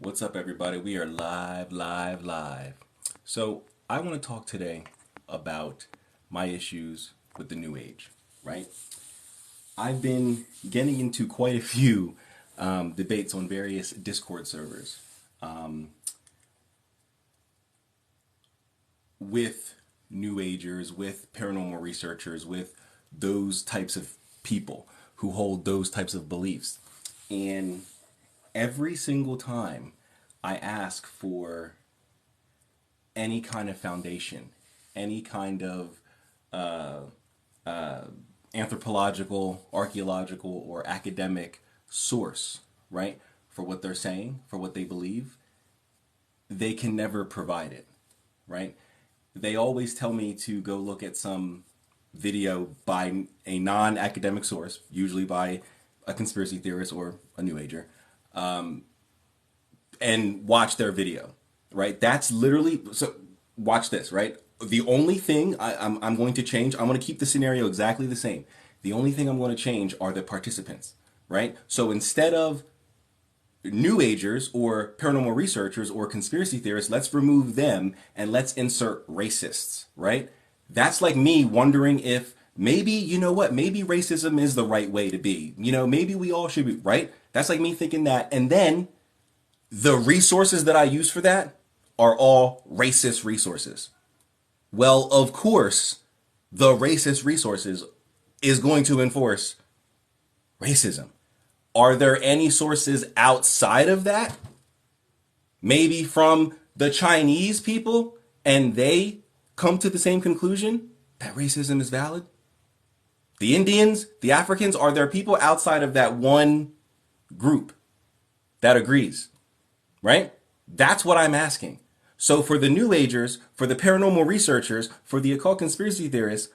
What's up, everybody? We are live. So, I want to talk today about my issues with the New Age, right? I've been getting into quite a few debates on various Discord servers with New Agers, with paranormal researchers, with those types of people who hold those types of beliefs. And every single time I ask for any kind of foundation, any kind of anthropological, archaeological, or academic source, right, for what they're saying, for what they believe, they can never provide it, right? They always tell me to go look at some video by a non-academic source, usually by a conspiracy theorist or a New Ager, and watch their video, right? That's literally, so watch this, right? The only thing I'm going to change, I'm going to keep the scenario exactly the same. The only thing I'm going to change are the participants, right? So instead of New Agers or paranormal researchers or conspiracy theorists, let's remove them and let's insert racists, right? That's like me wondering if maybe, you know what, maybe racism is the right way to be. You know, maybe we all should be, right? That's like me thinking that. And then the resources that I use for that are all racist resources. Well, of course, the racist resources is going to enforce racism. Are there any sources outside of that? Maybe from the Chinese people, and they come to the same conclusion that racism is valid? The Indians, the Africans, are there people outside of that one group that agrees? Right? That's what I'm asking. So for the New Agers, for the paranormal researchers, for the occult conspiracy theorists,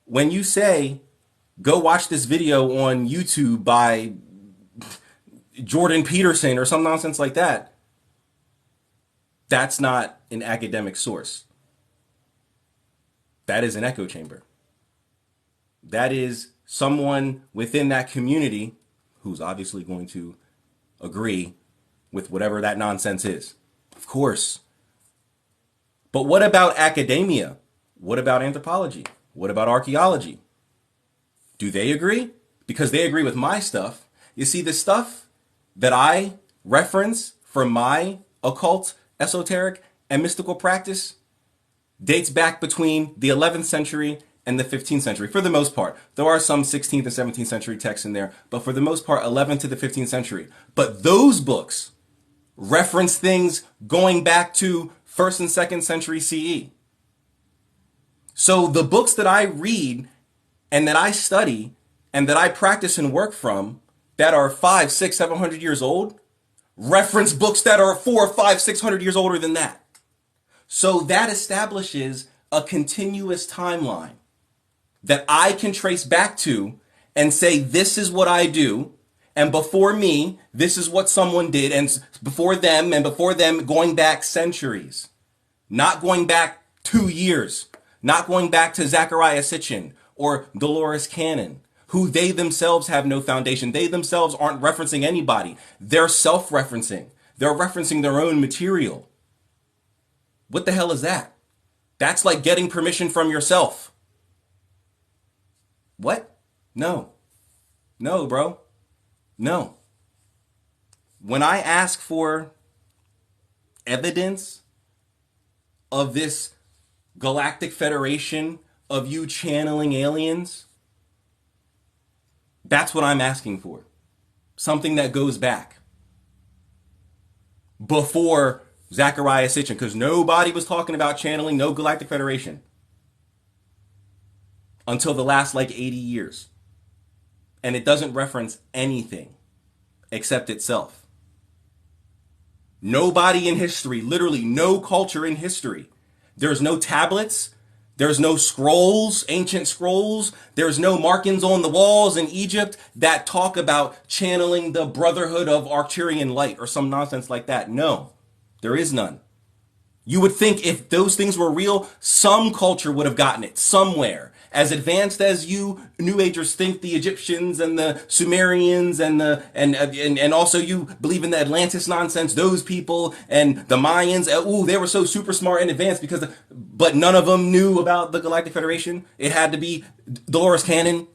when you say, go watch this video on YouTube by Jordan Peterson or some nonsense like that, that's not an academic source. That is an echo chamber. That is someone within that community who's obviously going to agree with whatever that nonsense is. Of course. But what about academia? What about anthropology? What about archaeology? Do they agree? Because they agree with my stuff. You see, the stuff that I reference from my occult, esoteric, and mystical practice dates back between the 11th century and the 15th century, for the most part. There are some 16th and 17th century texts in there, but for the most part, 11th to the 15th century. But those books reference things going back to 1st and 2nd century CE. So the books that I read and that I study and that I practice and work from that are 500, 600, 700 years old reference books that are 400, 500, 600 years older than that. So that establishes a continuous timeline that I can trace back to and say, this is what I do. And before me, this is what someone did. And before them, going back centuries. Not going back 2 years. Not going back to Zechariah Sitchin or Dolores Cannon, who they themselves have no foundation. They themselves aren't referencing anybody. They're self-referencing. They're referencing their own material. What the hell is that? That's like getting permission from yourself. What? No. No, bro. No. When I ask for evidence of this galactic federation of you channeling aliens, that's what I'm asking for. Something that goes back before Zechariah Sitchin, because nobody was talking about channeling, no galactic federation, until the last 80 years. And it doesn't reference anything except itself. Nobody in history, literally no culture in history. There's no tablets. There's no scrolls, ancient scrolls. There's no markings on the walls in Egypt that talk about channeling the Brotherhood of Arcturian Light or some nonsense like that. No, there is none. You would think if those things were real, some culture would have gotten it somewhere as advanced as you New Agers think the Egyptians and the Sumerians and also you believe in the Atlantis nonsense, those people and the Mayans, ooh, they were so super smart and advanced but none of them knew about the Galactic Federation. It had to be Dolores Cannon.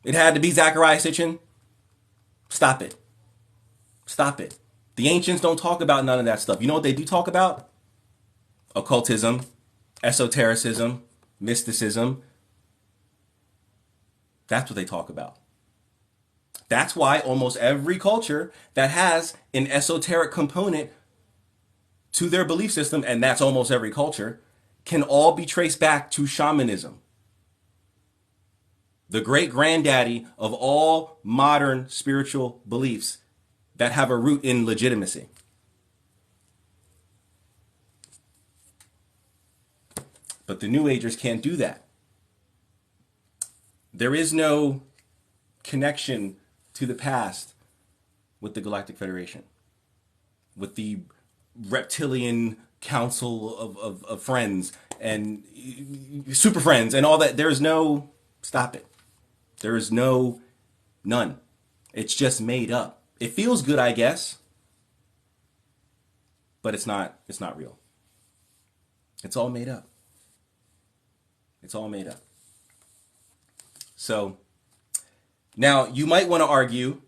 It had to be Zachariah Sitchin. Stop it. Stop it. The ancients don't talk about none of that stuff. You know what they do talk about? Occultism, esotericism, mysticism. That's what they talk about. That's why almost every culture that has an esoteric component to their belief system, and that's almost every culture, can all be traced back to shamanism. The great granddaddy of all modern spiritual beliefs that have a root in legitimacy. But the New Agers can't do that. There is no connection to the past with the Galactic Federation, with the reptilian council of friends and super friends and all that. There's no, stop it. There is none. It's just made up. It feels good, I guess, but it's not real. It's all made up. It's all made up. So now you might want to argue,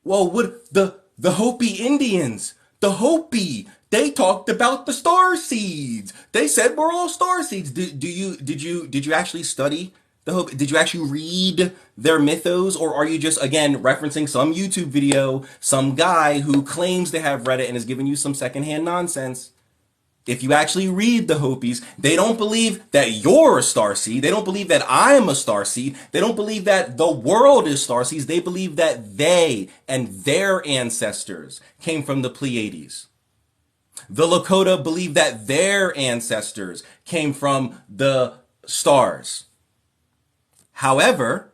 well, what the Hopi Indians, they talked about the star seeds. They said we're all star seeds. Did you actually study the Hopi? Did you actually read their mythos, or are you just again referencing some YouTube video, some guy who claims to have read it and is giving you some secondhand nonsense? If you actually read the Hopis, they don't believe that you're a starseed. They don't believe that I'm a starseed. They don't believe that the world is starseeds. They believe that they and their ancestors came from the Pleiades. The Lakota believe that their ancestors came from the stars. However,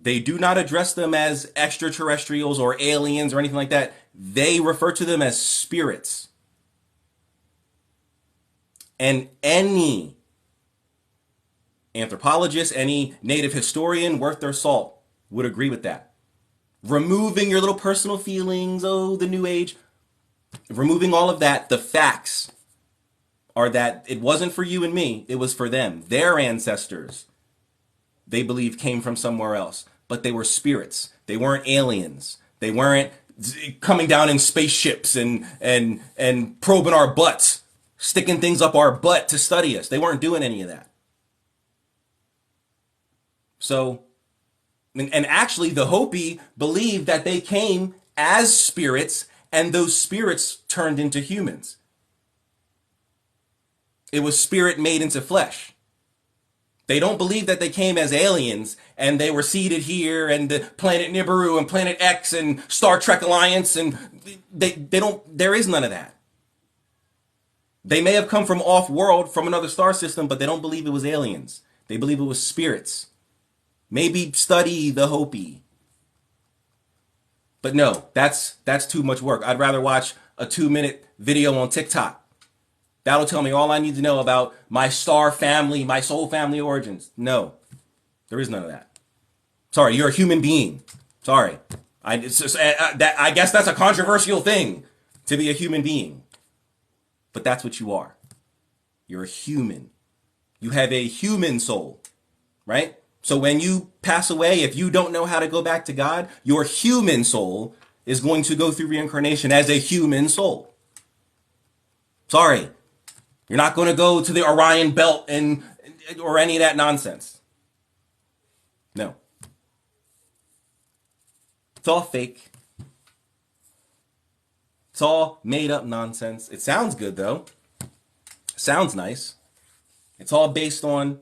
they do not address them as extraterrestrials or aliens or anything like that. They refer to them as spirits. And any anthropologist, any native historian worth their salt would agree with that. Removing your little personal feelings, the New Age, removing all of that, the facts are that it wasn't for you and me, it was for them. Their ancestors, they believe, came from somewhere else, but they were spirits. They weren't aliens. They weren't coming down in spaceships and probing our butts, sticking things up our butt to study us. They weren't doing any of that. So, and actually the Hopi believed that they came as spirits and those spirits turned into humans. It was spirit made into flesh. They don't believe that they came as aliens and they were seated here and the planet Nibiru and Planet X and Star Trek Alliance, and there is none of that. They may have come from off-world, from another star system, but they don't believe it was aliens. They believe it was spirits. Maybe study the Hopi. But no, that's too much work. I'd rather watch a 2-minute video on TikTok. That'll tell me all I need to know about my star family, my soul family origins. No, there is none of that. Sorry, you're a human being. Sorry. I guess that's a controversial thing, to be a human being. But that's what you are. You're a human. You have a human soul, right? So when you pass away, if you don't know how to go back to God, your human soul is going to go through reincarnation as a human soul. Sorry. You're not going to go to the Orion Belt or any of that nonsense. No. It's all fake. It's all made up nonsense. It sounds good though. Sounds nice. It's all based on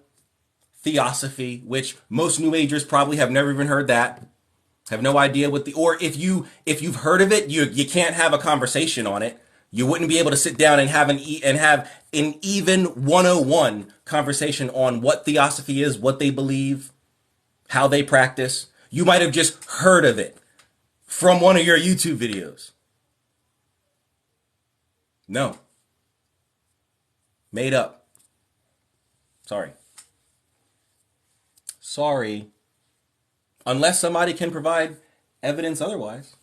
theosophy, which most New Agers probably have never even heard that. Have no idea or if you've heard of it, you can't have a conversation on it. You wouldn't be able to sit down and have an even 101 conversation on what theosophy is, what they believe, how they practice. You might have just heard of it from one of your YouTube videos. No. Made up. Sorry. Sorry. Unless somebody can provide evidence otherwise.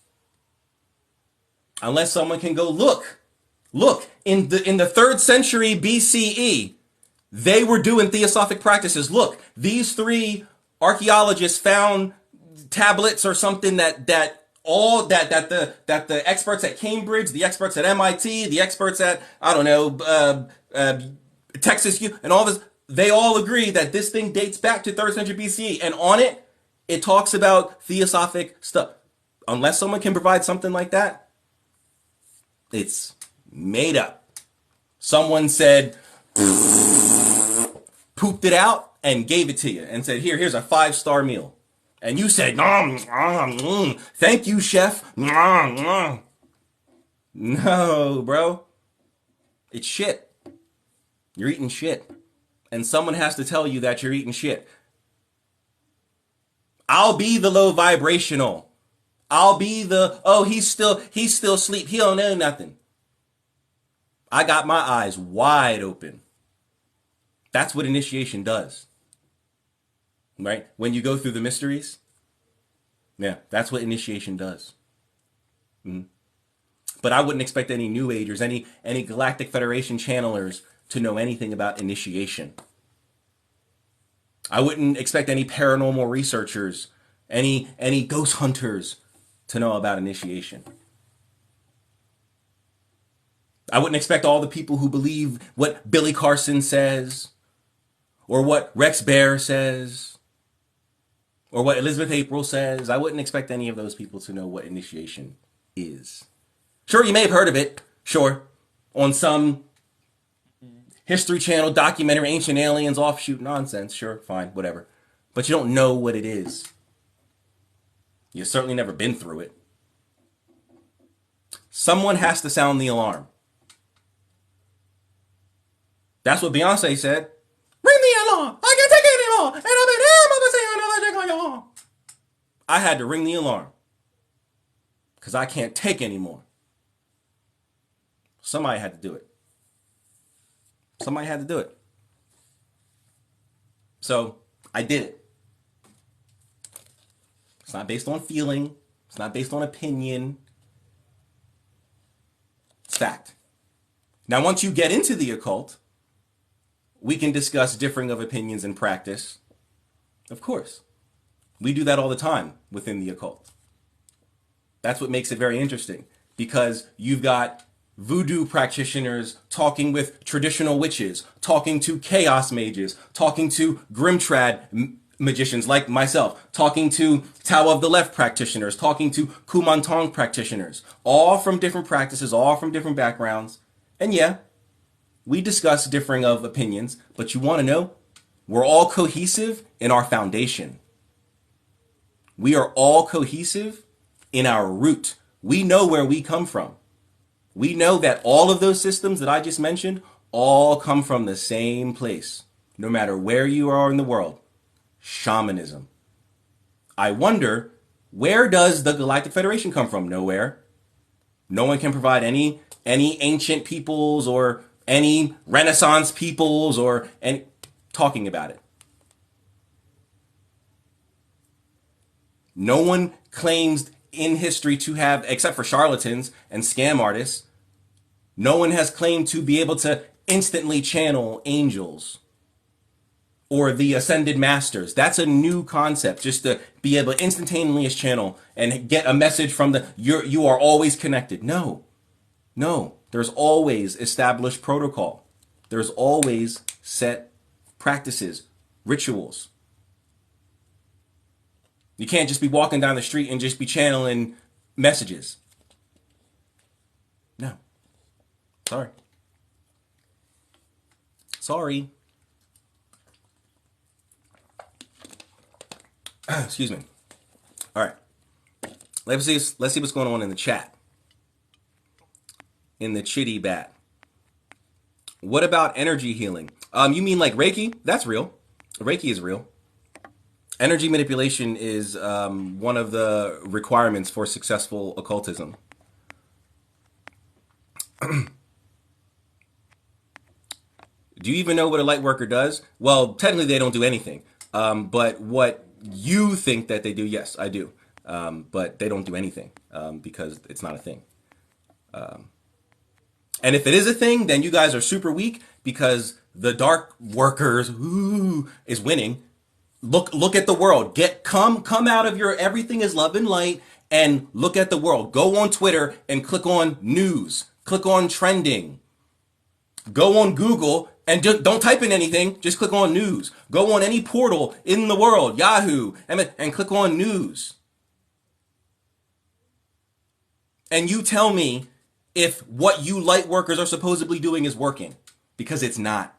Unless someone can go look. Look, in the 3rd century BCE, they were doing theosophic practices. Look, these 3 archaeologists found tablets or something that the experts at Cambridge, the experts at MIT, the experts at I don't know Texas U, and all this, they all agree that this thing dates back to 3rd century BCE, and on it it talks about theosophic stuff. Unless someone can provide something like that, it's made up. Someone said, pooped it out and gave it to you and said, here's a 5-star meal. And you said, thank you, chef. No, bro. It's shit. You're eating shit. And someone has to tell you that you're eating shit. I'll be the low vibrational. I'll be the, he's still asleep. He don't know nothing. I got my eyes wide open. That's what initiation does. Right? When you go through the mysteries, yeah, that's what initiation does. Mm-hmm. But I wouldn't expect any New Agers, any Galactic Federation channelers to know anything about initiation. I wouldn't expect any paranormal researchers, any ghost hunters to know about initiation. I wouldn't expect all the people who believe what Billy Carson says, or what Rex Bear says, or what Elizabeth April says. I wouldn't expect any of those people to know what initiation is. Sure, you may have heard of it, sure, on some History Channel documentary, Ancient Aliens, offshoot nonsense, sure, fine, whatever. But you don't know what it is. You've certainly never been through it. Someone has to sound the alarm. That's what Beyonce said. Ring the alarm! I can't take it anymore! And I've been here, mama saying another thing on your. I had to ring the alarm. Because I can't take anymore. Somebody had to do it. Somebody had to do it. So, I did it. It's not based on feeling. It's not based on opinion. It's fact. Now, once you get into the occult, we can discuss differing of opinions and practice. Of course. We do that all the time within the occult. That's what makes it very interesting. Because you've got voodoo practitioners talking with traditional witches, talking to chaos mages, talking to Grimtrad magicians like myself, talking to Tao of the Left practitioners, talking to Kumantong practitioners, all from different practices, all from different backgrounds. And yeah, we discuss differing of opinions, but you want to know, we're all cohesive in our foundation. We are all cohesive in our root. We know where we come from. We know that all of those systems that I just mentioned all come from the same place, no matter where you are in the world. Shamanism. I wonder, where does the Galactic Federation come from? Nowhere. No one can provide any ancient peoples or any Renaissance peoples or any talking about it. No one claims in history to have, except for charlatans and scam artists, no one has claimed to be able to instantly channel angels or the ascended masters. That's a new concept, just to be able to instantaneously channel and get a message from you are always connected. No, there's always established protocol. There's always set practices, rituals. You can't just be walking down the street and just be channeling messages. No. Sorry. Excuse me. All right. Let's see what's going on in the chat. In the chitty bat. What about energy healing? You mean like Reiki? That's real. Reiki is real. Energy manipulation is one of the requirements for successful occultism. Do you even know what a light worker does? Well, technically they don't do anything. But what you think that they do, yes, I do. But they don't do anything because it's not a thing. And if it is a thing, then you guys are super weak because the dark workers is winning. Look at the world. Come out of your everything is love and light and look at the world. Go on Twitter and click on news. Click on trending. Go on Google and just don't type in anything. Just click on news. Go on any portal in the world, Yahoo, and click on news. And you tell me if what you light workers are supposedly doing is working, because it's not.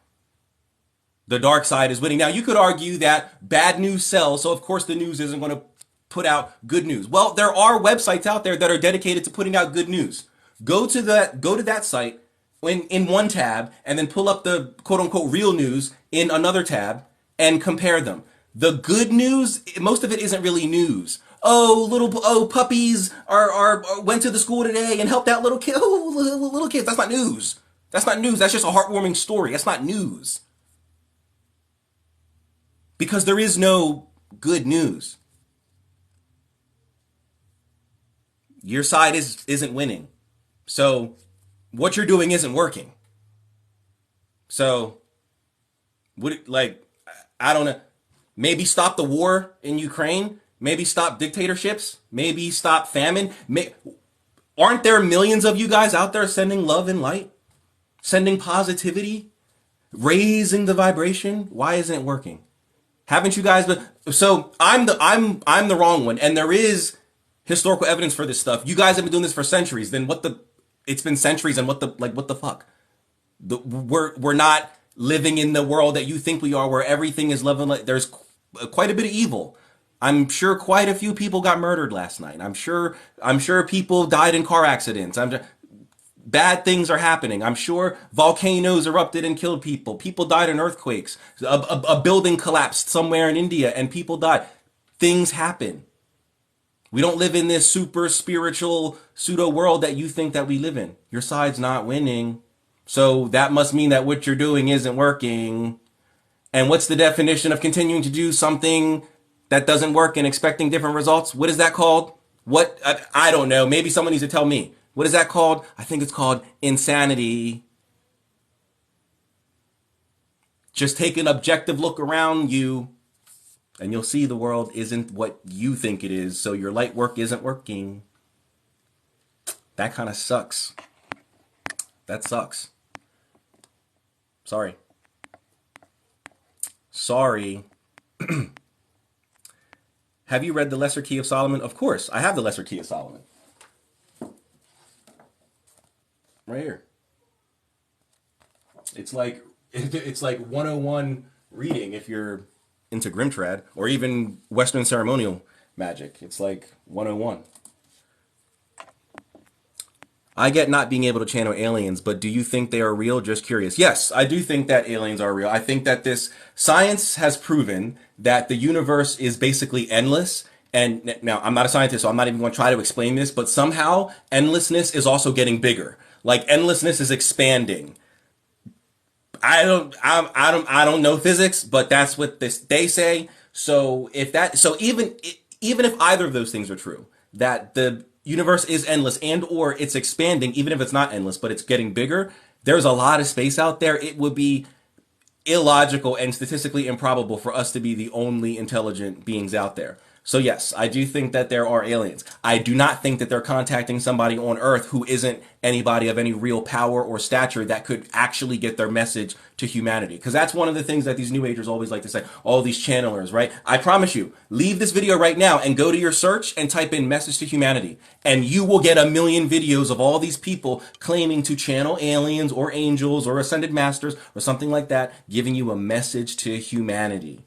The dark side is winning. Now, you could argue that bad news sells, so of course the news isn't going to put out good news. Well, there are websites out there that are dedicated to putting out good news. Go to that site in one tab and then pull up the quote unquote real news in another tab and compare them. The good news, most of it isn't really news. Puppies are went to the school today and helped out little kids. Oh, little kids. That's not news. That's not news. That's just a heartwarming story. That's not news. Because there is no good news. Your side isn't winning. So what you're doing isn't working. So I don't know. Maybe stop the war in Ukraine. Maybe stop dictatorships. Maybe stop famine. Aren't there millions of you guys out there sending love and light? Sending positivity? Raising the vibration? Why isn't it working? Haven't you guys been? So I'm the wrong one, and there is historical evidence for this stuff. You guys have been doing this for centuries. Then it's been centuries, and what the fuck? We're not living in the world that you think we are, where everything is love and light. There's quite a bit of evil. I'm sure quite a few people got murdered last night. I'm sure people died in car accidents. Bad things are happening. I'm sure volcanoes erupted and killed people. People died in earthquakes. A building collapsed somewhere in India and people died. Things happen. We don't live in this super spiritual pseudo world that you think that we live in. Your side's not winning. So that must mean that what you're doing isn't working. And what's the definition of continuing to do something that doesn't work and expecting different results? What is that called? I don't know. Maybe someone needs to tell me. What is that called? I think it's called insanity. Just take an objective look around you and you'll see the world isn't what you think it is. So your light work isn't working. That kind of sucks. That sucks. Sorry. Have you read The Lesser Key of Solomon? Of course, I have The Lesser Key of Solomon. Right here. It's like 101 reading if you're into Grimtrad or even Western ceremonial magic. It's like 101. I get not being able to channel aliens, but do you think they are real? Just curious. Yes, I do think that aliens are real. I think that this science has proven that the universe is basically endless. And now I'm not a scientist, so I'm not even going to try to explain this, but somehow endlessness is also getting bigger. Like endlessness is expanding. I don't know physics, but that's what they say. So even if either of those things are true, that the universe is endless and or it's expanding, even if it's not endless, but it's getting bigger, there's a lot of space out there. It would be illogical and statistically improbable for us to be the only intelligent beings out there. So yes, I do think that there are aliens. I do not think that they're contacting somebody on Earth who isn't anybody of any real power or stature that could actually get their message to humanity. Because that's one of the things that these New Agers always like to say, all these channelers, right? I promise you, leave this video right now and go to your search and type in message to humanity. And you will get a million videos of all these people claiming to channel aliens or angels or ascended masters or something like that, giving you a message to humanity.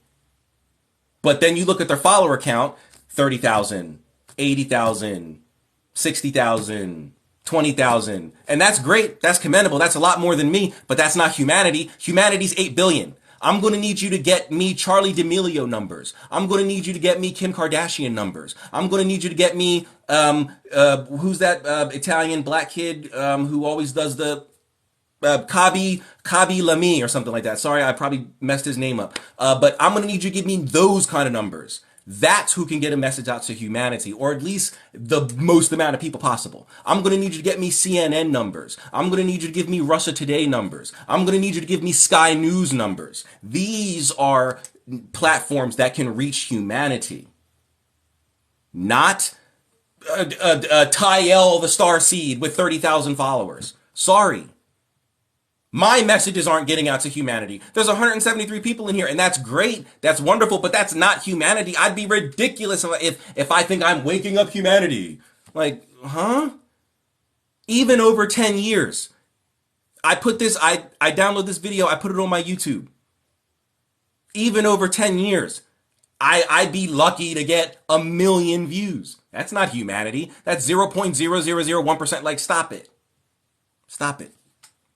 But then you look at their follower count, 30,000, 80,000, 60,000, 20,000. And that's great. That's commendable. That's a lot more than me, but that's not humanity. Humanity's 8 billion. I'm going to need you to get me Charlie D'Amelio numbers. I'm going to need you to get me Kim Kardashian numbers. I'm going to need you to get me, who's that Italian black kid who always does Kabi Lamy or something like that. Sorry, I probably messed his name up. But I'm gonna need you to give me those kind of numbers. That's who can get a message out to humanity, or at least the most amount of people possible. I'm gonna need you to get me CNN numbers. I'm gonna need you to give me Russia Today numbers. I'm gonna need you to give me Sky News numbers. These are platforms that can reach humanity, not Tyel the Star Seed with 30,000 followers. Sorry. My messages aren't getting out to humanity. There's 173 people in here, and that's great. That's wonderful, but that's not humanity. I'd be ridiculous if I think I'm waking up humanity. Like, huh? Even over 10 years. I download this video, I put it on my YouTube. Even over 10 years. I'd be lucky to get 1 million views. That's not humanity. That's 0.0001%. Like, stop it. Stop it.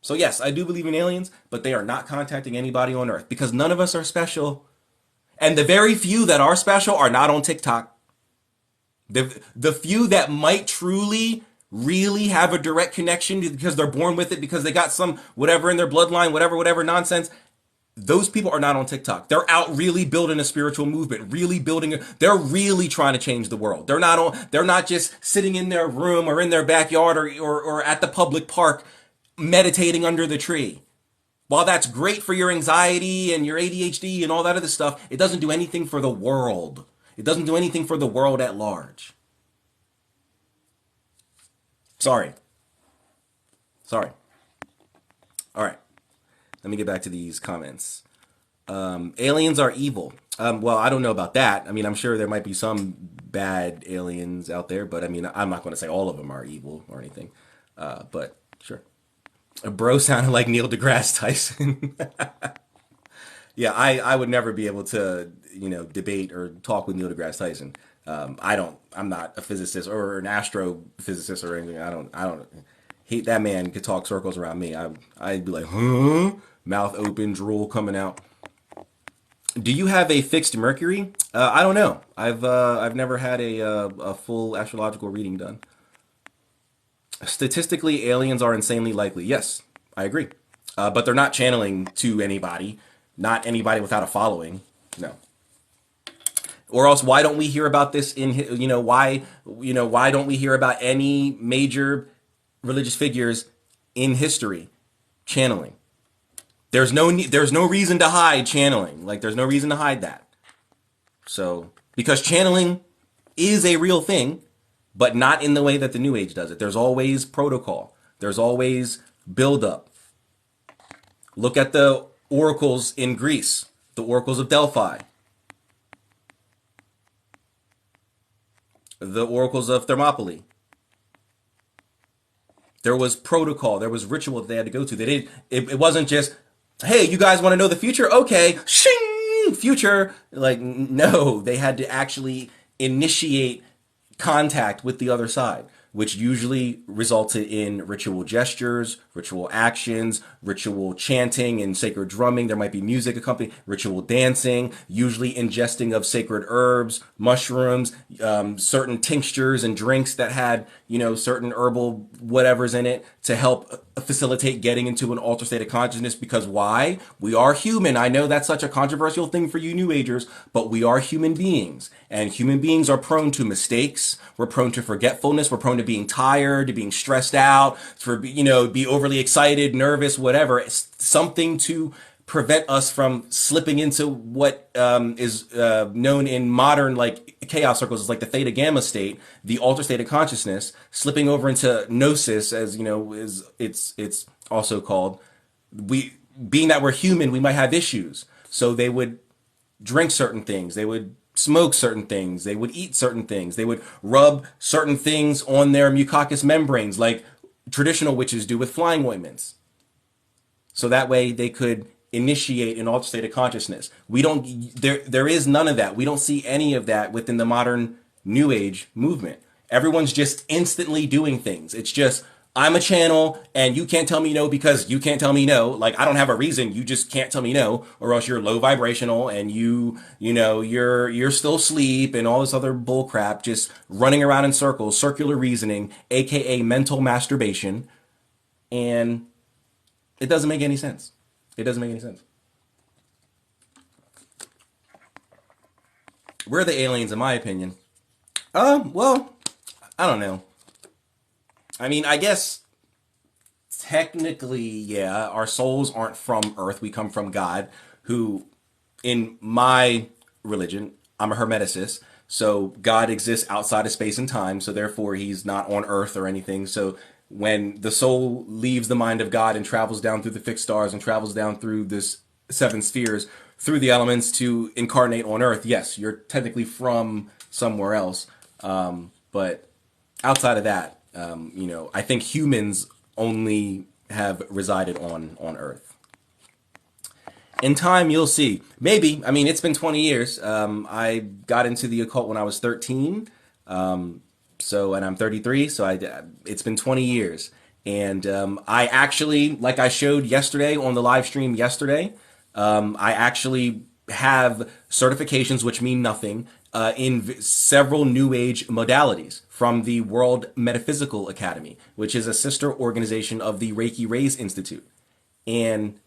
So yes, I do believe in aliens, but they are not contacting anybody on Earth because none of us are special. And the very few that are special are not on TikTok. The few that might truly, really have a direct connection because they're born with it, because they got some whatever in their bloodline, whatever nonsense, those people are not on TikTok. They're out really building a spiritual movement, they're really trying to change the world. They're not just sitting in their room or in their backyard or at the public park meditating under the tree. While that's great for your anxiety and your ADHD and all that other stuff, it doesn't do anything for the world. It doesn't do anything for the world at large. Sorry. All right. Let me get back to these comments. Aliens are evil. Well, I don't know about that. I mean, I'm sure there might be some bad aliens out there, but I mean, I'm not going to say all of them are evil or anything. But sure. A bro sounded like Neil deGrasse Tyson. Yeah, I would never be able to, debate or talk with Neil deGrasse Tyson. I'm not a physicist or an astrophysicist or anything. I don't hate that man could talk circles around me. I'd be like, huh? Mouth open, drool coming out. Do you have a fixed Mercury? I don't know. I've never had a full astrological reading done. Statistically, aliens are insanely likely. Yes, I agree. But they're not channeling to anybody, not anybody without a following. No. Or else, why don't we hear about this why don't we hear about any major religious figures in history channeling? There's no reason to hide channeling. Like, there's no reason to hide that. So, because channeling is a real thing, but not in the way that the New Age does it. There's always protocol. There's always buildup. Look at the oracles in Greece, the oracles of Delphi, the oracles of Thermopylae. There was protocol. There was ritual that they had to go to. They didn't. It wasn't just, hey, you guys want to know the future? Okay, shing, future. Like, no, they had to actually initiate contact with the other side, which usually resulted in ritual gestures, ritual actions, ritual chanting and sacred drumming. There might be music accompanying, ritual dancing, usually ingesting of sacred herbs, mushrooms, certain tinctures and drinks that had, certain herbal whatever's in it to help facilitate getting into an altered state of consciousness. Because why? We are human. I know that's such a controversial thing for you New Agers, but we are human beings. And human beings are prone to mistakes. We're prone to forgetfulness. We're prone to being tired, to being stressed out, be overly excited, nervous, whatever. It's something to prevent us from slipping into what is known in modern chaos circles as like the theta gamma state, the altered state of consciousness, slipping over into gnosis, as it's also called. Being that we're human, we might have issues. So they would drink certain things. They would smoke certain things. They would eat certain things. They would rub certain things on their mucous membranes, like traditional witches do with flying ointments. So that way they could initiate an altered state of consciousness. There is none of that. We don't see any of that within the modern New Age movement. Everyone's just instantly doing things. It's just, I'm a channel and you can't tell me no because you can't tell me no. Like, I don't have a reason. You just can't tell me no, or else you're low vibrational and you're still asleep and all this other bull crap, just running around in circles, circular reasoning, aka mental masturbation. And It doesn't make any sense. It doesn't make any sense. We're the aliens, in my opinion. Well, I don't know. I mean, I guess technically, yeah, our souls aren't from Earth. We come from God, who, in my religion, I'm a Hermeticist. So God exists outside of space and time. So therefore, he's not on Earth or anything. So when the soul leaves the mind of God and travels down through the fixed stars and travels down through this seven spheres, through the elements to incarnate on Earth, yes, you're technically from somewhere else. But outside of that, I think humans only have resided on Earth. In time, you'll see. Maybe. I mean, it's been 20 years. I got into the occult when I was 13. And I'm 33. It's been 20 years. And I actually, like I showed yesterday on the live stream yesterday, I actually have certifications which mean nothing in several New Age modalities from the World Metaphysical Academy, which is a sister organization of the Reiki Rays Institute. And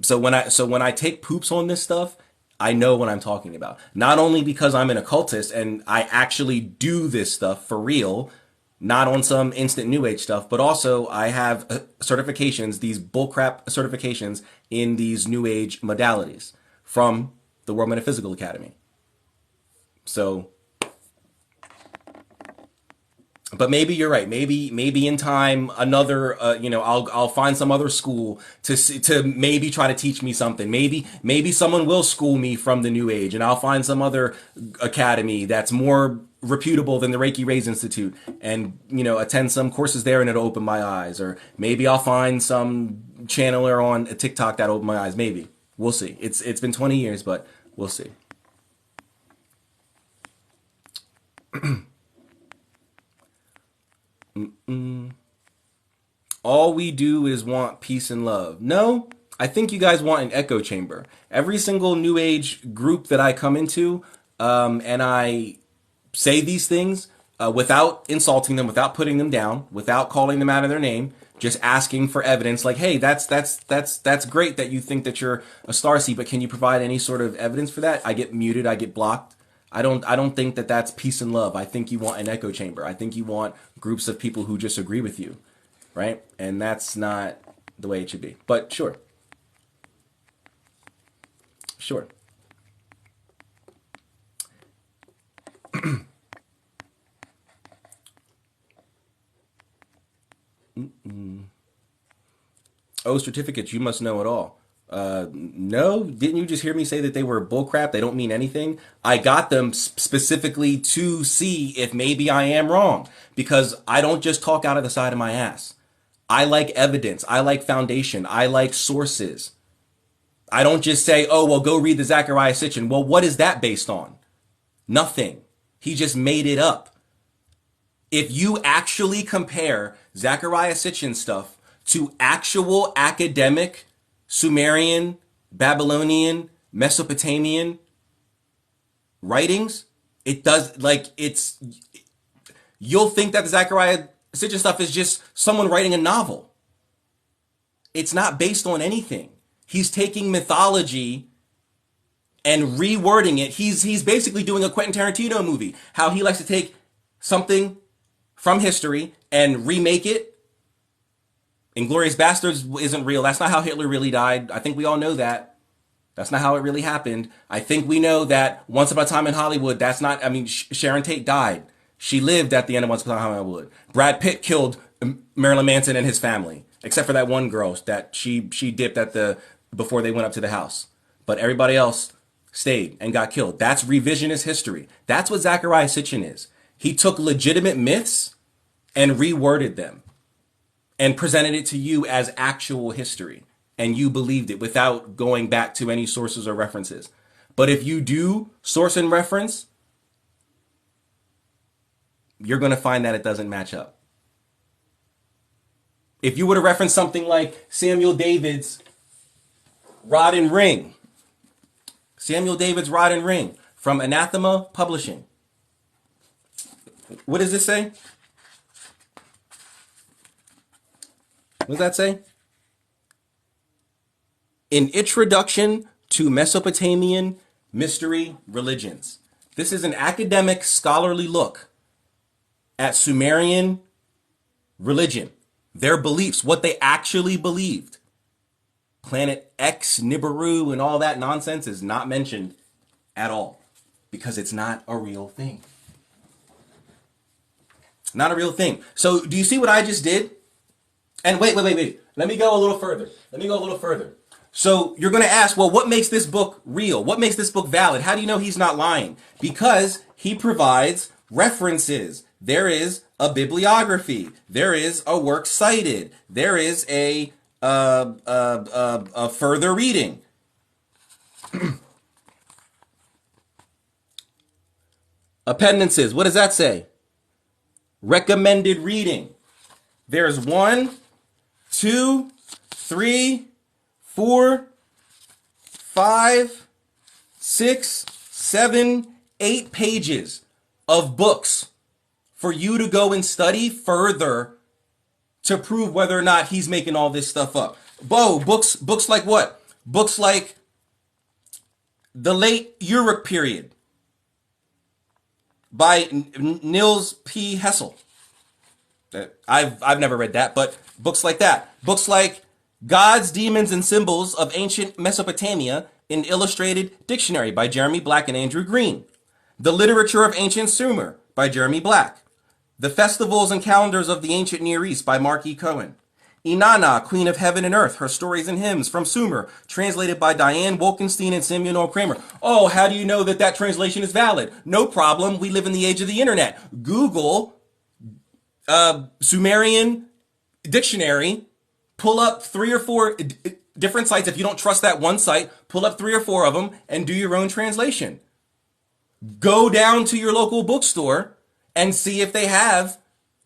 so when I take poops on this stuff, I know what I'm talking about. Not only because I'm an occultist and I actually do this stuff for real, not on some instant new age stuff, but also I have certifications, these bullcrap certifications in these new age modalities from the World Metaphysical Academy. So, but maybe you're right. Maybe in time, another, I'll find some other school to maybe try to teach me something. Maybe someone will school me from the New Age, and I'll find some other academy that's more reputable than the Reiki Rays Institute, and attend some courses there, and it'll open my eyes. Or maybe I'll find some channeler on TikTok that'll open my eyes. Maybe we'll see. It's been 20 years, but we'll see. All we do is want peace and love. No, I think you guys want an echo chamber. Every single new age group that I come into, and I say these things without insulting them, without putting them down, without calling them out of their name, just asking for evidence. Like, hey, that's great that you think that you're a starseed, but can you provide any sort of evidence for that? I get muted. I get blocked. I don't think that that's peace and love. I think you want an echo chamber. I think you want groups of people who just agree with you, right? And that's not the way it should be. But sure. Sure. Oh, certificates, you must know it all. No, didn't you just hear me say that they were bullcrap? They don't mean anything. I got them specifically to see if maybe I am wrong, because I don't just talk out of the side of my ass. I like evidence. I like foundation. I like sources. I don't just say, oh, well, go read the Zechariah Sitchin. Well, what is that based on? Nothing. He just made it up. If you actually compare Zechariah Sitchin stuff to actual academic Sumerian, Babylonian, Mesopotamian writings, you'll think that the Zechariah Sitchin stuff is just someone writing a novel. It's not based on anything. He's taking mythology and rewording it. He's basically doing a Quentin Tarantino movie. How he likes to take something from history and remake it. Inglourious Bastards isn't real. That's not how Hitler really died. I think we all know that. That's not how it really happened. I think we know that Once Upon a Time in Hollywood, that's not, Sharon Tate died. She lived at the end of Once Upon a Time in Hollywood. Brad Pitt killed Marilyn Manson and his family, except for that one girl that she dipped before they went up to the house. But everybody else stayed and got killed. That's revisionist history. That's what Zechariah Sitchin is. He took legitimate myths and reworded them and presented it to you as actual history. And you believed it without going back to any sources or references. But if you do source and reference, you're going to find that it doesn't match up. If you were to reference something like Samuel David's Rod and Ring from Anathema Publishing. What does this say? What does that say? An Introduction to Mesopotamian Mystery Religions. This is an academic, scholarly look at Sumerian religion, their beliefs, what they actually believed. Planet X, Nibiru, and all that nonsense is not mentioned at all because it's not a real thing. Not a real thing. So do you see what I just did? And wait. Let me go a little further. So you're going to ask, well, what makes this book real? What makes this book valid? How do you know he's not lying? Because he provides references. There is a bibliography. There is a work cited. There is a further reading. Appendices. What does that say? Recommended reading. There's 1, 2, 3, 4, 5, 6, 7, 8 pages of books for you to go and study further to prove whether or not he's making all this stuff up. Books like what? Books like The Late Uruk Period by Niels P. Hessel. I've never read that, but books like that. Books like Gods, Demons, and Symbols of Ancient Mesopotamia, an Illustrated Dictionary by Jeremy Black and Andrew Green. The Literature of Ancient Sumer by Jeremy Black. The Festivals and Calendars of the Ancient Near East by Mark E. Cohen. Inanna, Queen of Heaven and Earth, Her Stories and Hymns from Sumer, translated by Diane Wolkenstein and Samuel Kramer. Oh, how do you know that that translation is valid? No problem. We live in the age of the internet. Google Sumerian dictionary, pull up 3 or 4 different sites. If you don't trust that one site, pull up 3 or 4 of them and do your own translation. Go down to your local bookstore and see if they have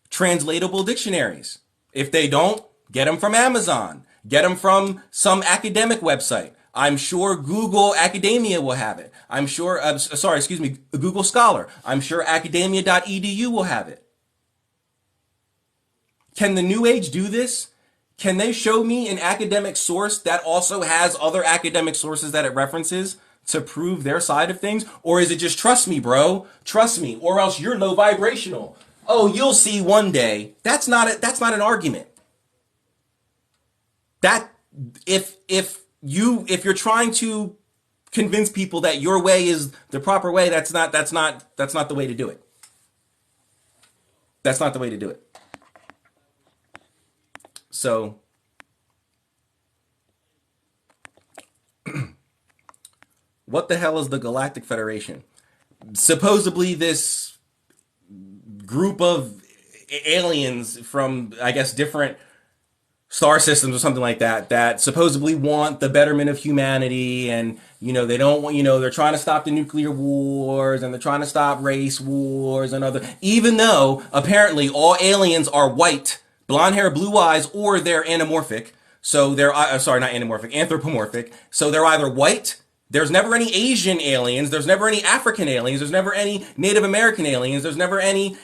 translatable dictionaries. If they don't, get them from Amazon. Get them from some academic website. I'm sure Google Academia will have it. I'm sure, Google Scholar. I'm sure academia.edu will have it. Can the New Age do this? Can they show me an academic source that also has other academic sources that it references to prove their side of things? Or is it just, trust me, bro, trust me, or else you're low vibrational? Oh, you'll see one day. That's not an argument. That if you're trying to convince people that your way is the proper way, that's not the way to do it. That's not the way to do it. So what the hell is the Galactic Federation? Supposedly this group of aliens from, I guess, different star systems or something like that, that supposedly want the betterment of humanity, and they don't want, they're trying to stop the nuclear wars, and they're trying to stop race wars and other, even though apparently all aliens are white, blonde hair, blue eyes, or they're anamorphic. So they're, not anamorphic, anthropomorphic. So they're either white. There's never any Asian aliens. There's never any African aliens. There's never any Native American aliens. There's never any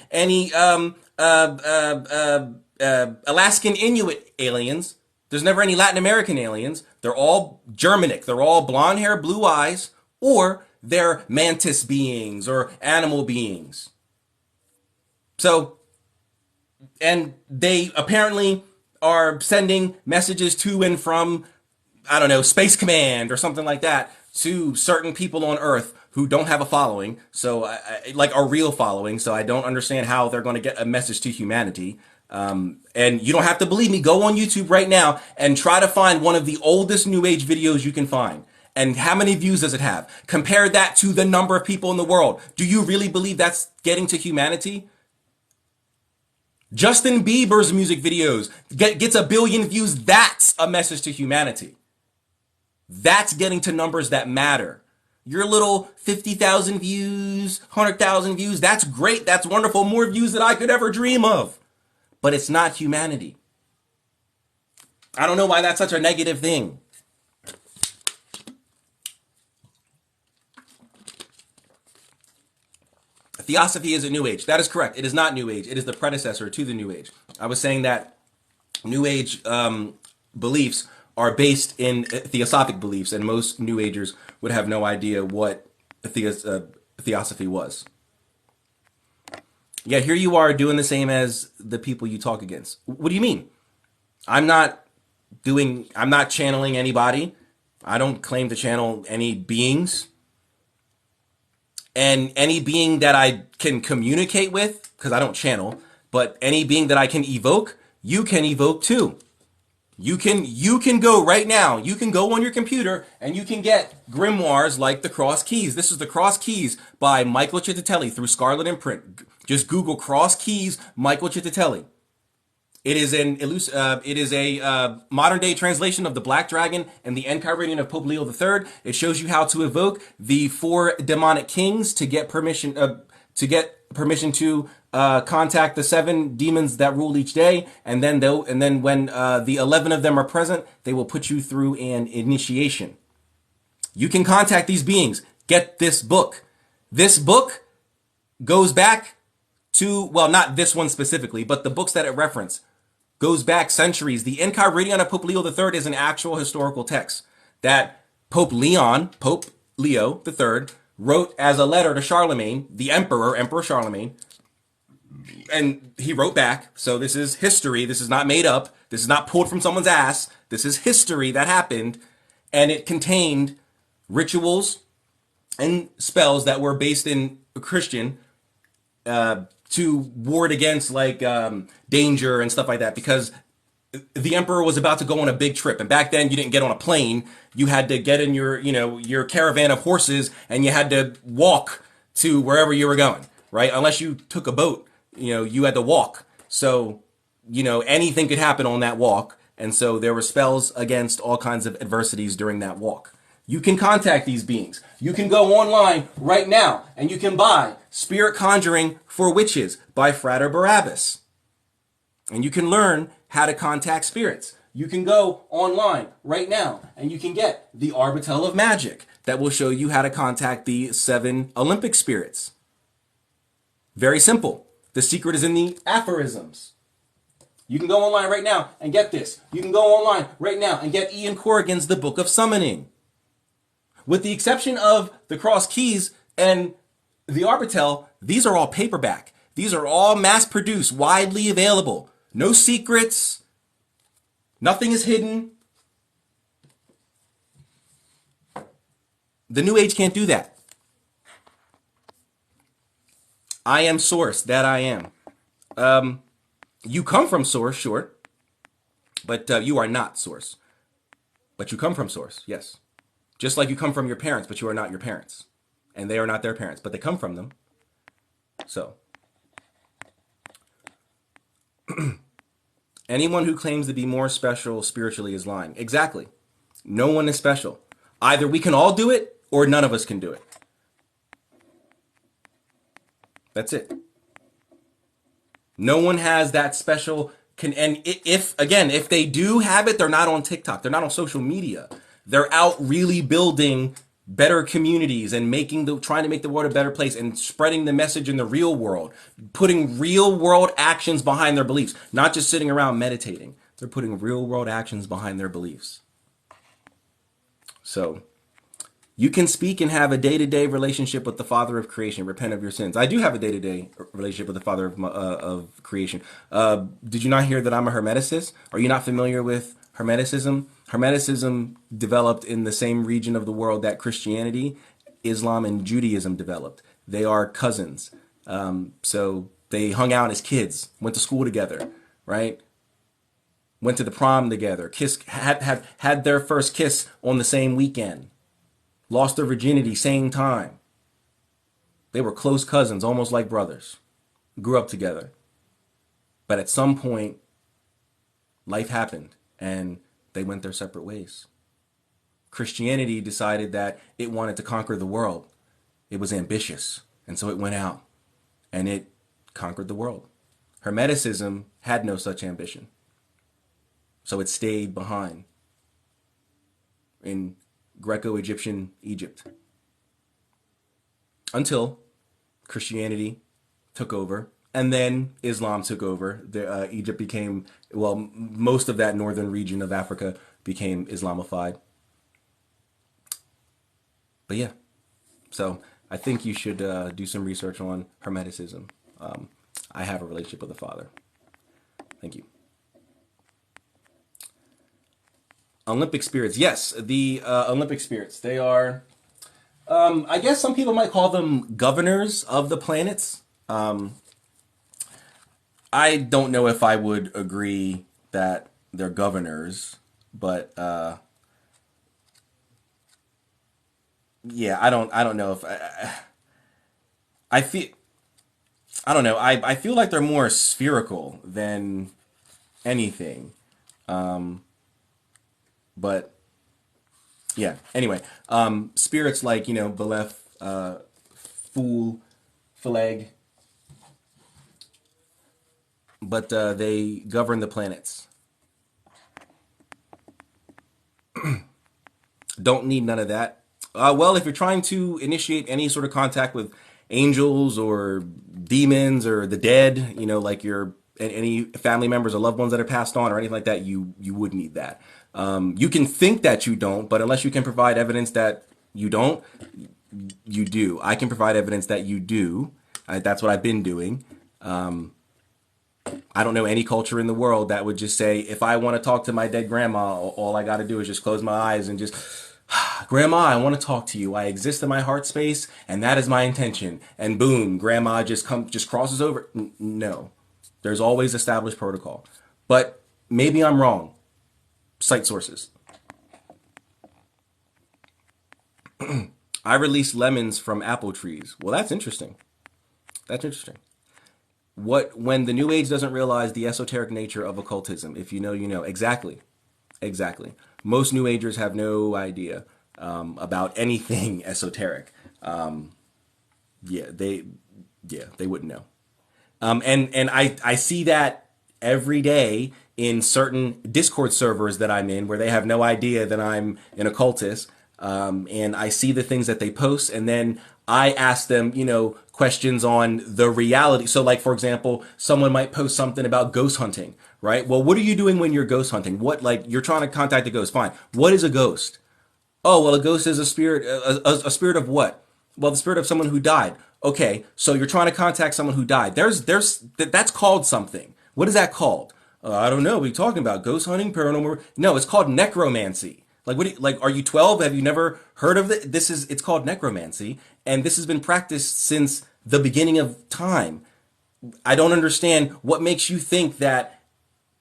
Alaskan Inuit aliens. There's never any Latin American aliens. They're all Germanic. They're all blonde hair, blue eyes, or they're mantis beings or animal beings. So, and they apparently are sending messages to and from, I don't know, Space Command or something like that to certain people on Earth who don't have a following, so like a real following. So I don't understand how they're going to get a message to humanity. And you don't have to believe me. Go on YouTube right now and try to find one of the oldest New Age videos you can find. And how many views does it have? Compare that to the number of people in the world. Do you really believe that's getting to humanity? Justin Bieber's music videos gets 1 billion views. That's a message to humanity. That's getting to numbers that matter. Your little 50,000 views, 100,000 views, that's great. That's wonderful. More views than I could ever dream of. But it's not humanity. I don't know why that's such a negative thing. Theosophy is a New Age. That is correct. It is not New Age. It is the predecessor to the New Age. I was saying that New Age beliefs are based in theosophic beliefs, and most New Agers would have no idea what theosophy was. Yet here you are doing the same as the people you talk against. What do you mean? I'm not I'm not channeling anybody. I don't claim to channel any beings. And any being that I can communicate with, because I don't channel, but any being that I can evoke, you can evoke too. You can go right now. You can go on your computer and you can get grimoires like the Cross Keys. This is the Cross Keys by Michael Cittatelli through Scarlet Imprint. Just Google Cross Keys Michael Cittatelli. It is a modern day translation of the Black Dragon and the Enchiridion of Pope Leo III. It shows you how to evoke the 4 demonic kings to get permission to contact the 7 demons that rule each day, and then when the 11 of them are present, they will put you through an initiation. You can contact these beings. Get this book. This book goes back to, well, not this one specifically, but the books that it references goes back centuries. The Enchiridion of Pope Leo III is an actual historical text that Pope Leo III, wrote as a letter to Charlemagne, the Emperor Charlemagne, and he wrote back. So this is history. This is not made up. This is not pulled from someone's ass. This is history that happened, and it contained rituals and spells that were based in Christian to ward against like danger and stuff like that, because the emperor was about to go on a big trip, and back then you didn't get on a plane. You had to get in your caravan of horses, and you had to walk to wherever you were going, right? Unless you took a boat, you had to walk. So anything could happen on that walk, and so there were spells against all kinds of adversities during that walk. You can contact these beings. You can go online right now and you can buy Spirit Conjuring for Witches by Frater Barabbas. And you can learn how to contact spirits. You can go online right now and you can get the Arbitel of Magic that will show you how to contact the 7 Olympic spirits. Very simple. The secret is in the aphorisms. You can go online right now and get this. You can go online right now and get Ian Corrigan's The Book of Summoning. With the exception of the Cross Keys and the Arbitel, these are all paperback. These are all mass-produced, widely available. No secrets. Nothing is hidden. The New Age can't do that. I am Source. That I am. You come from Source, sure. But you are not Source. But you come from Source, yes. Just like you come from your parents, but you are not your parents. And they are not their parents, but they come from them. So, anyone who claims to be more special spiritually is lying. Exactly. No one is special. Either we can all do it, or none of us can do it. That's it. No one has that special... And if they do have it, they're not on TikTok. They're not on social media. They're out really building better communities and trying to make the world a better place and spreading the message in the real world, putting real world actions behind their beliefs, not just sitting around meditating. They're putting real world actions behind their beliefs. So you can speak and have a day-to-day relationship with the Father of Creation. Repent of your sins. I do have a day-to-day relationship with the Father of Creation. Did you not hear that I'm a Hermeticist? Are you not familiar with Hermeticism? Hermeticism developed in the same region of the world that Christianity, Islam, and Judaism developed. They are cousins. So they hung out as kids, went to school together, right? Went to the prom together, had their first kiss on the same weekend, lost their virginity same time. They were close cousins, almost like brothers, grew up together. But at some point, life happened and they went their separate ways. Christianity decided that it wanted to conquer the world. It was ambitious, and so it went out and it conquered the world. Hermeticism had no such ambition, so it stayed behind in Greco-Egyptian Egypt until Christianity took over. And then Islam took over. Egypt became, most of that northern region of Africa became Islamified. But yeah, so I think you should do some research on Hermeticism. I have a relationship with the Father. Thank you. Olympic spirits. Yes, the Olympic spirits. They are, I guess some people might call them governors of the planets. I don't know if I would agree that they're governors, but yeah, I don't know if I feel I don't know. I feel like they're more spherical than anything. But yeah. Anyway, spirits like Belef, Fool, Phaleg, but they govern the planets. Don't need none of that. Well, if you're trying to initiate any sort of contact with angels or demons or the dead, like your any family members or loved ones that are passed on or anything like that, you would need that. You can think that you don't, but unless you can provide evidence that you don't, you do. I can provide evidence that you do. That's what I've been doing. I don't know any culture in the world that would just say, if I want to talk to my dead grandma, all I got to do is just close my eyes and just, Grandma, I want to talk to you. I exist in my heart space, and that is my intention. And boom, Grandma just crosses over. No, there's always established protocol. But maybe I'm wrong. Cite sources. I release lemons from apple trees. Well, that's interesting. That's interesting. When the New Age doesn't realize the esoteric nature of occultism? If you know, you know. Exactly. Exactly. Most New Agers have no idea about anything esoteric. Yeah, they wouldn't know. And I see that every day in certain Discord servers that I'm in, where they have no idea that I'm an occultist. And I see the things that they post, and then I ask them, questions on the reality. So, like, for example, someone might post something about ghost hunting, right? Well, what are you doing when you're ghost hunting? What, like, you're trying to contact a ghost? Fine. What is a ghost? Oh, well, a ghost is a spirit. A spirit of what? Well, the spirit of someone who died. Okay, so you're trying to contact someone who died. That's called something. What is that called? I don't know. What are you talking about? Ghost hunting, paranormal? No, it's called necromancy. Like, are you 12? Have you never heard of it? It's called necromancy, and this has been practiced since the beginning of time. I don't understand what makes you think that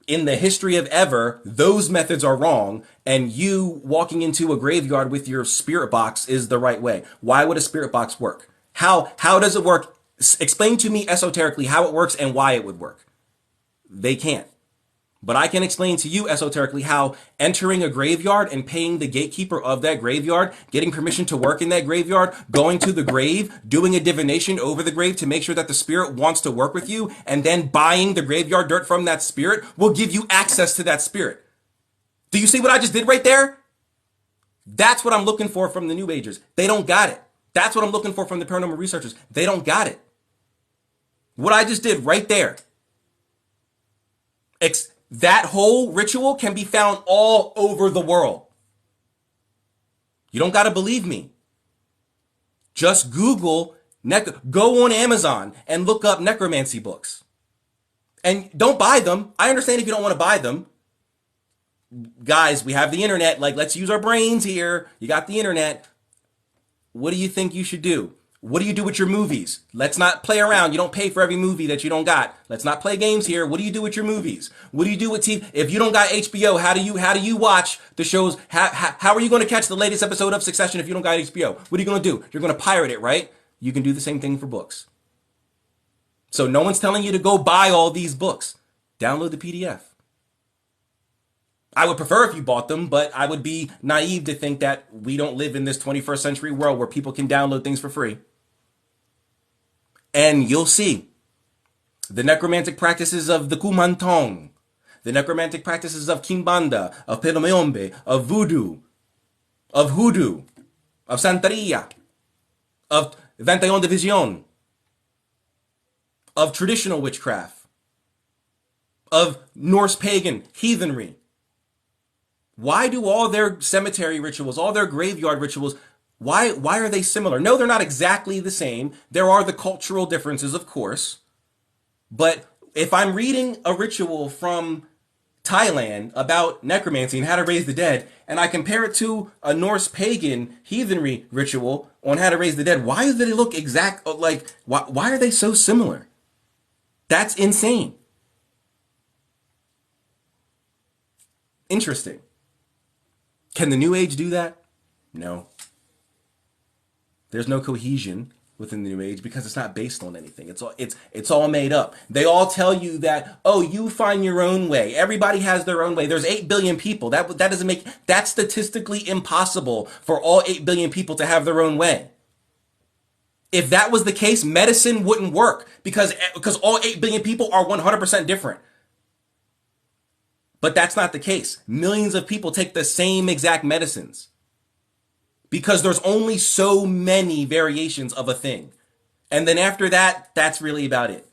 in the history of ever, those methods are wrong, and you walking into a graveyard with your spirit box is the right way. Why would a spirit box work? How does it work? Explain to me esoterically how it works and why it would work. They can't. But I can explain to you esoterically how entering a graveyard and paying the gatekeeper of that graveyard, getting permission to work in that graveyard, going to the grave, doing a divination over the grave to make sure that the spirit wants to work with you, and then buying the graveyard dirt from that spirit will give you access to that spirit. Do you see what I just did right there? That's what I'm looking for from the New Agers. They don't got it. That's what I'm looking for from the paranormal researchers. They don't got it. What I just did right there. That whole ritual can be found all over the world. You don't got to believe me. Just Google, go on Amazon and look up necromancy books. And don't buy them. I understand if you don't want to buy them. Guys, we have the internet. Like, let's use our brains here. You got the internet. What do you think you should do? What do you do with your movies? Let's not play around. You don't pay for every movie that you don't got. Let's not play games here. What do you do with your movies? What do you do with TV? If you don't got HBO, how do you watch the shows? How are you going to catch the latest episode of Succession if you don't got HBO? What are you going to do? You're going to pirate it, right? You can do the same thing for books. So no one's telling you to go buy all these books. Download the PDF. I would prefer if you bought them, but I would be naive to think that we don't live in this 21st century world where people can download things for free. And you'll see the necromantic practices of the Kumantong, the necromantic practices of Kimbanda, of Pelomeombe, of voodoo, of hoodoo, of Santeria, of 21 de Vision, of traditional witchcraft, of Norse pagan heathenry. Why do all their cemetery rituals, all their graveyard rituals, why are they similar? No, they're not exactly the same. There are the cultural differences, of course. But if I'm reading a ritual from Thailand about necromancy and how to raise the dead, and I compare it to a Norse pagan heathenry ritual on how to raise the dead, why do they look exact? Like, why are they so similar? That's insane. Interesting. Can the New Age do that? No. There's no cohesion within the New Age because it's not based on anything. It's all made up. They all tell you that, oh, you find your own way. Everybody has their own way. There's 8 billion people. That doesn't make that's statistically impossible for all 8 billion people to have their own way. If that was the case, medicine wouldn't work because all 8 billion people are 100% different. But that's not the case. Millions of people take the same exact medicines because there's only so many variations of a thing. And then after that, that's really about it.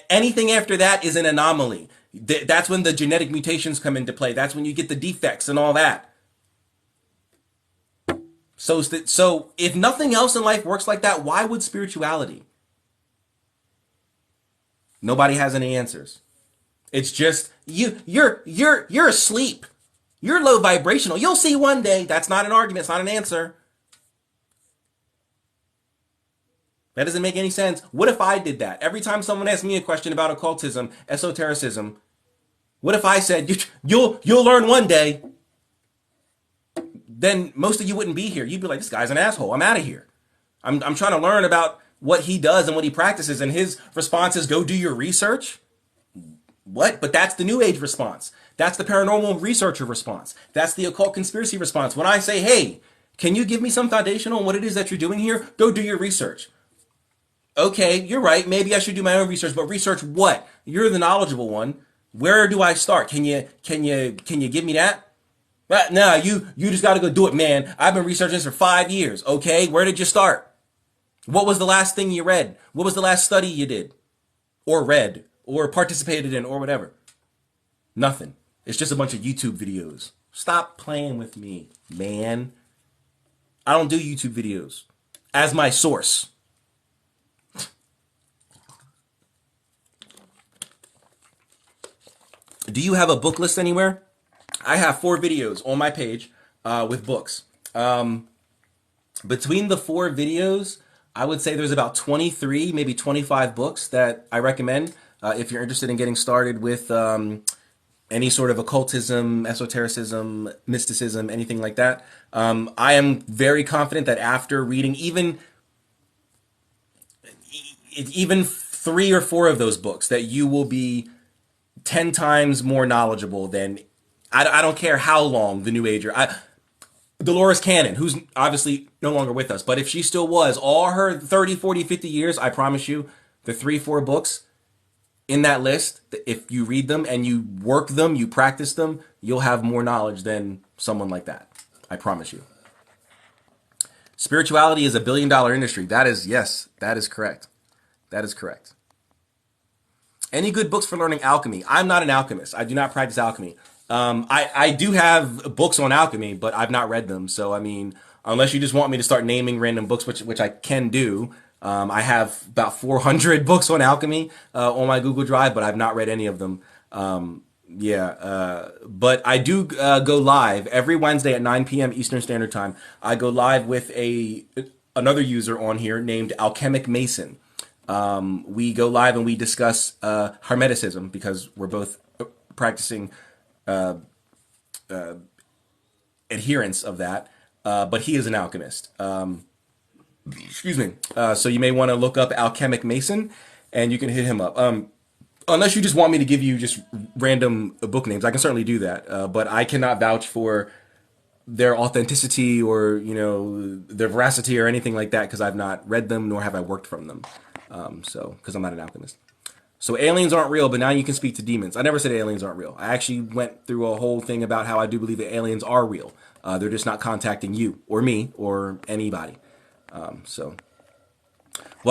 Anything after that is an anomaly. That's when the genetic mutations come into play. That's when you get the defects and all that. So if nothing else in life works like that, why would spirituality? Nobody has any answers. It's just you're asleep. You're low vibrational. You'll see one day. That's not an argument. It's not an answer. That doesn't make any sense. What if I did that? Every time someone asks me a question about occultism, esotericism, what if I said you'll learn one day? Then most of you wouldn't be here. You'd be like, this guy's an asshole. I'm out of here. I'm trying to learn about what he does and what he practices, and his response is go do your research. What? But that's the New Age response. That's the paranormal researcher response. That's the occult conspiracy response. When I say, hey, can you give me some foundation on what it is that you're doing here? Go do your research. Okay, you're right. Maybe I should do my own research, but research what? You're the knowledgeable one. Where do I start? Can you give me that? No, you just got to go do it, man. I've been researching this for 5 years. Okay, where did you start? What was the last thing you read? What was the last study you did? Or read? Or participated in? Or whatever? Nothing. It's just a bunch of YouTube videos. Stop playing with me, man. I don't do YouTube videos as my source. Do you have a book list anywhere? I have 4 videos on my page with books. Between the 4 videos, I would say there's about 23, maybe 25 books that I recommend if you're interested in getting started with any sort of occultism, esotericism, mysticism, anything like that. I am very confident that after reading even 3 or 4 of those books, that you will be 10 times more knowledgeable than I don't care how long the New Ager. Dolores Cannon, who's obviously no longer with us, but if she still was, all her 30, 40, 50 years, I promise you, the 3, 4 books in that list, if you read them and you work them, you practice them, you'll have more knowledge than someone like that. I promise you. Spirituality is a $1 billion industry. Yes, that is correct. That is correct. Any good books for learning alchemy? I'm not an alchemist. I do not practice alchemy. I do have books on alchemy, but I've not read them. So, I mean, unless you just want me to start naming random books, which I can do. I have about 400 books on alchemy on my Google Drive, but I've not read any of them. But I do go live every Wednesday at 9 p.m. Eastern Standard Time. I go live with another user on here named Alchemic Mason. We go live and we discuss Hermeticism because we're both practicing adherents of that, but he is an alchemist. Excuse me. So you may want to look up Alchemic Mason, and you can hit him up. Unless you just want me to give you just random book names, I can certainly do that. But I cannot vouch for their authenticity or their veracity or anything like that because I've not read them nor have I worked from them. Because I'm not an alchemist. So aliens aren't real, but now you can speak to demons. I never said aliens aren't real. I actually went through a whole thing about how I do believe that aliens are real. They're just not contacting you or me or anybody. Well,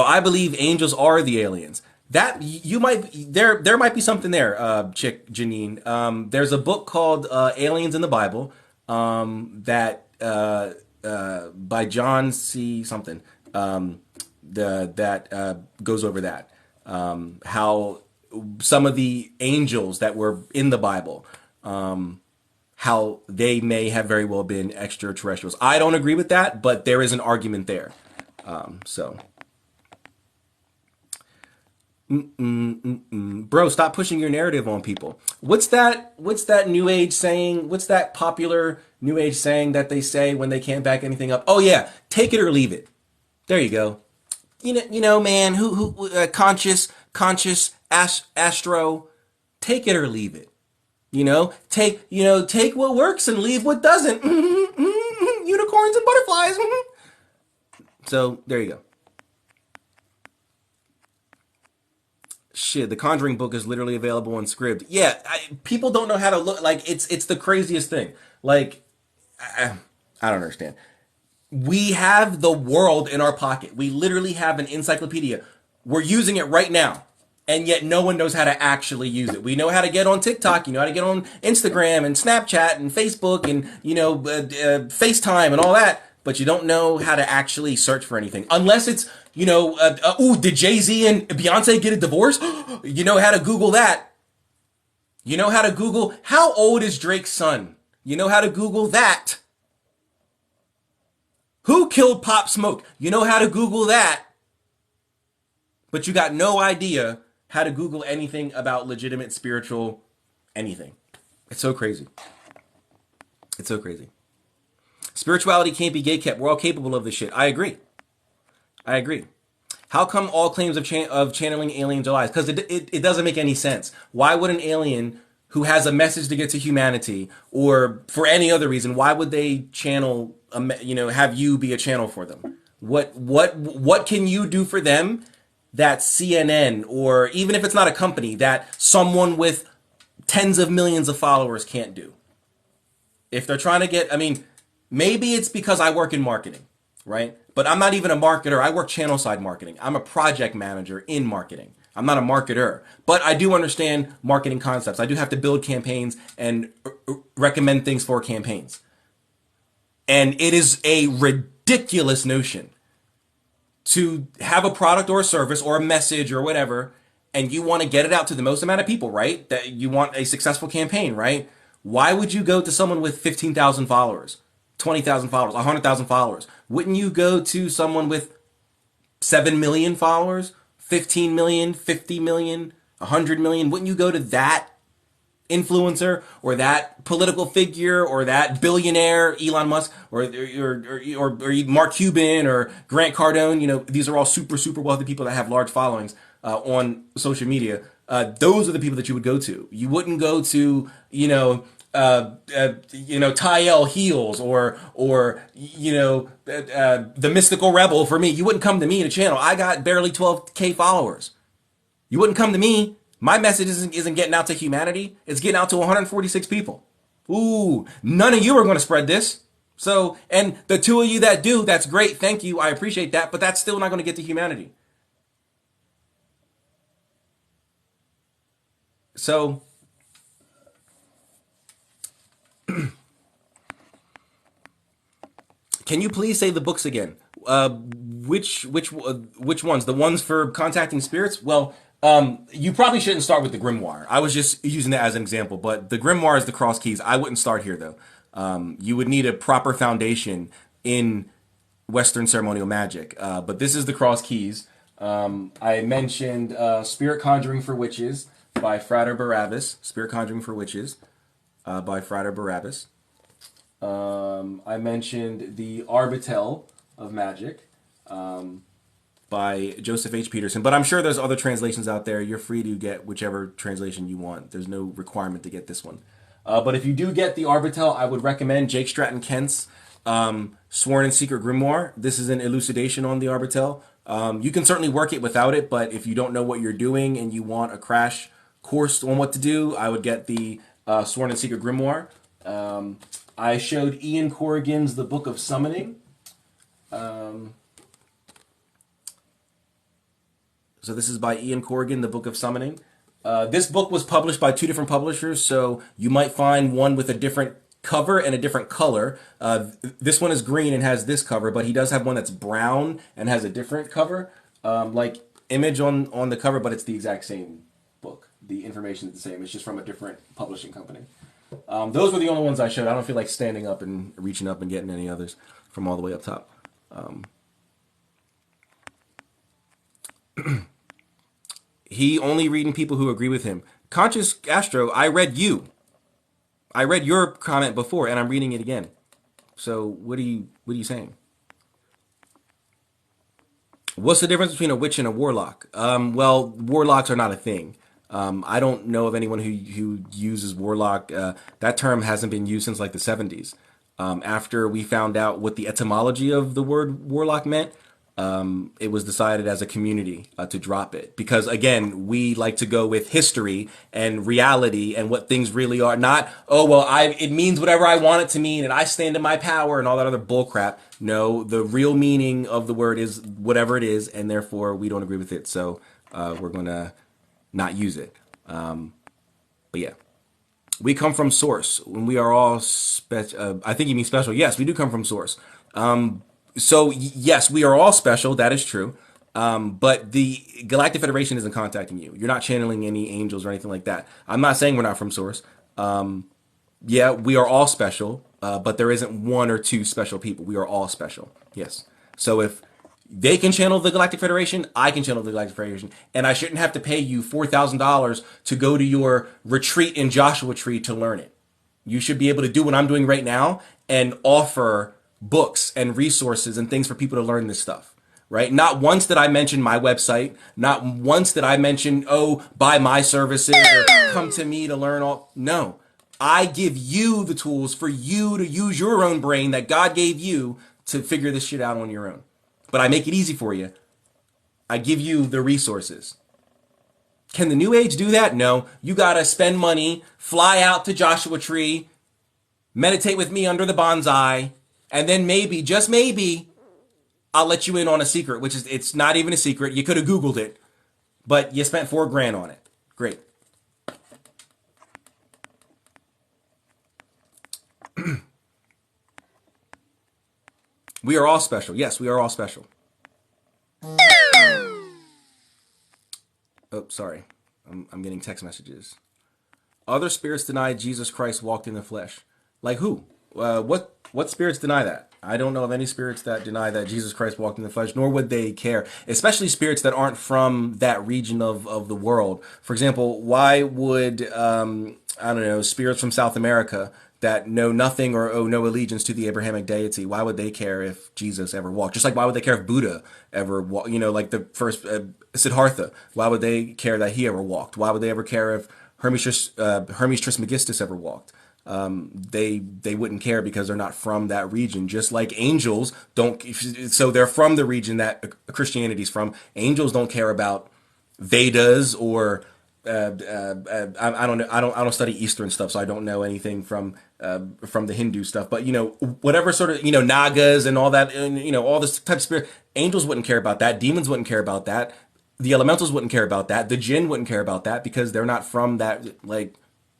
I believe angels are the aliens. That there might be something there, chick Janine. There's a book called Aliens in the Bible. that by John C. something that goes over that, how some of the angels that were in the Bible, how they may have very well been extraterrestrials. I don't agree with that, but there is an argument there. So, bro, stop pushing your narrative on people. What's that? What's that new age saying? What's that popular new age saying that they say when they can't back anything up? Oh yeah, take it or leave it. There you go. Man, conscious astro, take it or leave it. Take what works and leave what doesn't. Unicorns and butterflies. So there you go. Shit, the Conjuring book is literally available on Scribd. Yeah, people don't know how to look. Like it's the craziest thing. Like I don't understand. We have the world in our pocket. We literally have an encyclopedia. We're using it right now. And yet no one knows how to actually use it. We know how to get on TikTok, you know how to get on Instagram and Snapchat and Facebook and, FaceTime and all that. But you don't know how to actually search for anything. Unless it's, did Jay-Z and Beyonce get a divorce? You know how to Google that. You know how to Google, how old is Drake's son? You know how to Google that. Who killed Pop Smoke? You know how to Google that. But you got no idea how to Google anything about legitimate spiritual anything. It's so crazy. It's so crazy. Spirituality can't be gatekept. We're all capable of this shit. I agree. How come all claims of channeling aliens are lies? Because it doesn't make any sense. Why would an alien who has a message to get to humanity, or for any other reason, why would they channel, have you be a channel for them? What can you do for them that CNN, or even if it's not a company, that someone with tens of millions of followers can't do? If they're trying to get, maybe it's because I work in marketing, right? But I'm not even a marketer. I work channel side marketing. I'm a project manager in marketing. I'm not a marketer, but I do understand marketing concepts. I do have to build campaigns and recommend things for campaigns. And it is a ridiculous notion to have a product or a service or a message or whatever, and you want to get it out to the most amount of people, right? That you want a successful campaign, right? Why would you go to someone with 15,000 followers, 20,000 followers, 100,000 followers? Wouldn't you go to someone with 7 million followers, 15 million, 50 million, 100 million? Wouldn't you go to that influencer or that political figure or that billionaire, Elon Musk, or Mark Cuban or Grant Cardone? These are all super, super wealthy people that have large followings on social media. Those are the people that you would go to. You wouldn't go to, Tyel Heels or the Mystical Rebel. For me, you wouldn't come to me in a channel. I got barely 12K followers. You wouldn't come to me. My message isn't getting out to humanity. It's getting out to 146 people. Ooh, none of you are going to spread this. So, and the two of you that do, that's great. Thank you. I appreciate that. But that's still not going to get to humanity. So, can you please say the books again? Which ones? The ones for contacting spirits? Well, you probably shouldn't start with the grimoire. I was just using that as an example, but the grimoire is the cross keys. I wouldn't start here though. You would need a proper foundation in Western ceremonial magic. But this is the cross keys. I mentioned Spirit Conjuring for Witches by Frater Barabbas. Spirit Conjuring for Witches by Frater Barabbas. I mentioned the Arbitel of Magic by Joseph H. Peterson. But I'm sure there's other translations out there. You're free to get whichever translation you want. There's no requirement to get this one. But if you do get the Arbitel, I would recommend Jake Stratton Kent's Sworn and Secret Grimoire. This is an elucidation on the Arbitel. You can certainly work it without it, but if you don't know what you're doing and you want a crash course on what to do, I would get the Sworn and Secret Grimoire. I showed Ian Corrigan's The Book of Summoning. So this is by Ian Corrigan, The Book of Summoning. This book was published by two different publishers, so you might find one with a different cover and a different color. This one is green and has this cover, but he does have one that's brown and has a different cover, like image on the cover, but it's the exact same book. The information is the same. It's just from a different publishing company. Those were the only ones I showed. I don't feel like standing up and reaching up and getting any others from all the way up top. He only reading people who agree with him. Conscious Astro, I read you. I read your comment before, and I'm reading it again. So what are you saying? What's the difference between a witch and a warlock? Well, warlocks are not a thing. I don't know of anyone who uses warlock. That term hasn't been used since like the 70s. After we found out what the etymology of the word warlock meant, it was decided as a community to drop it. Because again, we like to go with history and reality and what things really are. Not, oh, well, it means whatever I want it to mean and I stand in my power and all that other bullcrap. No, the real meaning of the word is whatever it is, and therefore we don't agree with it. So we're going to not use it. But yeah. We come from source. When we are all I think you mean special. Yes, we do come from source. So yes, we are all special. That is true. But the Galactic Federation isn't contacting you. You're not channeling any angels or anything like that. I'm not saying we're not from source. Yeah, we are all special. But there isn't one or two special people. We are all special. Yes. So if they can channel the Galactic Federation, I can channel the Galactic Federation. And I shouldn't have to pay you $4,000 to go to your retreat in Joshua Tree to learn it. You should be able to do what I'm doing right now and offer books and resources and things for people to learn this stuff, right? Not once did I mention my website. Not once did I mention, oh, buy my services or come to me to learn all. No, I give you the tools for you to use your own brain that God gave you to figure this shit out on your own. But I make it easy for you. I give you the resources. Can the New Age do that? No. You gotta spend money, fly out to Joshua Tree, meditate with me under the bonsai, and then maybe, just maybe, I'll let you in on a secret, which is, it's not even a secret. You could have Googled it, but you spent $4,000 on it. Great. We are all special. Yes, we are all special. Oh, sorry. I'm getting text messages. Other spirits deny Jesus Christ walked in the flesh. Like who? What spirits deny that? I don't know of any spirits that deny that Jesus Christ walked in the flesh, nor would they care. Especially spirits that aren't from that region of the world. For example, why would, I don't know, spirits from South America that know nothing or owe no allegiance to the Abrahamic deity, why would they care if Jesus ever walked? Just like why would they care if Buddha ever walked? You know, like the first Siddhartha, why would they care that he ever walked? Why would they ever care if Hermes Trismegistus ever walked? They wouldn't care because they're not from that region. Just like angels don't, so they're from the region that Christianity's from. Angels don't care about Vedas or I don't know. I don't study Eastern stuff, so I don't know anything from the Hindu stuff. But you know, whatever sort of Nagas and all that, and all this type of spirit, angels wouldn't care about that. Demons wouldn't care about that. The elementals wouldn't care about that. The jinn wouldn't care about that because they're not from that. Like,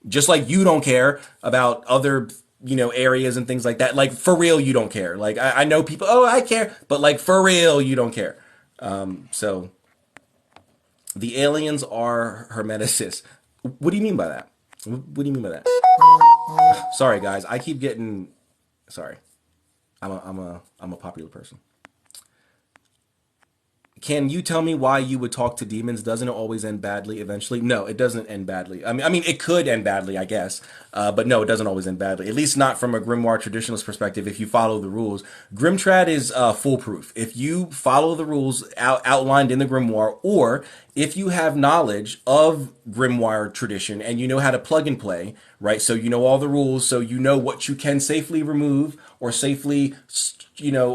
just like you don't care about other areas and things like that. Like for real, you don't care. Like I know people. Oh, I care, but like for real, you don't care. So. The aliens are hermeticists. What do you mean by that? What do you mean by that? Sorry, guys. I keep getting. Sorry, I'm a popular person. Can you tell me why you would talk to demons? Doesn't it always end badly eventually? No, it doesn't end badly. I mean, it could end badly, I guess. But no, it doesn't always end badly. At least not from a grimoire traditionalist perspective. If you follow the rules, Grimtrad is foolproof. If you follow the rules outlined in the grimoire, or if you have knowledge of grimoire tradition and you know how to plug and play, right? So you know all the rules, so you know what you can safely remove or safely,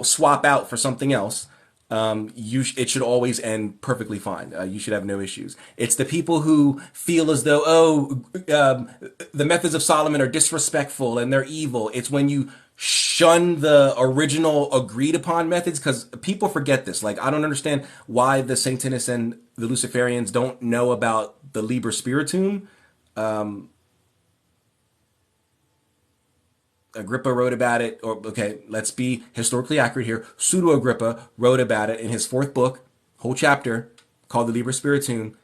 swap out for something else. It should always end perfectly fine. You should have no issues. It's the people who feel as though, the methods of Solomon are disrespectful and they're evil. It's when you shun the original agreed upon methods, because people forget this. Like, I don't understand why the Satanists and the Luciferians don't know about the Liber Spiritum. Agrippa wrote about it, or okay, let's be historically accurate here. Pseudo Agrippa wrote about it in his fourth book, whole chapter called the Liber Spiritum,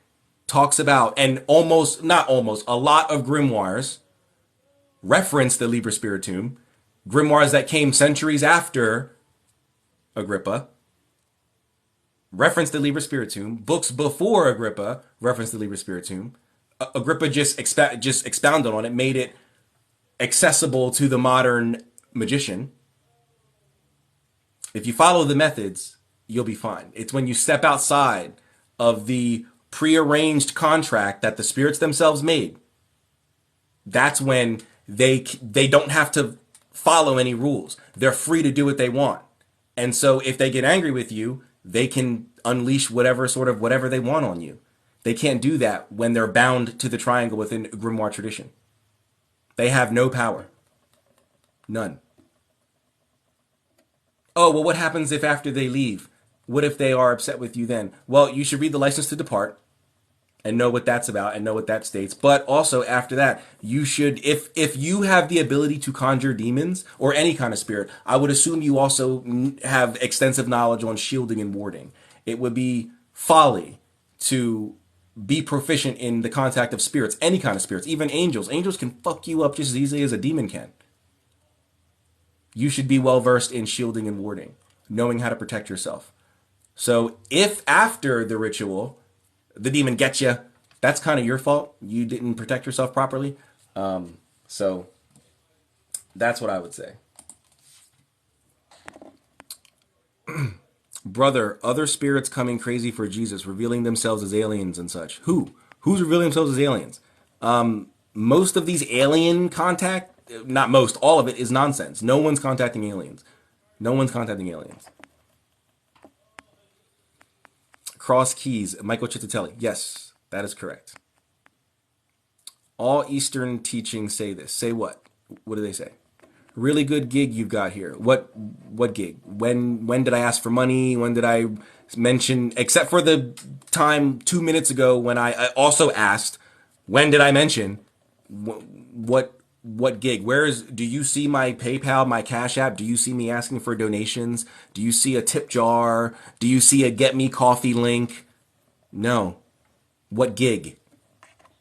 talks about, and almost, not almost, a lot of grimoires reference the Liber Spiritum, grimoires that came centuries after Agrippa reference the Liber Spiritum, books before Agrippa reference the Liber Spiritum. Agrippa just expounded on it, made it accessible to the modern magician. If you follow the methods, you'll be fine. It's when you step outside of the prearranged contract that the spirits themselves made. That's when they don't have to follow any rules. They're free to do what they want. And so if they get angry with you, they can unleash whatever they want on you. They can't do that when they're bound to the triangle within grimoire tradition. They have no power. None. Oh, well, what happens if after they leave? What if they are upset with you then? Well, you should read the License to Depart and know what that's about and know what that states. But also after that, you should, if you have the ability to conjure demons or any kind of spirit, I would assume you also have extensive knowledge on shielding and warding. It would be folly to be proficient in the contact of spirits, any kind of spirits, even angels. Angels can fuck you up just as easily as a demon can. You should be well versed in shielding and warding, knowing how to protect yourself. So if after the ritual, the demon gets you, that's kind of your fault. You didn't protect yourself properly. So that's what I would say. Brother, other spirits coming crazy for Jesus, revealing themselves as aliens and such. Who's revealing themselves as aliens? Most of these alien contact, not most, all of it is nonsense. No one's contacting aliens. No one's contacting aliens. Cross Keys, Michael Chittatelli. Yes, that is correct. All Eastern teachings say this. Say what? What do they say? Really good gig you've got here. What gig? When did I ask for money? When did I mention, except for the time 2 minutes ago when I also asked, when did I mention what gig? Do you see my PayPal, my Cash App? Do you see me asking for donations? Do you see a tip jar? Do you see a get me coffee link? No. What gig?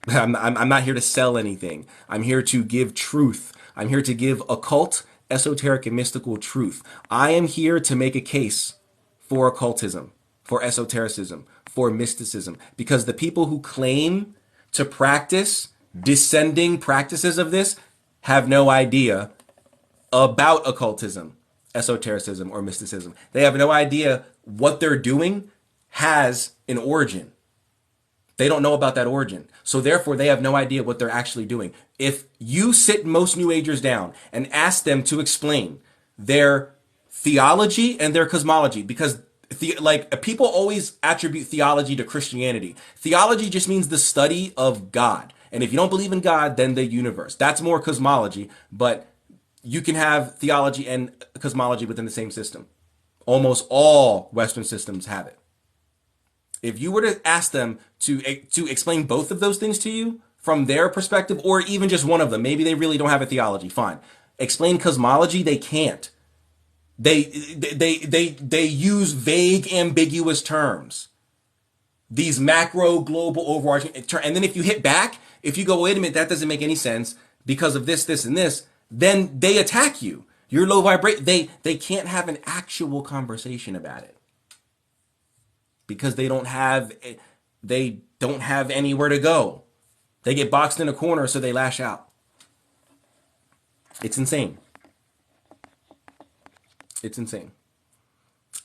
I'm not here to sell anything. I'm here to give truth. I'm here to give occult, esoteric, and mystical truth. I am here to make a case for occultism, for esotericism, for mysticism, because the people who claim to practice descending practices of this have no idea about occultism, esotericism, or mysticism. They have no idea what they're doing has an origin. They don't know about that origin. So therefore, they have no idea what they're actually doing. If you sit most New Agers down and ask them to explain their theology and their cosmology, because people always attribute theology to Christianity. Theology just means the study of God. And if you don't believe in God, then the universe. That's more cosmology, but you can have theology and cosmology within the same system. Almost all Western systems have it. If you were to ask them to explain both of those things to you from their perspective, or even just one of them, maybe they really don't have a theology, fine. Explain cosmology, they can't. They use vague, ambiguous terms. These macro, global, overarching terms. And then if you hit back, if you go, wait a minute, that doesn't make any sense because of this, this, and this, then they attack you. You're low vibrate. They can't have an actual conversation about it because they don't have anywhere to go. They get boxed in a corner, so they lash out. It's insane. It's insane.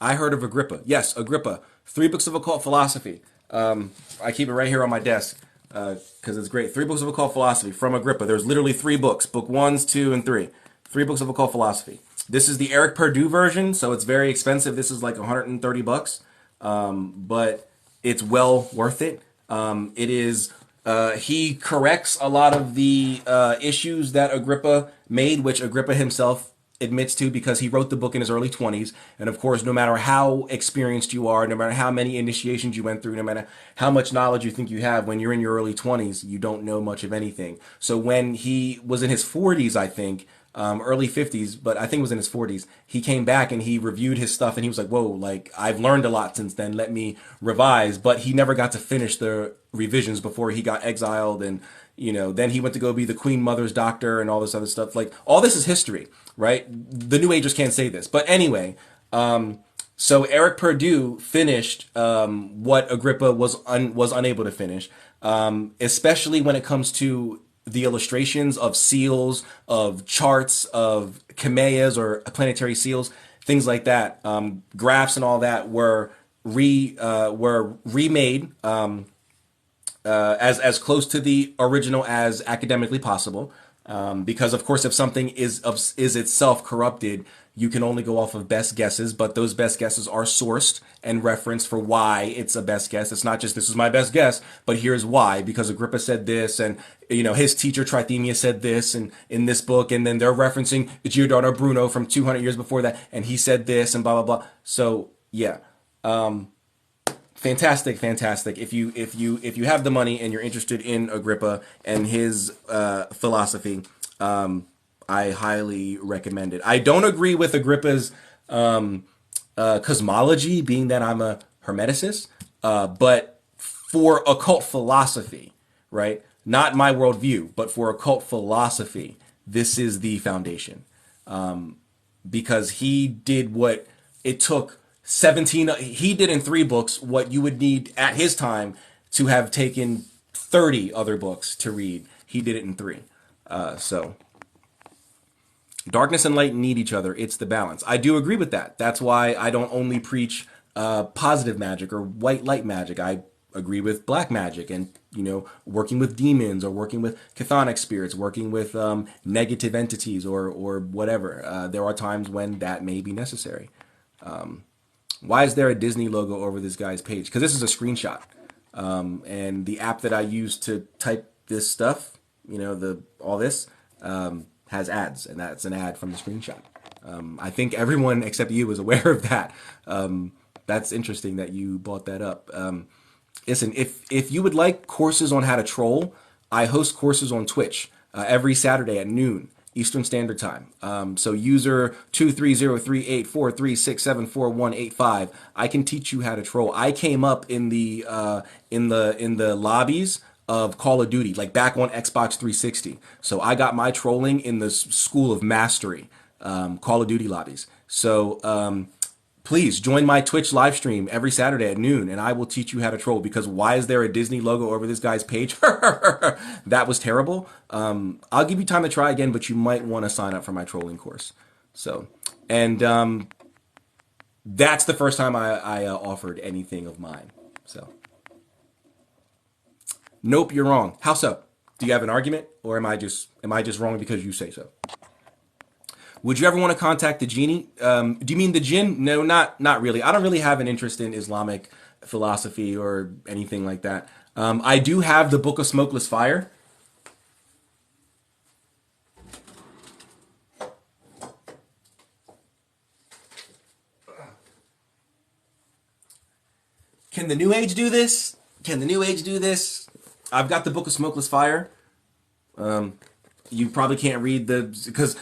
I heard of Agrippa. Yes, Agrippa. 3 books of occult philosophy. I keep it right here on my desk because it's great. 3 books of occult philosophy from Agrippa. There's literally 3 books. Book 1, 2, and 3. 3 books of occult philosophy. This is the Eric Perdue version, so it's very expensive. This is like $130, but it's well worth it. It is. He corrects a lot of the issues that Agrippa made, which Agrippa himself admits to because he wrote the book in his early 20s. And of course, no matter how experienced you are, no matter how many initiations you went through, no matter how much knowledge you think you have, when you're in your early 20s, you don't know much of anything. So when he was in his 40s, I think, early 50s, but I think it was in his 40s. He came back and he reviewed his stuff and he was like, whoa, like I've learned a lot since then. Let me revise. But he never got to finish the revisions before he got exiled. And, then he went to go be the Queen Mother's doctor and all this other stuff. Like all this is history, right? The New Agers can't say this. But anyway, so Eric Purdue finished what Agrippa was unable to finish, especially when it comes to the illustrations of seals, of charts, of Kameas or planetary seals, things like that. Graphs and all that were remade as close to the original as academically possible. Because of course, if something is itself corrupted, you can only go off of best guesses, but those best guesses are sourced and referenced for why it's a best guess. It's not just this is my best guess, but here's why, because Agrippa said this, and his teacher Trithemius said this, and in this book, and then they're referencing Giordano Bruno from 200 years before that, and he said this, and blah blah blah. So yeah, fantastic, fantastic. If you have the money and you're interested in Agrippa and his philosophy, I highly recommend it. I don't agree with Agrippa's cosmology, being that I'm a Hermeticist, but for occult philosophy, right? Not my worldview, but for occult philosophy, this is the foundation. Because he did what it took 17, he did in 3 books what you would need at his time to have taken 30 other books to read. He did it in 3. So darkness and light need each other. It's the balance. I do agree with that. That's why I don't only preach positive magic or white light magic. I agree with black magic and, working with demons or working with chthonic spirits, working with negative entities or whatever. There are times when that may be necessary. Why is there a Disney logo over this guy's page? Because this is a screenshot. And the app that I use to type this stuff, all this, has ads, and that's an ad from the screenshot. I think everyone except you is aware of that. That's interesting that you brought that up. Listen, if you would like courses on how to troll, I host courses on Twitch every Saturday at noon Eastern Standard Time. So user 2303843674185. I can teach you how to troll. I came up in the lobbies of Call of Duty, like back on Xbox 360. So I got my trolling in the School of Mastery, Call of Duty lobbies. So please join my Twitch live stream every Saturday at noon, and I will teach you how to troll. Because why is there a Disney logo over this guy's page? That was terrible. I'll give you time to try again, but you might want to sign up for my trolling course. So, and that's the first time I offered anything of mine. So, nope, you're wrong. How so? Do you have an argument, or am I just wrong because you say so? Would you ever want to contact the genie? Do you mean the jinn? No, not really. I don't really have an interest in Islamic philosophy or anything like that. I do have the Book of Smokeless Fire. Can the New Age do this? Can the New Age do this? I've got the Book of Smokeless Fire. You probably can't read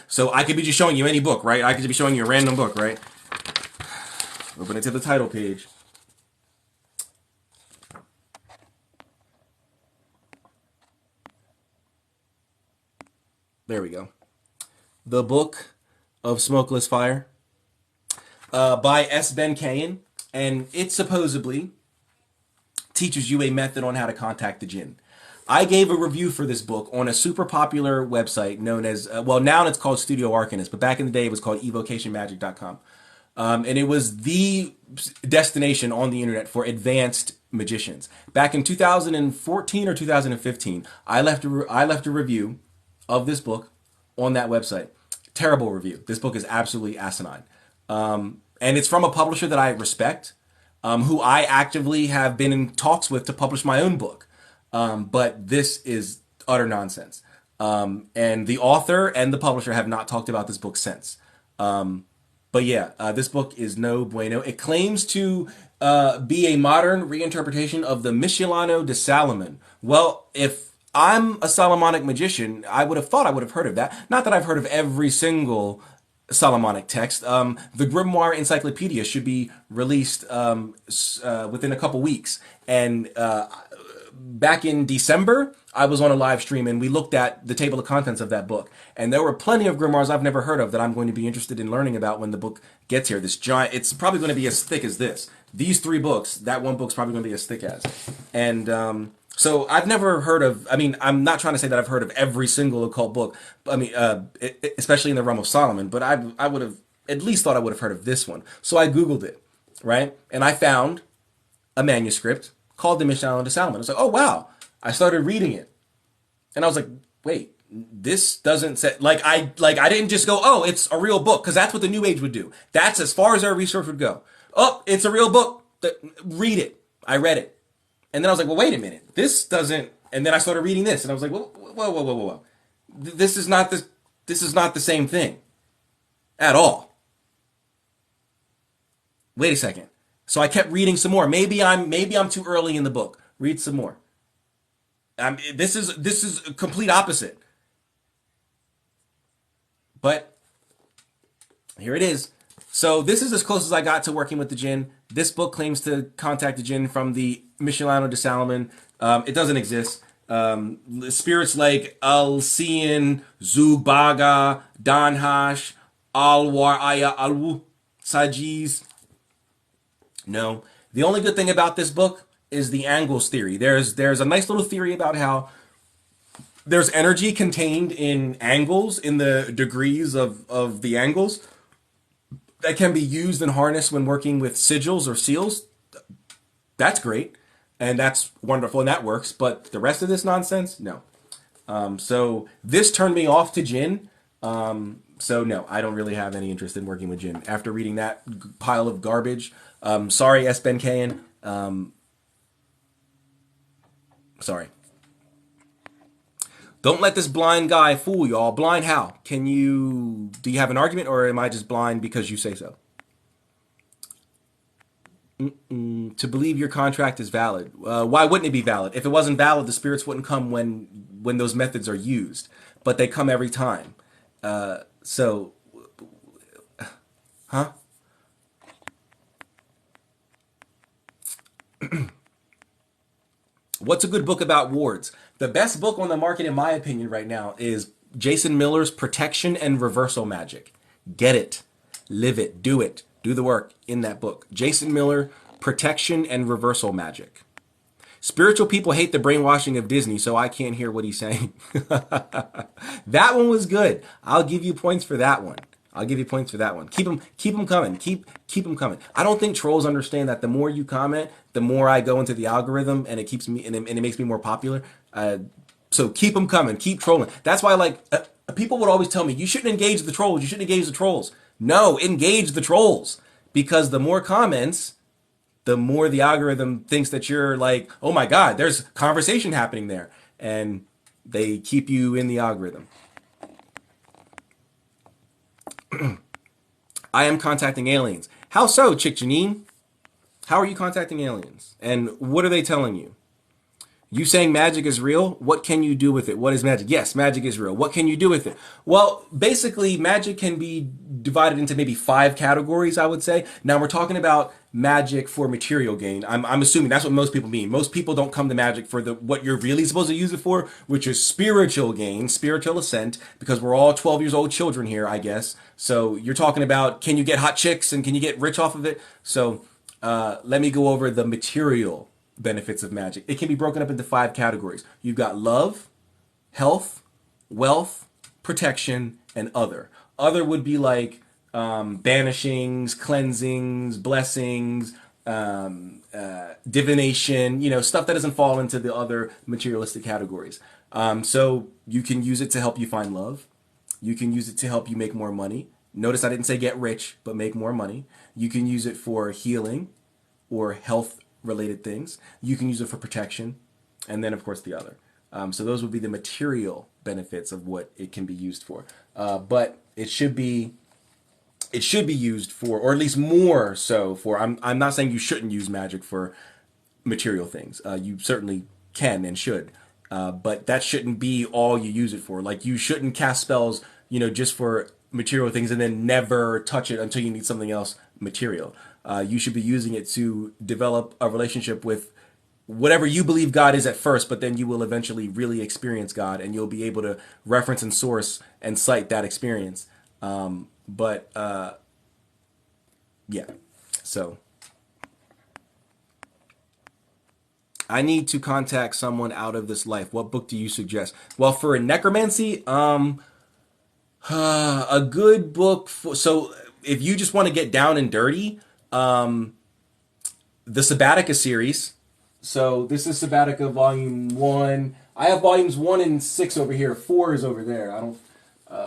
so I could be just showing you any book, right? I could just be showing you a random book, right? Open it to the title page. There we go. The Book of Smokeless Fire by S. Ben Kayan, and it supposedly teaches you a method on how to contact the jinn. I gave a review for this book on a super popular website known as, now it's called Studio Arcanist, but back in the day it was called evocationmagic.com. And it was the destination on the internet for advanced magicians. Back in 2014 or 2015, I left a review of this book on that website. Terrible review. This book is absolutely asinine. And it's from a publisher that I respect, who I actively have been in talks with to publish my own book. But this is utter nonsense. And the author and the publisher have not talked about this book since. But yeah, this book is no bueno. It claims to be a modern reinterpretation of the Michelano de Salomon. Well, if I'm a Solomonic magician. I would have thought I would have heard of that. Not that I've heard of every single Solomonic text. The Grimoire Encyclopedia should be released within a couple weeks. And back in December, I was on a live stream and we looked at the table of contents of that book. And there were plenty of grimoires I've never heard of that I'm going to be interested in learning about when the book gets here. This giant, it's probably going to be as thick as this. These three books, that one book's probably going to be as thick as. And so I've never heard of, I mean, I'm not trying to say that I've heard of every single occult book, I mean, especially in the realm of Solomon, but I would have at least thought I would have heard of this one. So I Googled it, right? And I found a manuscript called the Mishnah to Solomon. I was like, oh wow. I started reading it. And I was like, wait, this doesn't say I didn't just go, oh, it's a real book, because that's what the New Age would do. That's as far as our research would go. Oh, it's a real book. Read it. I read it. And then I was like, well, wait a minute. This doesn't, and then I started reading this and I was like, whoa. This is not the same thing at all. Wait a second. So I kept reading some more. Maybe I'm too early in the book. Read some more. This is a complete opposite. But here it is. So this is as close as I got to working with the jinn. This book claims to contact the jinn from the Mishnah de Solomon. It doesn't exist. Spirits like Al-Sian, Zubaga, Danhash, Al-War Aya Al-Wu, Sajiz. No. The only good thing about this book is the angles theory. There's a nice little theory about how there's energy contained in angles, in the degrees of the angles, that can be used and harnessed when working with sigils or seals. That's great. And that's wonderful and that works. But the rest of this nonsense, no. So this turned me off to jinn. So no, I don't really have any interest in working with jinn. After reading that pile of garbage, sorry, S. Ben Kayan. Sorry. Don't let this blind guy fool y'all. Blind how? Do you have an argument, or am I just blind because you say so? To believe your contract is valid. Why wouldn't it be valid? If it wasn't valid, the spirits wouldn't come when those methods are used. But they come every time. So, huh? What's a good book about wards? The best book on the market, in my opinion, right now is Jason Miller's Protection and Reversal Magic. Get it. Live it. Do it. Do the work in that book. Jason Miller, Protection and Reversal Magic. Spiritual people hate the brainwashing of Disney, so I can't hear what he's saying. That one was good. I'll give you points for that one. I'll give you points for that one. Keep them coming. Keep them coming. I don't think trolls understand that the more you comment, the more I go into the algorithm, and it keeps me and it makes me more popular. So keep them coming. Keep trolling. That's why, like, people would always tell me, you shouldn't engage the trolls. You shouldn't engage the trolls. No, engage the trolls, because the more comments, the more the algorithm thinks that you're like, oh my God, there's conversation happening there, and they keep you in the algorithm. I am contacting aliens. How so, Chick Janine? How are you contacting aliens? And what are they telling you? You saying magic is real? What can you do with it? What is magic? Yes, magic is real. What can you do with it? Well, basically, magic can be divided into maybe 5 categories, I would say. Now, we're talking about magic for material gain. I'm assuming that's what most people mean. Most people don't come to magic for what you're really supposed to use it for, which is spiritual gain, spiritual ascent, because we're all 12 years old children here, I guess. So you're talking about, can you get hot chicks and can you get rich off of it? So let me go over the material benefits of magic. It can be broken up into 5 categories. You've got love, health, wealth, protection, and other. Other would be like banishings, cleansings, blessings, divination, stuff that doesn't fall into the other materialistic categories. So you can use it to help you find love. You can use it to help you make more money. Notice I didn't say get rich, but make more money. You can use it for healing or health related things. You can use it for protection, and then of course the other. So those would be the material benefits of what it can be used for. But it should be used for, or at least more so for. I'm not saying you shouldn't use magic for material things. You certainly can and should. But that shouldn't be all you use it for. Like, you shouldn't cast spells, just for material things and then never touch it until you need something else material. You should be using it to develop a relationship with whatever you believe God is at first, but then you will eventually really experience God, and you'll be able to reference and source and cite that experience. But yeah, so I need to contact someone out of this life. What book do you suggest? Well, for necromancy, a good book for, so if you just want to get down and dirty, the Sabbatica series. So this is Sabbatica Volume 1. I have Volumes 1 and 6 over here. 4 is over there. I don't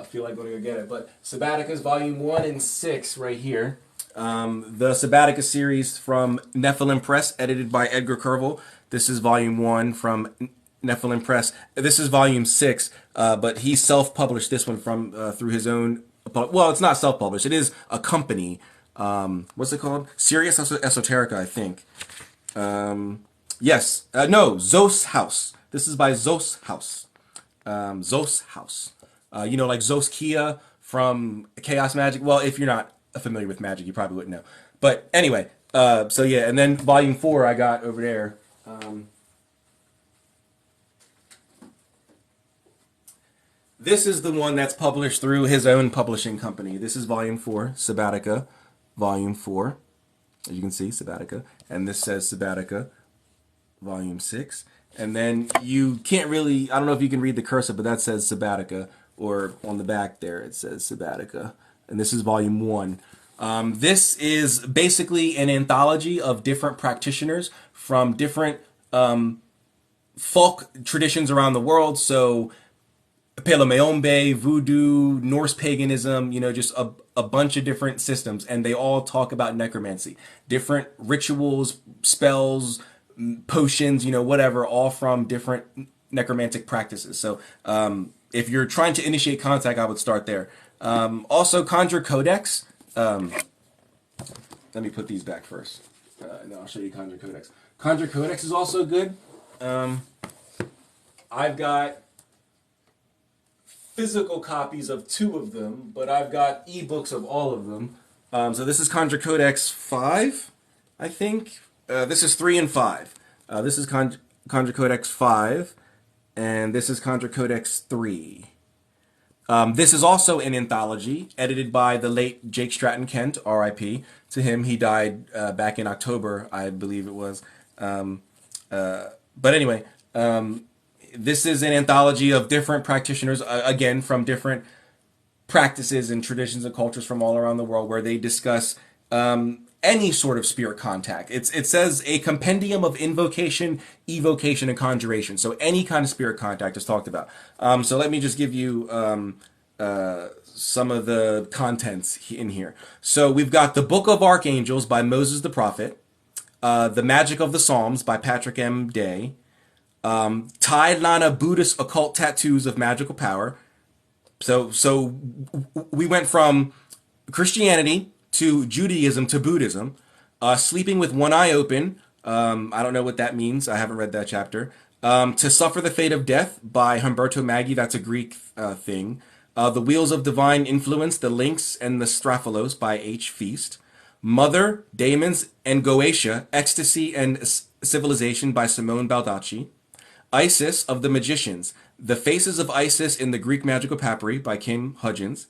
feel like going to go get it. But Sabbatica's Volume 1 and 6 right here. The Sabbatica series from Nephilim Press, edited by Edgar Kervel. This is Volume 1 from Nephilim Press. This is Volume 6, but he self-published this one from through his own... Well, it's not self-published. It is a company. What's it called? Sirius Esoterica, I think. Yes. No, Zos House. This is by Zos House. Zos House. Like Zos Kia from Chaos Magic. Well, if you're not familiar with magic, you probably wouldn't know. But anyway, so yeah, and then Volume 4 I got over there. This is the one that's published through his own publishing company. This is Volume 4, Sabbatica, Volume 4. As you can see, Sabbatica. And this says Sabbatica, Volume 6. And then you can't really, I don't know if you can read the cursor, but that says Sabbatica. Or on the back there, it says Sabbatica. And this is Volume 1. This is basically an anthology of different practitioners from different folk traditions around the world. So Pelemeombe, Voodoo, Norse paganism, just a bunch of different systems. And they all talk about necromancy. Different rituals, spells, potions, whatever, all from different necromantic practices. So if you're trying to initiate contact, I would start there. Also, Conjure Codex. Let me put these back first. And then I'll show you Conjure Codex. Conjure Codex is also good. I've got physical copies of 2 of them, but I've got ebooks of all of them. So this is Conjure Codex 5, I think. This is 3 and 5. This is Conjure Codex 5, and this is Conjure Codex 3. This is also an anthology edited by the late Jake Stratton Kent, R.I.P. to him. He died back in October, I believe it was. But anyway, this is an anthology of different practitioners, again, from different practices and traditions and cultures from all around the world, where they discuss any sort of spirit contact. It says a compendium of invocation, evocation, and conjuration. So any kind of spirit contact is talked about. So let me just give you some of the contents in here. So we've got the Book of Archangels by Moses the Prophet, The Magic of the Psalms by Patrick M. Day, Tai Lana Buddhist Occult Tattoos of Magical Power. So we went from Christianity to Judaism to Buddhism. Sleeping with One Eye Open. I don't know what that means. I haven't read that chapter. To Suffer the Fate of Death by Humberto Maggi. That's a Greek thing. The Wheels of Divine Influence, The Lynx and the Straphalos by H. Feast. Mother, Daemons, and Goetia, Ecstasy and Civilization by Simone Baldacci. Isis of the Magicians, The Faces of Isis in the Greek Magical Papyri by Kim Hudgens.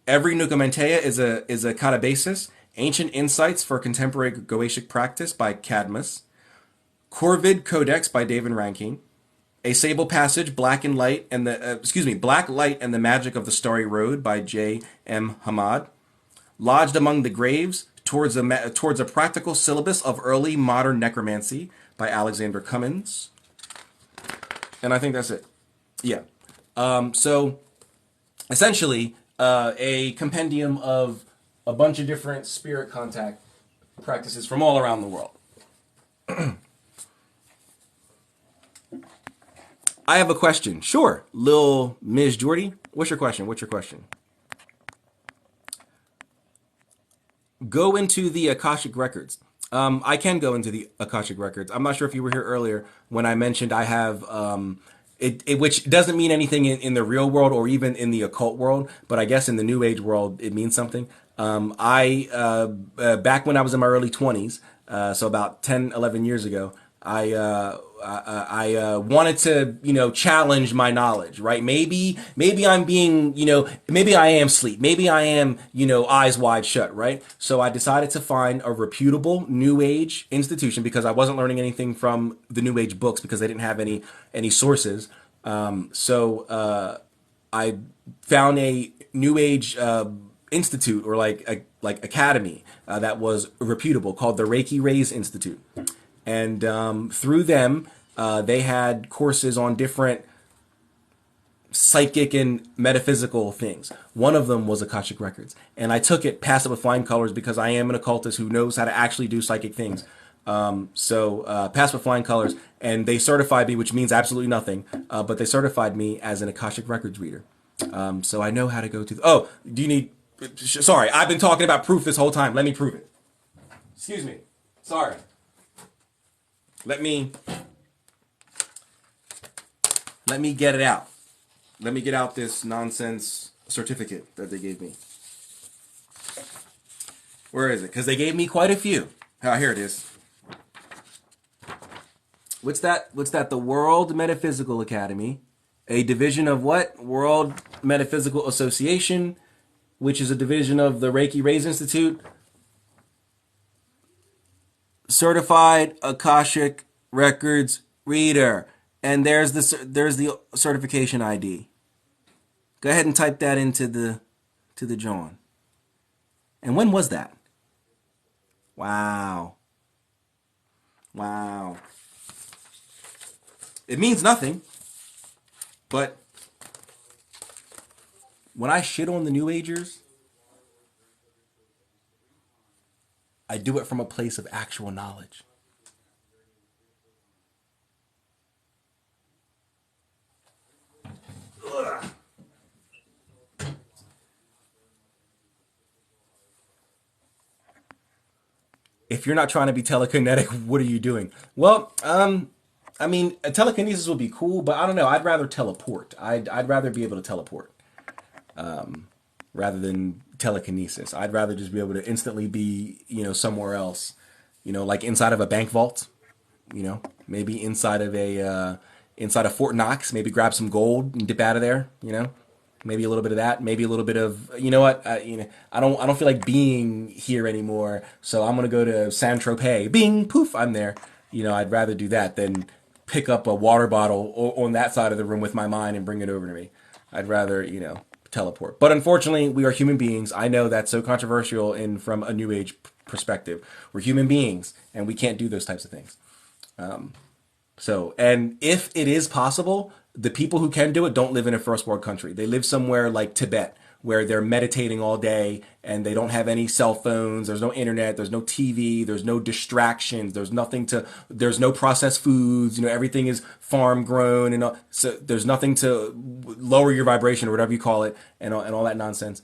Every Nucamentea is a catabasis, Ancient Insights for Contemporary Goetic Practice by Cadmus. Corvid Codex by David Rankin. A Sable Passage, Black Light and the Magic of the Starry Road by J. M. Hamad. Lodged Among the Graves, Towards a Practical Syllabus of Early Modern Necromancy by Alexander Cummins. And I think that's it. Yeah. So essentially, a compendium of a bunch of different spirit contact practices from all around the world. I have a question. Sure. Lil Ms. Jordy, what's your question? Go into the Akashic Records. I can go into the Akashic Records. I'm not sure if you were here earlier when I mentioned I have which doesn't mean anything in the real world or even in the occult world, but I guess in the New Age world it means something. Back when I was in my early 20s, so about 10, 11 years ago, I wanted to, challenge my knowledge, right? Maybe I'm being, maybe I am asleep. Maybe I am, eyes wide shut, right? So I decided to find a reputable New Age institution because I wasn't learning anything from the New Age books because they didn't have any sources. I found a New Age institute or like academy that was reputable called the Reiki Rays Institute, and through them they had courses on different psychic and metaphysical things. One of them was Akashic Records, and I took it passive with flying colors because I am an occultist who knows how to actually do psychic things. Pass with flying colors, and they certified me, which means absolutely nothing, but they certified me as an Akashic Records reader. So I know how to go to. Oh, do you need? Sorry, I've been talking about proof this whole time. Let me prove it. Excuse me. Sorry. Let me get it out. Let me get out this nonsense certificate that they gave me. Where is it? Because they gave me quite a few. Ah, here it is. What's that? The World Metaphysical Academy. A division of what? World Metaphysical Association, which is a division of the Reiki Rays Institute. Certified Akashic Records reader. And there's the certification ID. Go ahead and type that into the John. And when was that? Wow. Wow. It means nothing. But when I shit on the New Agers, I do it from a place of actual knowledge. Ugh. If you're not trying to be telekinetic, what are you doing? Well, I mean, a telekinesis would be cool, but I don't know. I'd rather teleport. I'd rather be able to teleport rather than telekinesis. I'd rather just be able to instantly be, somewhere else, like inside of a bank vault, maybe inside of Fort Knox, maybe grab some gold and dip out of there, maybe a little bit of that, maybe a little bit of, I don't feel like being here anymore, so I'm gonna go to San Tropez. Bing, poof, I'm there. I'd rather do that than pick up a water bottle on that side of the room with my mind and bring it over to me. I'd rather, teleport. But unfortunately, we are human beings. I know that's so controversial in from a New Age perspective. We're human beings, and we can't do those types of things. And if it is possible, the people who can do it don't live in a first world country. They live somewhere like Tibet, where they're meditating all day and they don't have any cell phones. There's no internet. There's no TV. There's no distractions. There's no processed foods. Everything is farm grown. And so there's nothing to lower your vibration or whatever you call it and all that nonsense.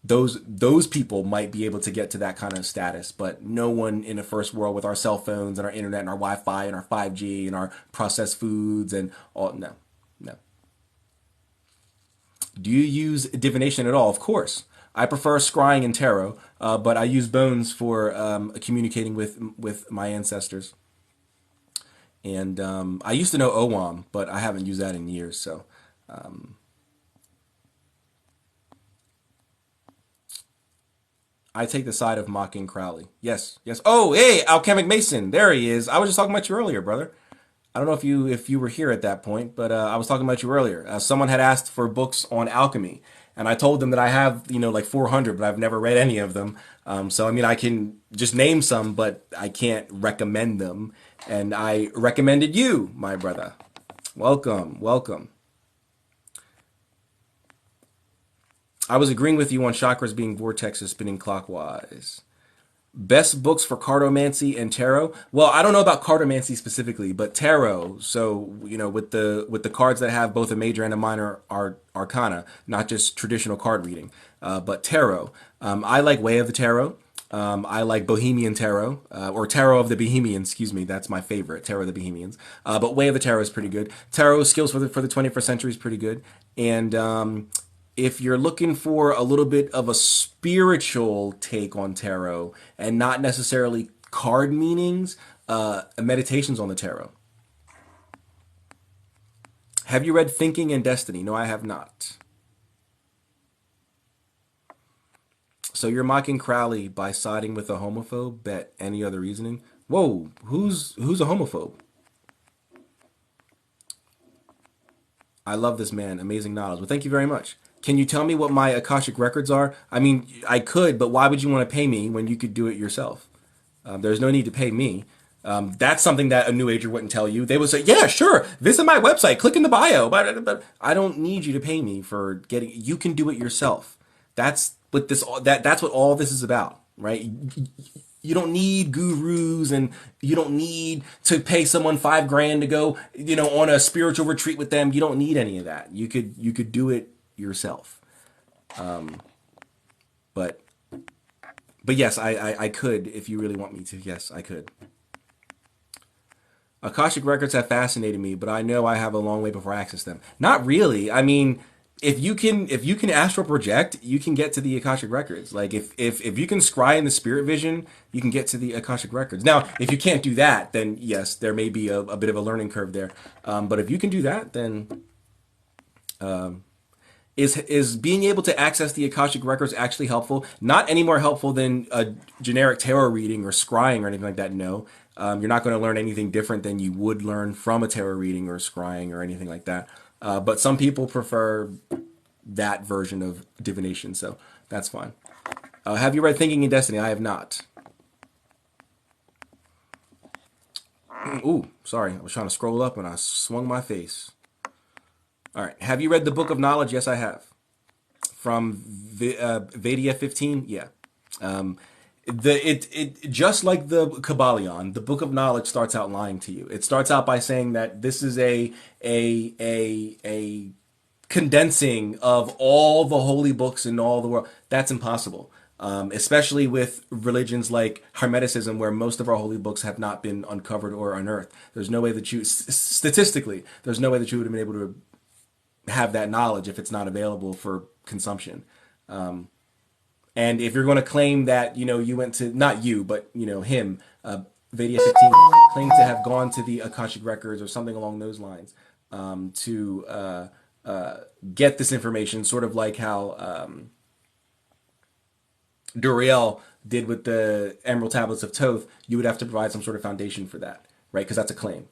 Those people might be able to get to that kind of status, but no one in the first world with our cell phones and our internet and our Wi-Fi and our 5G and our processed foods and all, no. Do you use divination at all? Of course. I prefer scrying and tarot, but I use bones for communicating with my ancestors. And I used to know Owam, but I haven't used that in years. So I take the side of mocking Crowley. Yes. Oh, hey, Alchemic Mason. There he is. I was just talking about you earlier, brother. I don't know if you were here at that point, but I was talking about you earlier. Someone had asked for books on alchemy, and I told them that I have like 400, but I've never read any of them. So I mean, I can just name some, but I can't recommend them. And I recommended you, my brother. Welcome. I was agreeing with you on chakras being vortexes spinning clockwise. Best books for cartomancy and tarot. Well, I don't know about cartomancy specifically, but tarot. So with the cards that have both a major and a minor arcana, not just traditional card reading, but tarot. I like Way of the Tarot. I like Bohemian Tarot, or Tarot of the Bohemians, excuse me. That's my favorite, Tarot of the Bohemians. But Way of the Tarot is pretty good. Tarot Skills for the 21st Century is pretty good. And if you're looking for a little bit of a spiritual take on tarot and not necessarily card meanings, Meditations on the Tarot. Have you read Thinking and Destiny? No, I have not. So you're mocking Crowley by siding with a homophobe? Bet any other reasoning? Whoa, who's a homophobe? I love this man. Amazing knowledge. Well, thank you very much. Can you tell me what my Akashic records are? I mean, I could, but why would you want to pay me when you could do it yourself? There's no need to pay me. That's something that a new ager wouldn't tell you. They would say, "Yeah, sure, visit my website, click in the bio." But I don't need you to pay me for getting. You can do it yourself. That's what all this is about, right? You don't need gurus, and you don't need to pay someone $5,000 to go, on a spiritual retreat with them. You don't need any of that. You could do it yourself. But but yes, I could if you really want me to. Yes, I could. Akashic records have fascinated me, but I know I have a long way before I access them. Not really. I mean, if you can astral project, you can get to the Akashic records. Like if you can scry in the spirit vision, you can get to the Akashic records. Now, if you can't do that, then yes, there may be a bit of a learning curve there. But if you can do that, then is being able to access the Akashic records actually helpful? Not any more helpful than a generic tarot reading or scrying or anything like that. No, you're not going to learn anything different than you would learn from a tarot reading or scrying or anything like that. But some people prefer that version of divination, so that's fine. Have you read Thinking in Destiny? I have not. Ooh, sorry. I was trying to scroll up and I swung my face. All right. Have you read the Book of Knowledge? Yes, I have. From Vadia 15? Yeah. It just like the Kabbalion, the Book of Knowledge starts out lying to you. It starts out by saying that this is a condensing of all the holy books in all the world. That's impossible. Especially with religions like Hermeticism, where most of our holy books have not been uncovered or unearthed. There's no way that statistically, there's no way that you would have been able to have that knowledge if it's not available for consumption. And if you're going to claim that, you went to, not you, but, him, Vadia 15, claimed to have gone to the Akashic Records or something along those lines to get this information, sort of like how Duriel did with the Emerald Tablets of Thoth, you would have to provide some sort of foundation for that, right? Because that's a claim.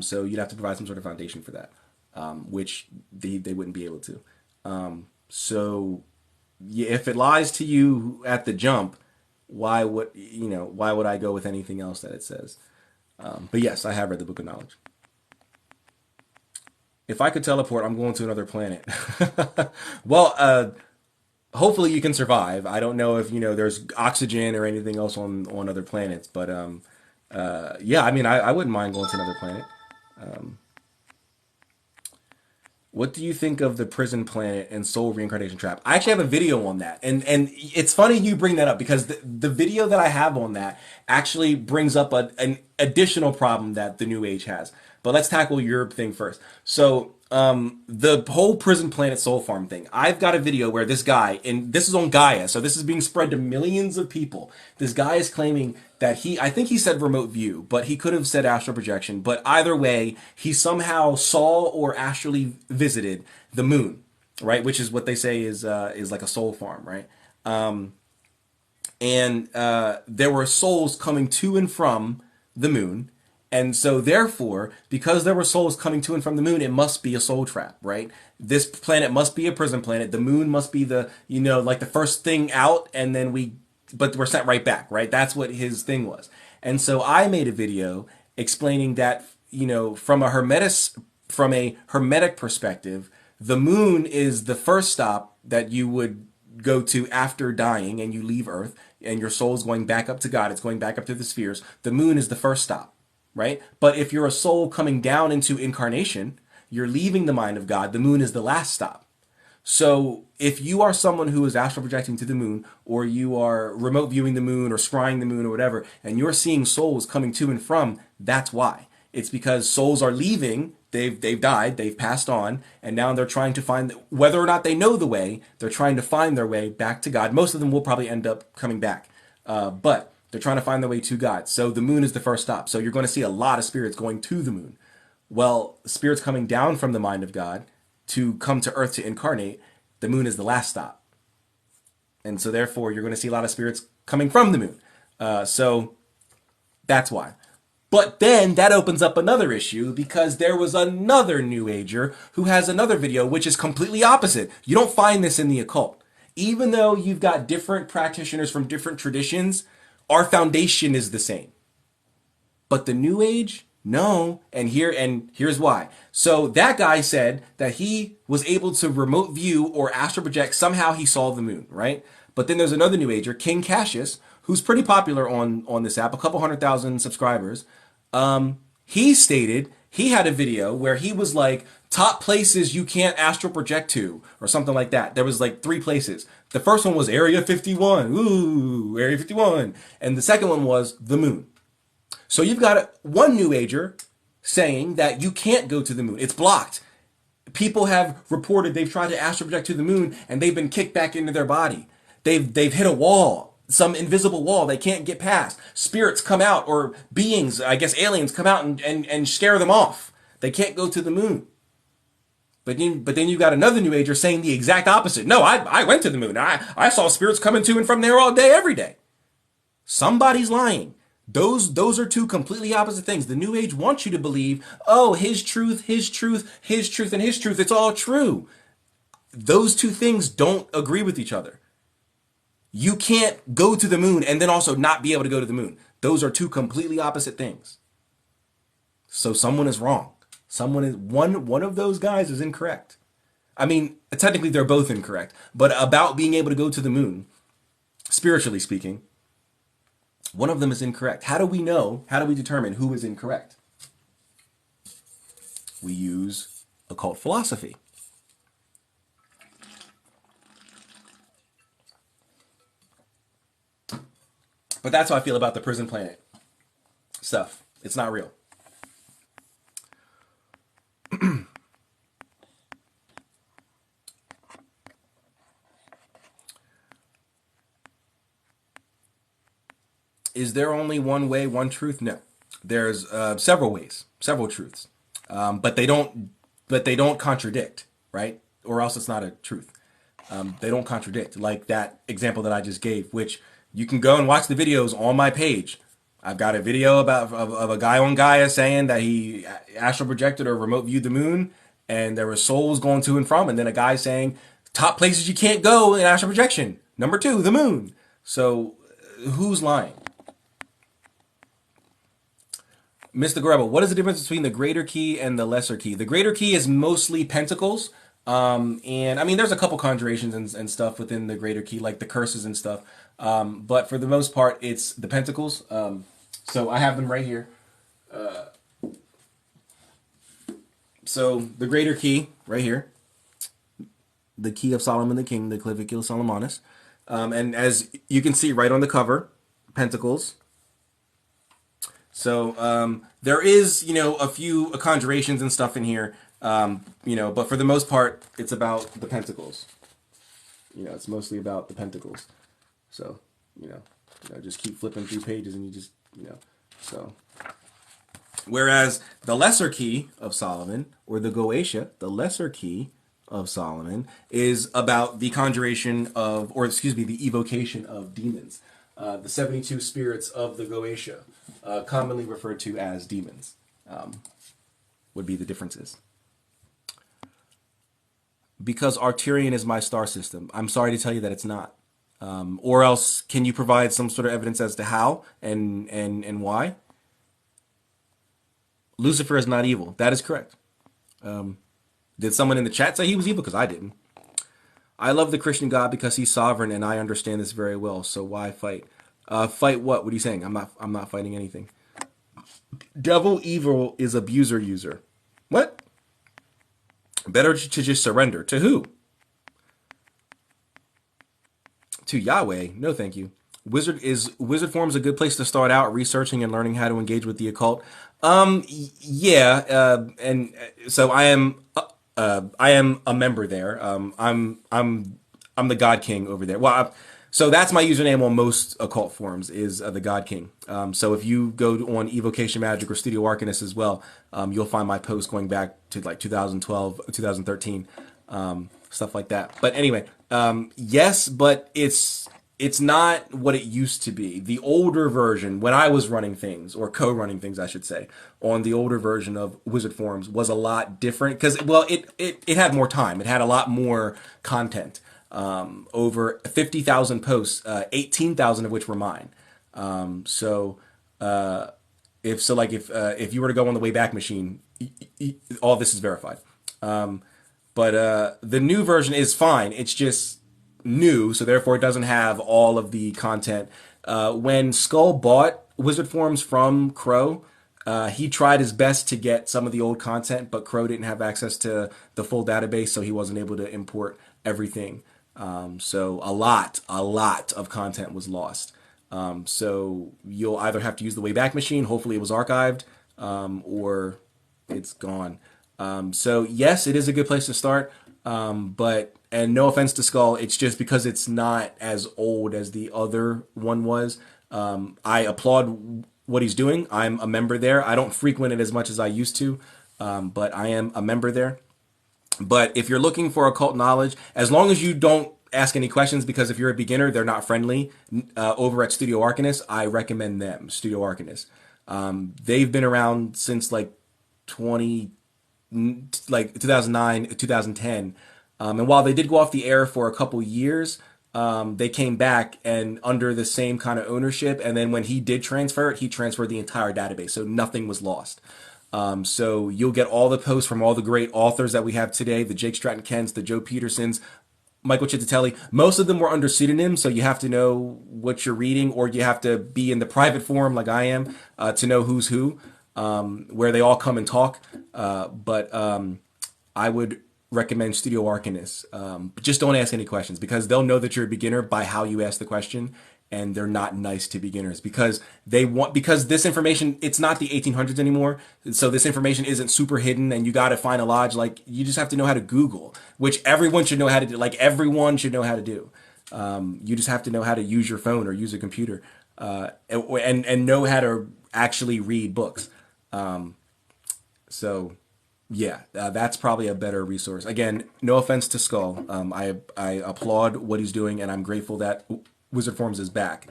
So you'd have to provide some sort of foundation for that, which they wouldn't be able to. So yeah, if it lies to you at the jump, why would I go with anything else that it says? But yes, I have read the Book of Knowledge. If I could teleport, I'm going to another planet. Well, hopefully you can survive. I don't know if there's oxygen or anything else on other planets, but yeah, I mean, I wouldn't mind going to another planet. What do you think of the prison planet and soul reincarnation trap? I actually have a video on that. And it's funny you bring that up because the video that I have on that actually brings up an additional problem that the New Age has. But let's tackle your thing first. So the whole prison planet soul farm thing. I've got a video where this guy, and this is on Gaia, so this is being spread to millions of people. This guy is claiming that I think he said remote view, but he could have said astral projection. But either way, he somehow saw or astrally visited the moon, right? Which is what they say is like a soul farm, right? And there were souls coming to and from the moon. And so therefore, because there were souls coming to and from the moon, it must be a soul trap, right? This planet must be a prison planet. The moon must be like the first thing out, and then but we're sent right back, right? That's what his thing was. And so I made a video explaining that, from a hermetic perspective, the moon is the first stop that you would go to after dying and you leave Earth and your soul's going back up to God. It's going back up to the spheres. The moon is the first stop. Right? But if you're a soul coming down into incarnation, you're leaving the mind of God. The moon is the last stop. So if you are someone who is astral projecting to the moon, or you are remote viewing the moon or scrying the moon or whatever, and you're seeing souls coming to and from, that's why. It's because souls are leaving, they've died, they've passed on, and now they're trying to find, whether or not they know the way, they're trying to find their way back to God. Most of them will probably end up coming back. But they're trying to find their way to God. So the moon is the first stop. So you're going to see a lot of spirits going to the moon. Well, spirits coming down from the mind of God to come to earth to incarnate, the moon is the last stop. And so therefore you're going to see a lot of spirits coming from the moon. So that's why. But then that opens up another issue, because there was another New Ager who has another video which is completely opposite. You don't find this in the occult. Even though you've got different practitioners from different traditions, our foundation is the same. But the New Age, no. And here's why. So that guy said that he was able to remote view or astral project. Somehow he saw the moon, right? But then there's another New Ager, King Cassius, who's pretty popular on this app, a couple 100,000 subscribers. He stated he had a video where he was like, top places you can't astral project to, or something like that. There was like 3 places. The first one was Area 51. Ooh, Area 51. And the second one was the moon. So you've got one New Ager saying that you can't go to the moon. It's blocked. People have reported they've tried to astral project to the moon and they've been kicked back into their body. They've hit a wall, some invisible wall they can't get past. Spirits come out, or beings, I guess aliens, come out and scare them off. They can't go to the moon. But then you've got another New Ager saying the exact opposite. No, I went to the moon. I saw spirits coming to and from there all day, every day. Somebody's lying. Those are two completely opposite things. The New Age wants you to believe, oh, his truth, his truth, his truth, and his truth. It's all true. Those two things don't agree with each other. You can't go to the moon and then also not be able to go to the moon. Those are two completely opposite things. So someone is wrong. One of those guys is incorrect. I mean, technically they're both incorrect, but about being able to go to the moon, spiritually speaking, one of them is incorrect. How do we know? How do we determine who is incorrect? We use occult philosophy. But that's how I feel about the prison planet stuff. It's not real. Is there only one way, one truth? No. There's several ways, several truths, but they don't contradict, right? Or else it's not a truth. They don't contradict, like that example that I just gave, which you can go and watch the videos on my page. I've got a video of a guy on Gaia saying that he astral projected or remote viewed the moon, and there were souls going to and from, and then a guy saying top places you can't go in astral projection. Number 2, the moon. So who's lying? Mr. Gorebel, what is the difference between the greater key and the lesser key? The greater key is mostly pentacles. And I mean, there's a couple conjurations and stuff within the greater key, like the curses and stuff. But for the most part, it's the pentacles. So I have them right here. So the greater key right here, the key of Solomon the King, the Clavicula Solomonus. And as you can see right on the cover, pentacles. So there is, a few conjurations and stuff in here, but for the most part, it's about the pentacles. It's mostly about the pentacles. So, just keep flipping through pages and you just, so. Whereas the lesser key of Solomon, or the Goetia, the lesser key of Solomon, is about the conjuration of, the evocation of demons. The 72 spirits of the Goetia, commonly referred to as demons, would be the differences. Because Arcturian is my star system, I'm sorry to tell you that it's not. Or else, can you provide some sort of evidence as to how and why? Lucifer is not evil. That is correct. Did someone in the chat say he was evil? Because I didn't. I love the Christian God because he's sovereign, and I understand this very well. So why fight? Fight what? What are you saying? I'm not fighting anything. Devil evil is abuser user. What? Better to just surrender. To who? To Yahweh, no thank you. Wizard Form's a good place to start out researching and learning how to engage with the occult. Yeah, and so I am a member there. I'm the God King over there. So that's my username on most occult forums is the God King. So if you go on Evocation Magic or Studio Arcanist as well, you'll find my posts going back to like 2012, 2013, stuff like that. But anyway, yes, but it's not what it used to be. The older version, when I was running things, or co-running things, I should say, on the older version of Wizard Forums was a lot different because, well, it had more time. It had a lot more content. Over 50,000 posts, 18,000 of which were mine. So if you were to go on the Wayback Machine, all this is verified. But the new version is fine. It's just new, so therefore it doesn't have all of the content. When Skull bought Wizard Forms from Crow, he tried his best to get some of the old content, but Crow didn't have access to the full database, so he wasn't able to import everything. So a lot of content was lost. So you'll either have to use the Wayback Machine. Hopefully it was archived, or it's gone. So yes, it is a good place to start. But and no offense to Skull, it's just because it's not as old as the other one was. I applaud what he's doing. I'm a member there. I don't frequent it as much as I used to, but I am a member there. But if you're looking for occult knowledge, as long as you don't ask any questions, because if you're a beginner, they're not friendly. Over at Studio Arcanist, I recommend them. Studio Arcanist. They've been around since like 2009, 2010. And while they did go off the air for a couple years, they came back and under the same kind of ownership. And then when he did transfer it, he transferred the entire database, so nothing was lost. So you'll get all the posts from all the great authors that we have today, the Jake Stratton Kents, the Joe Petersons, Michael Chittatelli. Most of them were under pseudonyms, so you have to know what you're reading, or you have to be in the private forum like I am to know who's who, where they all come and talk. But I would recommend Studio Arcanist. But just don't ask any questions because they'll know that you're a beginner by how you ask the question, and they're not nice to beginners because this information, it's not the 1800s anymore. So this information isn't super hidden and you got to find a lodge. Like you just have to know how to Google, which everyone should know how to do. Like everyone should know how to do. You just have to know how to use your phone or use a computer, and know how to actually read books. So yeah, that's probably a better resource. Again, no offense to Skull. I applaud what he's doing and I'm grateful that Wizard Forms is back,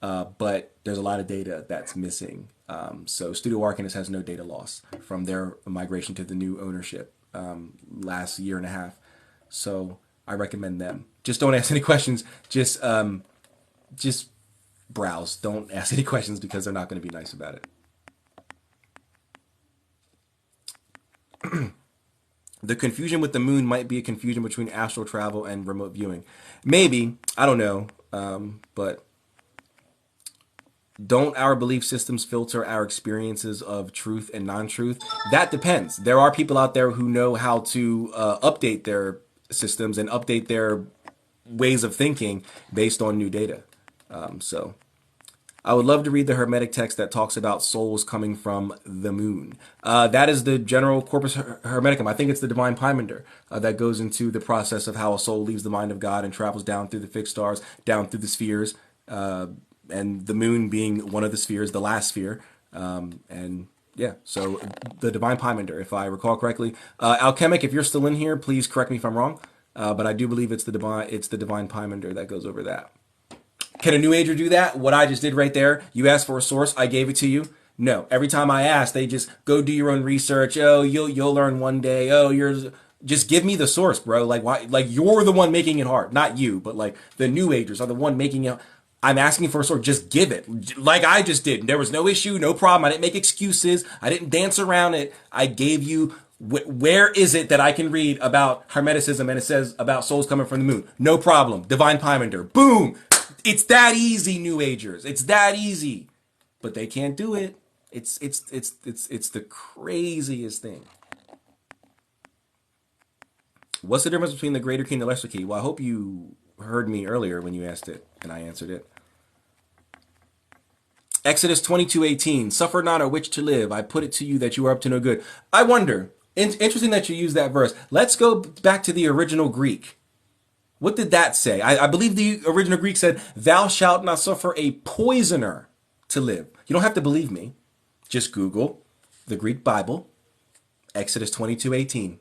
but there's a lot of data that's missing. So Studio Arcanist has no data loss from their migration to the new ownership last year and a half. So I recommend them. Just don't ask any questions. Just browse. Don't ask any questions because they're not going to be nice about it. The confusion with the moon might be a confusion between astral travel and remote viewing. Maybe. I don't know. But don't our belief systems filter our experiences of truth and non-truth? That depends. There are people out there who know how to update their systems and update their ways of thinking based on new data. So I would love to read the Hermetic text that talks about souls coming from the moon. That is the general Corpus Hermeticum. I think it's the Divine Pymander that goes into the process of how a soul leaves the mind of God and travels down through the fixed stars, down through the spheres, and the moon being one of the spheres, the last sphere. And yeah, so the Divine Pymander, if I recall correctly. Alchemic, if you're still in here, please correct me if I'm wrong. But I do believe it's the Divine Pymander that goes over that. Can a New Ager do that? What I just did right there. You asked for a source, I gave it to you. No. Every time I ask, they just go do your own research. Oh, you'll learn one day. Oh, just give me the source, bro. Like why? Like you're the one making it hard, not you, but like the New Agers are the one making it. I'm asking for a source. Just give it, like I just did. There was no issue, no problem. I didn't make excuses. I didn't dance around it. I gave you. Where is it that I can read about Hermeticism and it says about souls coming from the moon? No problem. Divine Pymander. Boom. It's that easy, New Agers. It's that easy, but they can't do it. It's the craziest thing. What's the difference between the Greater Key and the Lesser Key? Well, I hope you heard me earlier when you asked it, and I answered it. Exodus 22:18. Suffer not a witch to live. I put it to you that you are up to no good. I wonder. Interesting that you use that verse. Let's go back to the original Greek. What did that say? I believe the original Greek said, "Thou shalt not suffer a poisoner to live." You don't have to believe me. Just Google the Greek Bible, Exodus 22:18.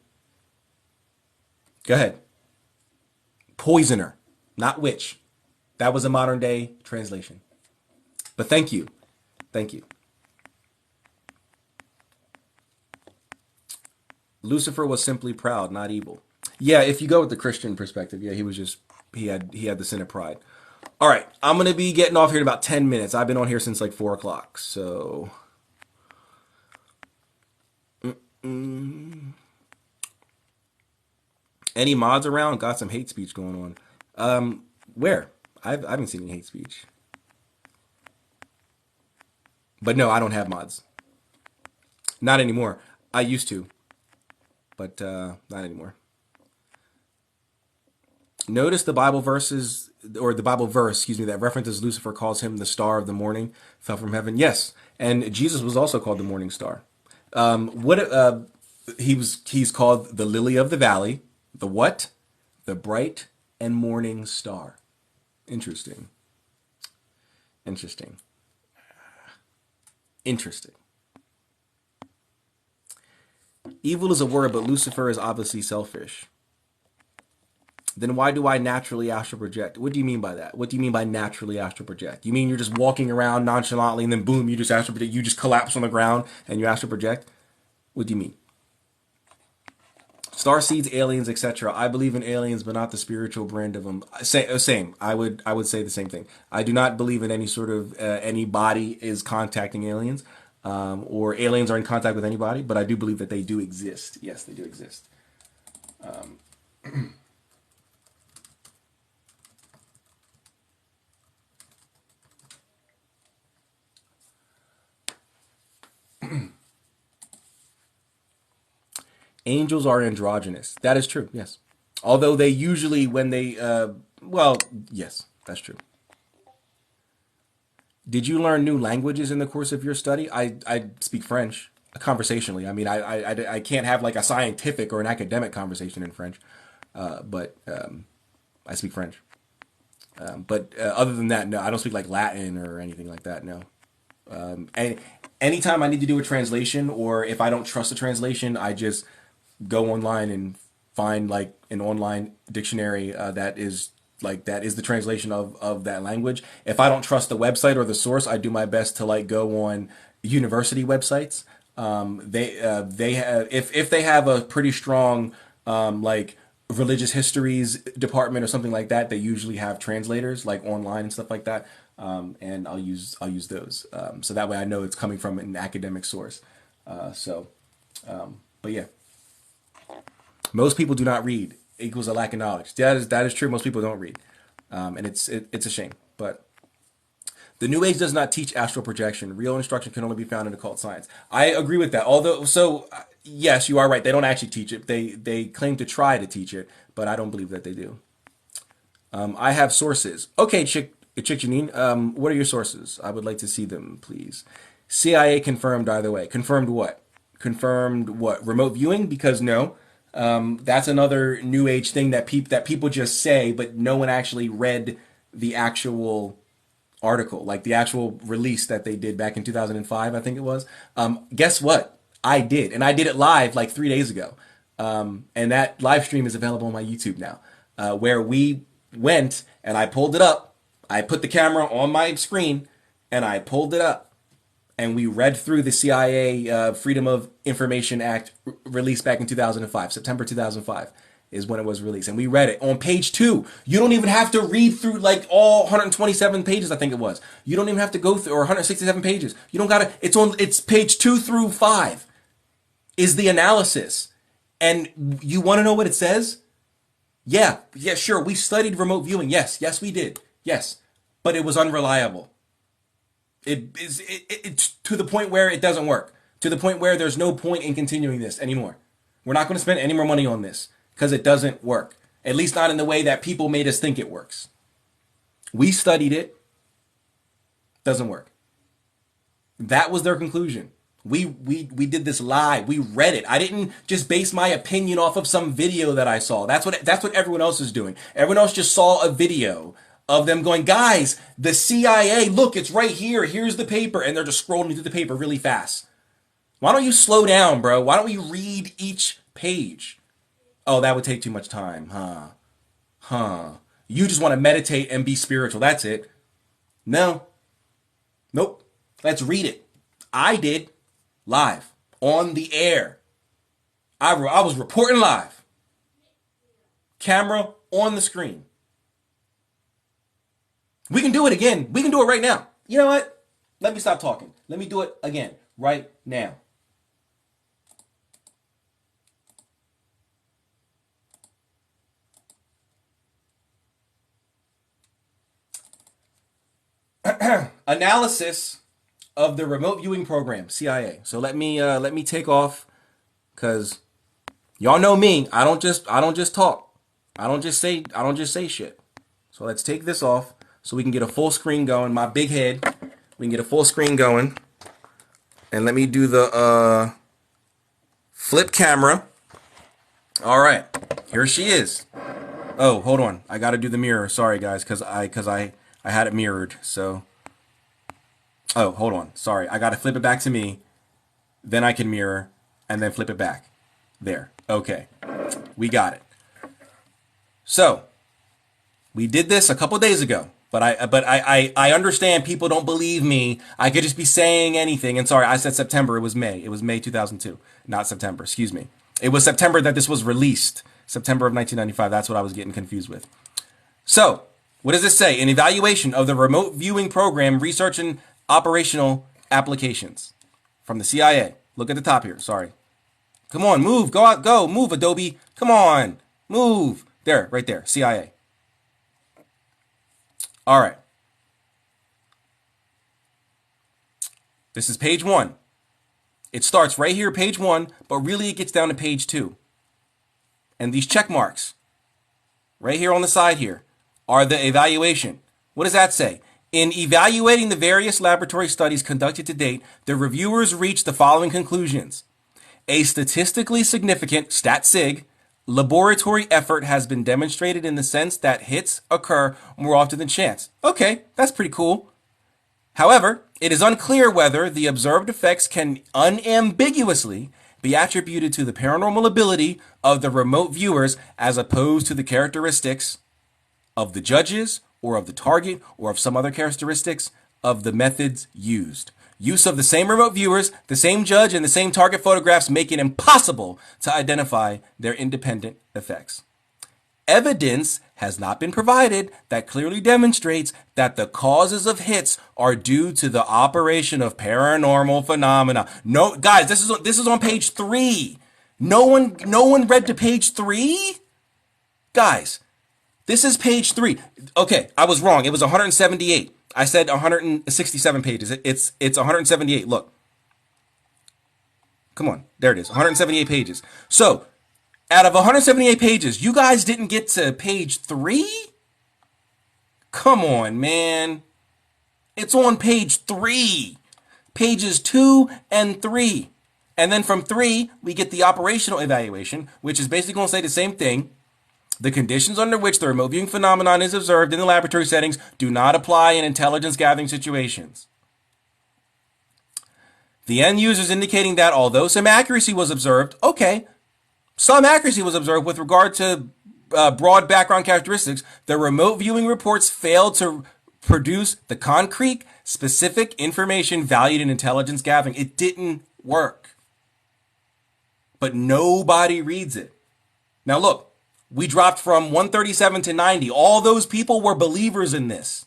Go ahead. Poisoner, not witch. That was a modern day translation. But thank you. Thank you. Lucifer was simply proud, not evil. Yeah, if you go with the Christian perspective, yeah, he had the sin of pride. All right, I'm gonna be getting off here in about 10 minutes. I've been on here since like 4 o'clock. So, any mods around? Got some hate speech going on. Where? I haven't seen any hate speech. But no, I don't have mods. Not anymore. I used to, but not anymore. Notice the Bible verses, or the Bible verse, excuse me, that references Lucifer calls him the star of the morning, fell from heaven. Yes, and Jesus was also called the morning star. What he's called the lily of the valley, the what? The bright and morning star. Interesting. Interesting. Interesting. Evil is a word, but Lucifer is obviously selfish. Then why do I naturally astral project? What do you mean by that? What do you mean by naturally astral project? You mean you're just walking around nonchalantly and then boom, you just astral project, you just collapse on the ground and you astral project? What do you mean? Star seeds, aliens, etc. I believe in aliens, but not the spiritual brand of them. Same. I would say the same thing. I do not believe in any sort of any body is contacting aliens, or aliens are in contact with anybody. But I do believe that they do exist. Yes, they do exist. Angels are androgynous. That is true, yes. Although they usually, when they, well, yes, that's true. Did you learn new languages in the course of your study? I speak French conversationally. I mean, I can't have like a scientific or an academic conversation in French, but I speak French. But other than that, no, I don't speak like Latin or anything like that, no. And anytime I need to do a translation, or if I don't trust a translation, I just go online and find like an online dictionary that is the translation of that language. If I don't trust the website or the source, I do my best to like go on university websites. They have if they have a pretty strong like religious histories department or something like that, they usually have translators like online and stuff like that. And I'll use those, so that way I know it's coming from an academic source. But yeah, most people do not read equals a lack of knowledge. That is true. Most people don't read, and it's a shame. But the New Age does not teach astral projection. Real instruction can only be found in occult science. I agree with that. Although, yes, you are right. They don't actually teach it. They claim to try to teach it, but I don't believe that they do. I have sources. Okay, Chick Janine, what are your sources? I would like to see them, please. CIA confirmed either way. Confirmed what? Confirmed what? Remote viewing? Because no. That's another New Age thing that people just say, but no one actually read the actual article, like the actual release that they did back in 2005, I think it was. Guess what? I did, and I did it live like 3 days ago. And that live stream is available on my YouTube now, where we went and I pulled it up. I put the camera on my screen and I pulled it up. And we read through the CIA Freedom of Information Act released back in 2005. September 2005 is when it was released. And we read it on page 2. You don't even have to read through like all 127 pages, I think it was. You don't even have to go through, or 167 pages. You don't gotta, it's page 2 through 5 is the analysis. And you want to know what it says? Yeah, sure. We studied remote viewing. Yes, we did. Yes. But it was unreliable. It's to the point where it doesn't work. To the point where there's no point in continuing this anymore. We're not going to spend any more money on this because it doesn't work. At least not in the way that people made us think it works. We studied it. Doesn't work. That was their conclusion. We did this live. We read it. I didn't just base my opinion off of some video that I saw. That's what everyone else is doing. Everyone else just saw a video of them going, guys, the CIA, look, it's right here. Here's the paper. And they're just scrolling through the paper really fast. Why don't you slow down, bro? Why don't we read each page? Oh, that would take too much time, huh? You just want to meditate and be spiritual. That's it. No. Nope. Let's read it. I did. Live. On the air. I was reporting live. Camera on the screen. We can do it again. We can do it right now. You know what? Let me stop talking. Let me do it again. Right now. Analysis of the remote viewing program, CIA. So let me take off, because y'all know me. I don't just talk. I don't just say shit. So let's take this off so we can get a full screen going. My big head. We can get a full screen going. And let me do the flip camera. All right. Here she is. Oh, hold on. I got to do the mirror. Sorry guys, cuz I had it mirrored. So oh, hold on. Sorry. I got to flip it back to me. Then I can mirror and then flip it back. There. Okay. We got it. So, we did this a couple days ago, but I understand people don't believe me. I could just be saying anything. And sorry, I said September. It was May. It was May 2002, not September. Excuse me. It was September that this was released. September of 1995. That's what I was getting confused with. So, what does this say? An evaluation of the remote viewing program, research and operational applications from the CIA. Look at the top here. Sorry. Come on, move. Go out. Go. Move, Adobe. Come on. Move. There, right there. CIA. All right. This is page 1. It starts right here, page 1, but really it gets down to page 2. And these check marks right here on the side here are the evaluation. What does that say? In evaluating the various laboratory studies conducted to date, the reviewers reached the following conclusions. A statistically significant, stat sig, laboratory effort has been demonstrated in the sense that hits occur more often than chance. Okay, that's pretty cool. However, it is unclear whether the observed effects can unambiguously be attributed to the paranormal ability of the remote viewers as opposed to the characteristics of the judges or of the target or of some other characteristics of the methods used. Use of the same remote viewers, the same judge, and the same target photographs make it impossible to identify their independent effects. Evidence has not been provided that clearly demonstrates that the causes of hits are due to the operation of paranormal phenomena. No, guys, this is on page 3. No one read to page 3? Guys, this is page 3. Okay, I was wrong. It was 178. I said 167 pages. It's 178. Look. Come on. There it is. 178 pages. So, out of 178 pages, you guys didn't get to page 3? Come on, man. It's on page 3. Pages 2 and 3. And then from 3, we get the operational evaluation, which is basically going to say the same thing. The conditions under which the remote viewing phenomenon is observed in the laboratory settings do not apply in intelligence gathering situations. The end users indicating that although some accuracy was observed, okay, some accuracy was observed with regard to broad background characteristics, the remote viewing reports failed to produce the concrete, specific information valued in intelligence gathering. It didn't work. But nobody reads it. Now look. We dropped from 137 to 90. All those people were believers in this.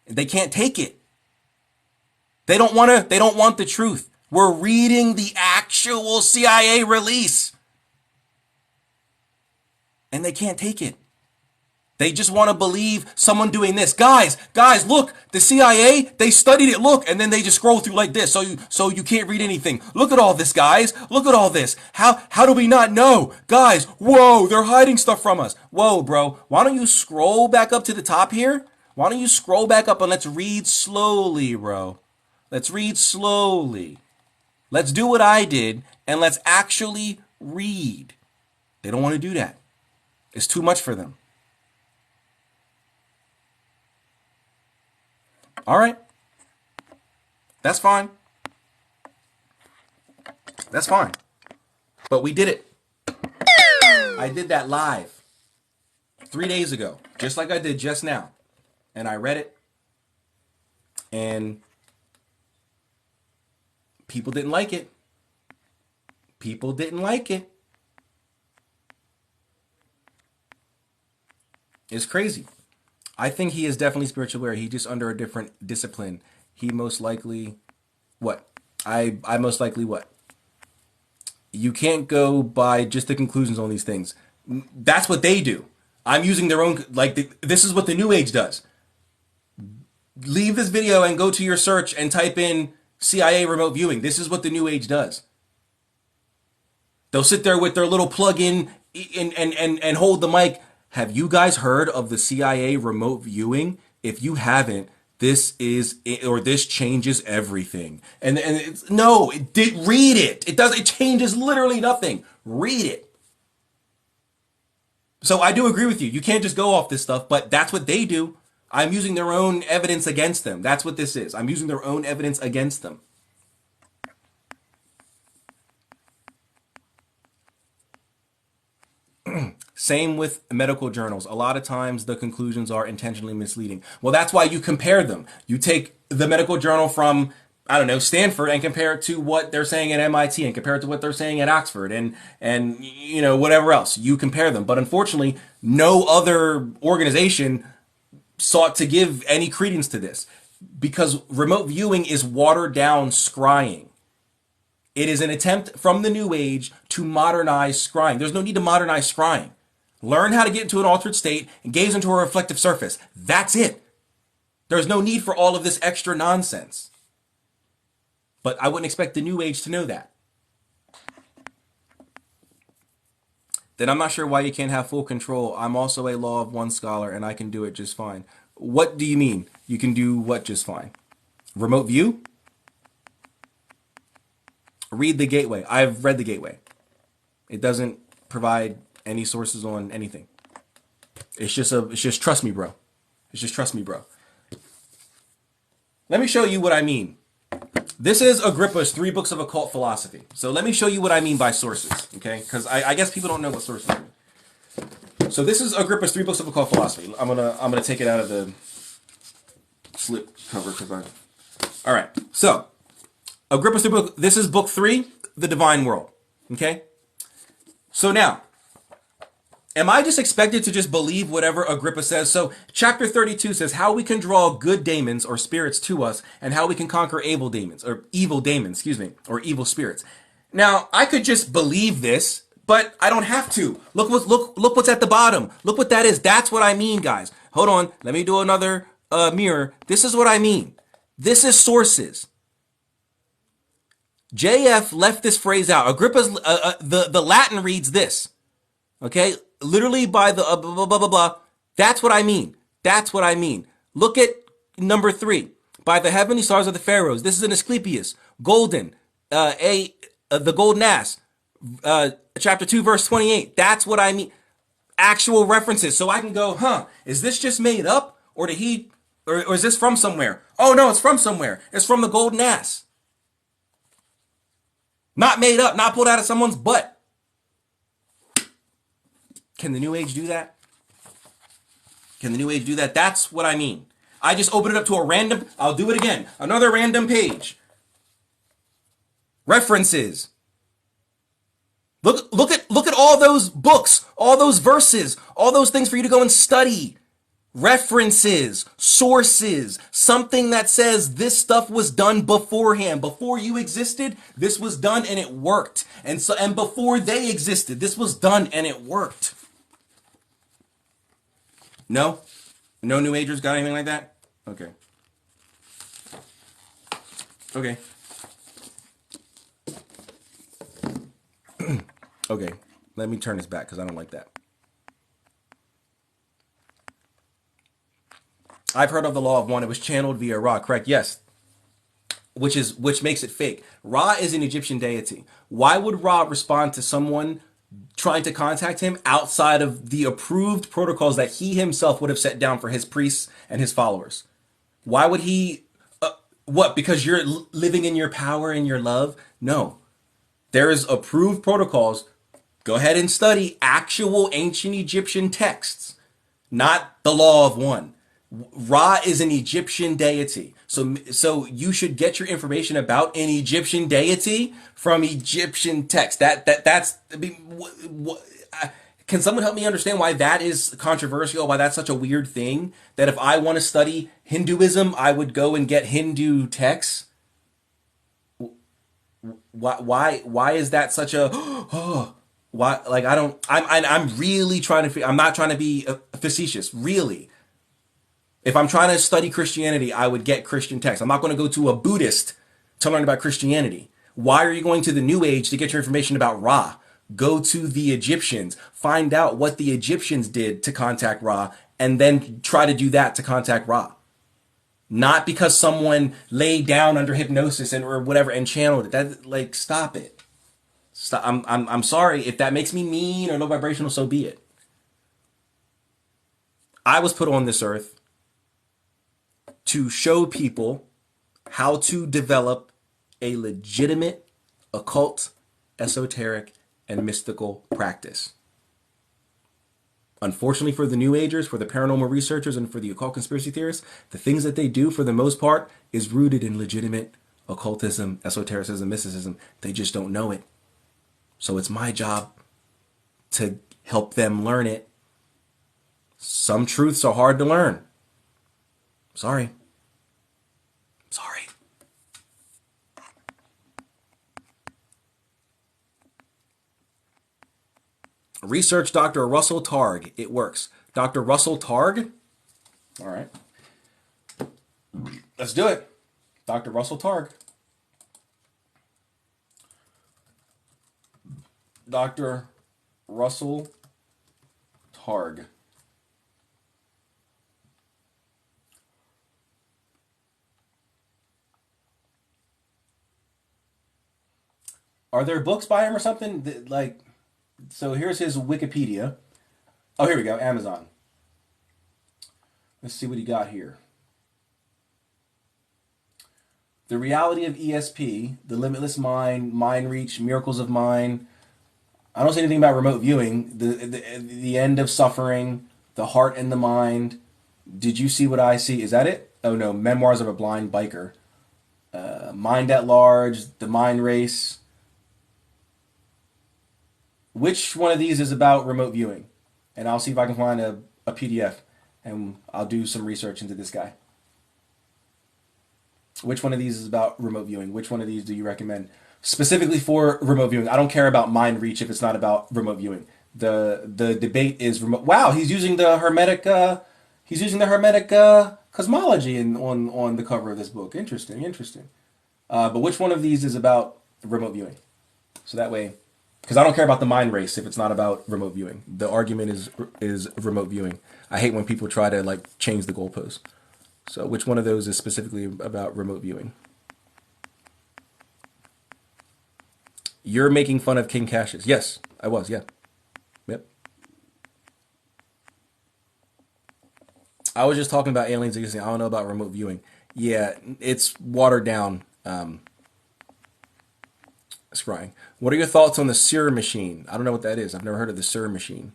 They can't take it. They don't want the truth. We're reading the actual CIA release. And they can't take it. They just want to believe someone doing this. Guys, look, the CIA, they studied it, look, and then they just scroll through like this, so you can't read anything. Look at all this, guys. Look at all this. How do we not know? Guys, whoa, they're hiding stuff from us. Whoa, bro, why don't you scroll back up to the top here? Why don't you scroll back up and let's read slowly, bro. Let's read slowly. Let's do what I did, and let's actually read. They don't want to do that. It's too much for them. All right. That's fine. That's fine. But we did it. I did that live 3 days ago, just like I did just now. And I read it. And people didn't like it. People didn't like it. It's crazy. I think he is definitely spiritual aware. He's just under a different discipline. He most likely, what? I most likely what? You can't go by just the conclusions on these things. That's what they do. I'm using their own, this is what the New Age does. Leave this video and go to your search and type in CIA remote viewing. This is what the New Age does. They'll sit there with their little plug-in and hold the mic. Have you guys heard of the CIA remote viewing? If you haven't, this changes everything. And it's, no, read it. It changes literally nothing. Read it. So I do agree with you. You can't just go off this stuff, but that's what they do. I'm using their own evidence against them. That's what this is. I'm using their own evidence against them. Same with medical journals. A lot of times the conclusions are intentionally misleading. Well, that's why you compare them. You take the medical journal from, I don't know, Stanford and compare it to what they're saying at MIT and compare it to what they're saying at Oxford and you know, whatever else. You compare them. But unfortunately, no other organization sought to give any credence to this because remote viewing is watered down scrying. It is an attempt from the New Age to modernize scrying. There's no need to modernize scrying. Learn how to get into an altered state and gaze into a reflective surface. That's it. There's no need for all of this extra nonsense. But I wouldn't expect the New Age to know that. Then I'm not sure why you can't have full control. I'm also a law of one scholar and I can do it just fine. What do you mean? You can do what just fine? Remote view? Read the Gateway. I've read the Gateway. It doesn't provide any sources on anything. It's just trust me, bro. It's just trust me, bro. Let me show you what I mean. This is Agrippa's 3 books of occult philosophy. So let me show you what I mean by sources, okay? Because I guess people don't know what sources are. So this is Agrippa's 3 books of occult philosophy. I'm gonna take it out of the slip cover because all right. So Agrippa's 3 book. This is book 3, The Divine World. Okay. So now, am I just expected to just believe whatever Agrippa says? So chapter 32 says how we can draw good daemons or spirits to us and how we can conquer evil daemons, or evil spirits. Now, I could just believe this, but I don't have to. Look what's at the bottom. Look what that is. That's what I mean, guys. Hold on. Let me do another mirror. This is what I mean. This is sources. JF left this phrase out. Agrippa's the Latin reads this. Okay? Literally by the blah, blah, blah, blah. That's what I mean. That's what I mean. Look at number 3. By the heavenly stars of the pharaohs. This is an Asclepius. Golden. The golden ass. Chapter 2, verse 28. That's what I mean. Actual references. So I can go, is this just made up? Or did he, or is this from somewhere? Oh no, it's from somewhere. It's from the golden ass. Not made up, not pulled out of someone's butt. Can the New Age do that? Can the New Age do that? That's what I mean. I just open it up to a random, I'll do it again. Another random page. References. Look at all those books, all those verses, all those things for you to go and study. References, sources, something that says this stuff was done beforehand. Before you existed, this was done and it worked. And before they existed, this was done and it worked. No? No New Agers got anything like that? Okay. Okay. Okay. Let me turn this back because I don't like that. I've heard of the law of one. It was channeled via Ra, correct? Yes. Which makes it fake. Ra is an Egyptian deity. Why would Ra respond to someone trying to contact him outside of the approved protocols that he himself would have set down for his priests and his followers? Why would he? What? Because you're living in your power and your love? No. There is approved protocols. Go ahead and study actual ancient Egyptian texts, not the law of one. Ra is an Egyptian deity. So you should get your information about an Egyptian deity from Egyptian text. That's I mean, can someone help me understand why that is controversial? Why that's such a weird thing? That if I want to study Hinduism, I would go and get Hindu texts. Why is that such a why? Like I don't. I'm really trying to. I'm not trying to be facetious. Really, if I'm trying to study Christianity, I would get Christian texts. I'm not going to go to a Buddhist to learn about Christianity. Why are you going to the New Age to get your information about Ra? Go to the Egyptians. Find out what the Egyptians did to contact Ra, and then try to do that to contact Ra. Not because someone laid down under hypnosis and or whatever and channeled it. That like stop it. Stop. I'm sorry if that makes me mean or low vibrational. So be it. I was put on this earth to show people how to develop a legitimate occult, esoteric, and mystical practice. Unfortunately for the New Agers, for the paranormal researchers, and for the occult conspiracy theorists, the things that they do for the most part is rooted in legitimate occultism, esotericism, mysticism. They just don't know it. So it's my job to help them learn it. Some truths are hard to learn. Sorry. Sorry. Research Dr. Russell Targ. It works. Dr. Russell Targ. All right. Let's do it. Dr. Russell Targ. Dr. Russell Targ. Are there books by him or something? Like, so here's his Wikipedia. Oh, here we go. Amazon. Let's see what he got here. The Reality of ESP, The Limitless Mind, Mind Reach, Miracles of Mind. I don't see anything about remote viewing. The End of Suffering, The Heart and the Mind. Did you see what I see? Is that it? Oh no, Memoirs of a Blind Biker. Mind at Large, The Mind Race. Which one of these is about remote viewing? And I'll see if I can find a PDF and I'll do some research into this guy. Which one of these is about remote viewing? Which one of these do you recommend? Specifically for remote viewing. I don't care about mind reach if it's not about remote viewing. The debate is remote. Wow, he's using the hermetic cosmology on the cover of this book. Interesting. But which one of these is about remote viewing? So that way, because I don't care about the mind race if it's not about remote viewing. The argument is remote viewing. I hate when people try to like change the goalposts. So which one of those is specifically about remote viewing? You're making fun of King Cassius. Yes, I was. Yeah. Yep. I was just talking about aliens existing. I don't know about remote viewing. Yeah, it's watered down. Scrying. What are your thoughts on the Seer machine? I don't know what that is. I've never heard of the Seer machine.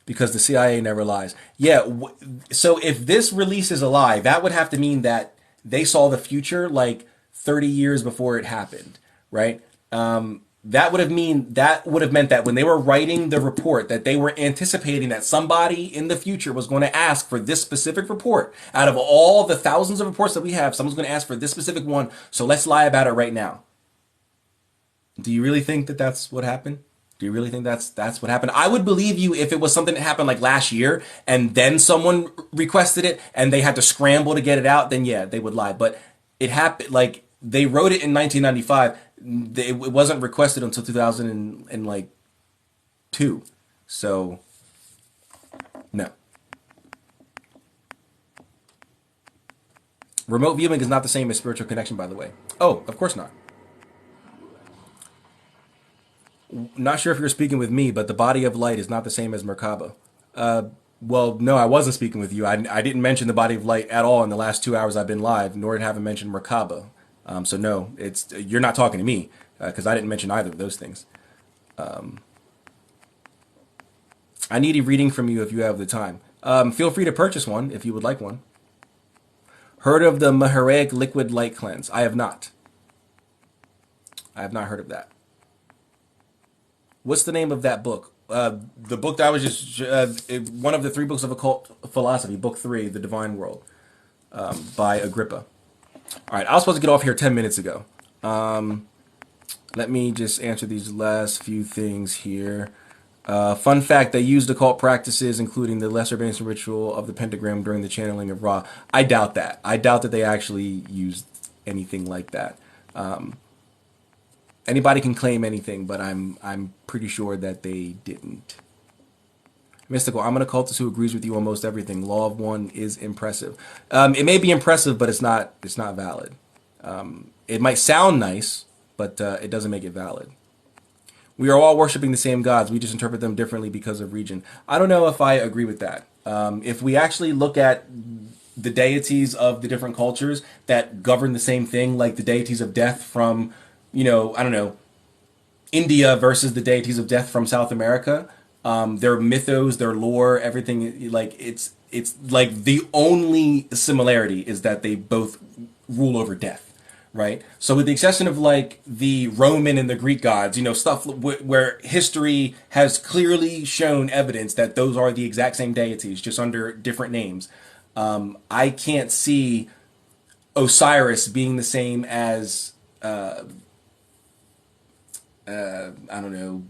Because the CIA never lies. Yeah, so if this release is a lie, that would have to mean that they saw the future like 30 years before it happened, right? That would have meant that when they were writing the report, that they were anticipating that somebody in the future was going to ask for this specific report. Out of all the thousands of reports that we have, someone's going to ask for this specific one, so let's lie about it right now. Do you really think that that's what happened? Do you really think that's what happened? I would believe you if it was something that happened like last year and then someone requested it and they had to scramble to get it out. Then yeah, they would lie. But it happened like they wrote it in 1995. It wasn't requested until 2000 and like two. So no, remote viewing is not the same as spiritual connection. By the way. Oh, of course not. Not sure if you're speaking with me, but the body of light is not the same as Merkaba. Well, no, I wasn't speaking with you. I didn't mention the body of light at all in the last 2 hours I've been live, nor have I mentioned Merkaba. So no, it's you're not talking to me because I didn't mention either of those things. I need a reading from you if you have the time. Feel free to purchase one if you would like one. Heard of the Maharaic liquid light cleanse? I have not. I have not heard of that. What's the name of that book? The book that I was just one of the three books of occult philosophy, book three, The Divine World, by Agrippa. All right, I was supposed to get off here 10 minutes ago. Let me just answer these last few things here. Fun fact: they used occult practices, including the lesser Mason ritual of the pentagram during the channeling of Ra. I doubt that. I doubt that they actually used anything like that. Anybody can claim anything, but I'm pretty sure that they didn't. Mystical, I'm an occultist who agrees with you on most everything. Law of one is impressive. It may be impressive, but it's not valid. It might sound nice, but it doesn't make it valid. We are all worshiping the same gods. We just interpret them differently because of region. I don't know if I agree with that. If we actually look at the deities of the different cultures that govern the same thing, like the deities of death from, I don't know, India versus the deities of death from South America, their mythos, their lore, everything, like it's like the only similarity is that they both rule over death, right? So with the exception of like the Roman and the Greek gods, stuff where history has clearly shown evidence that those are the exact same deities, just under different names. I can't see Osiris being the same as I don't know.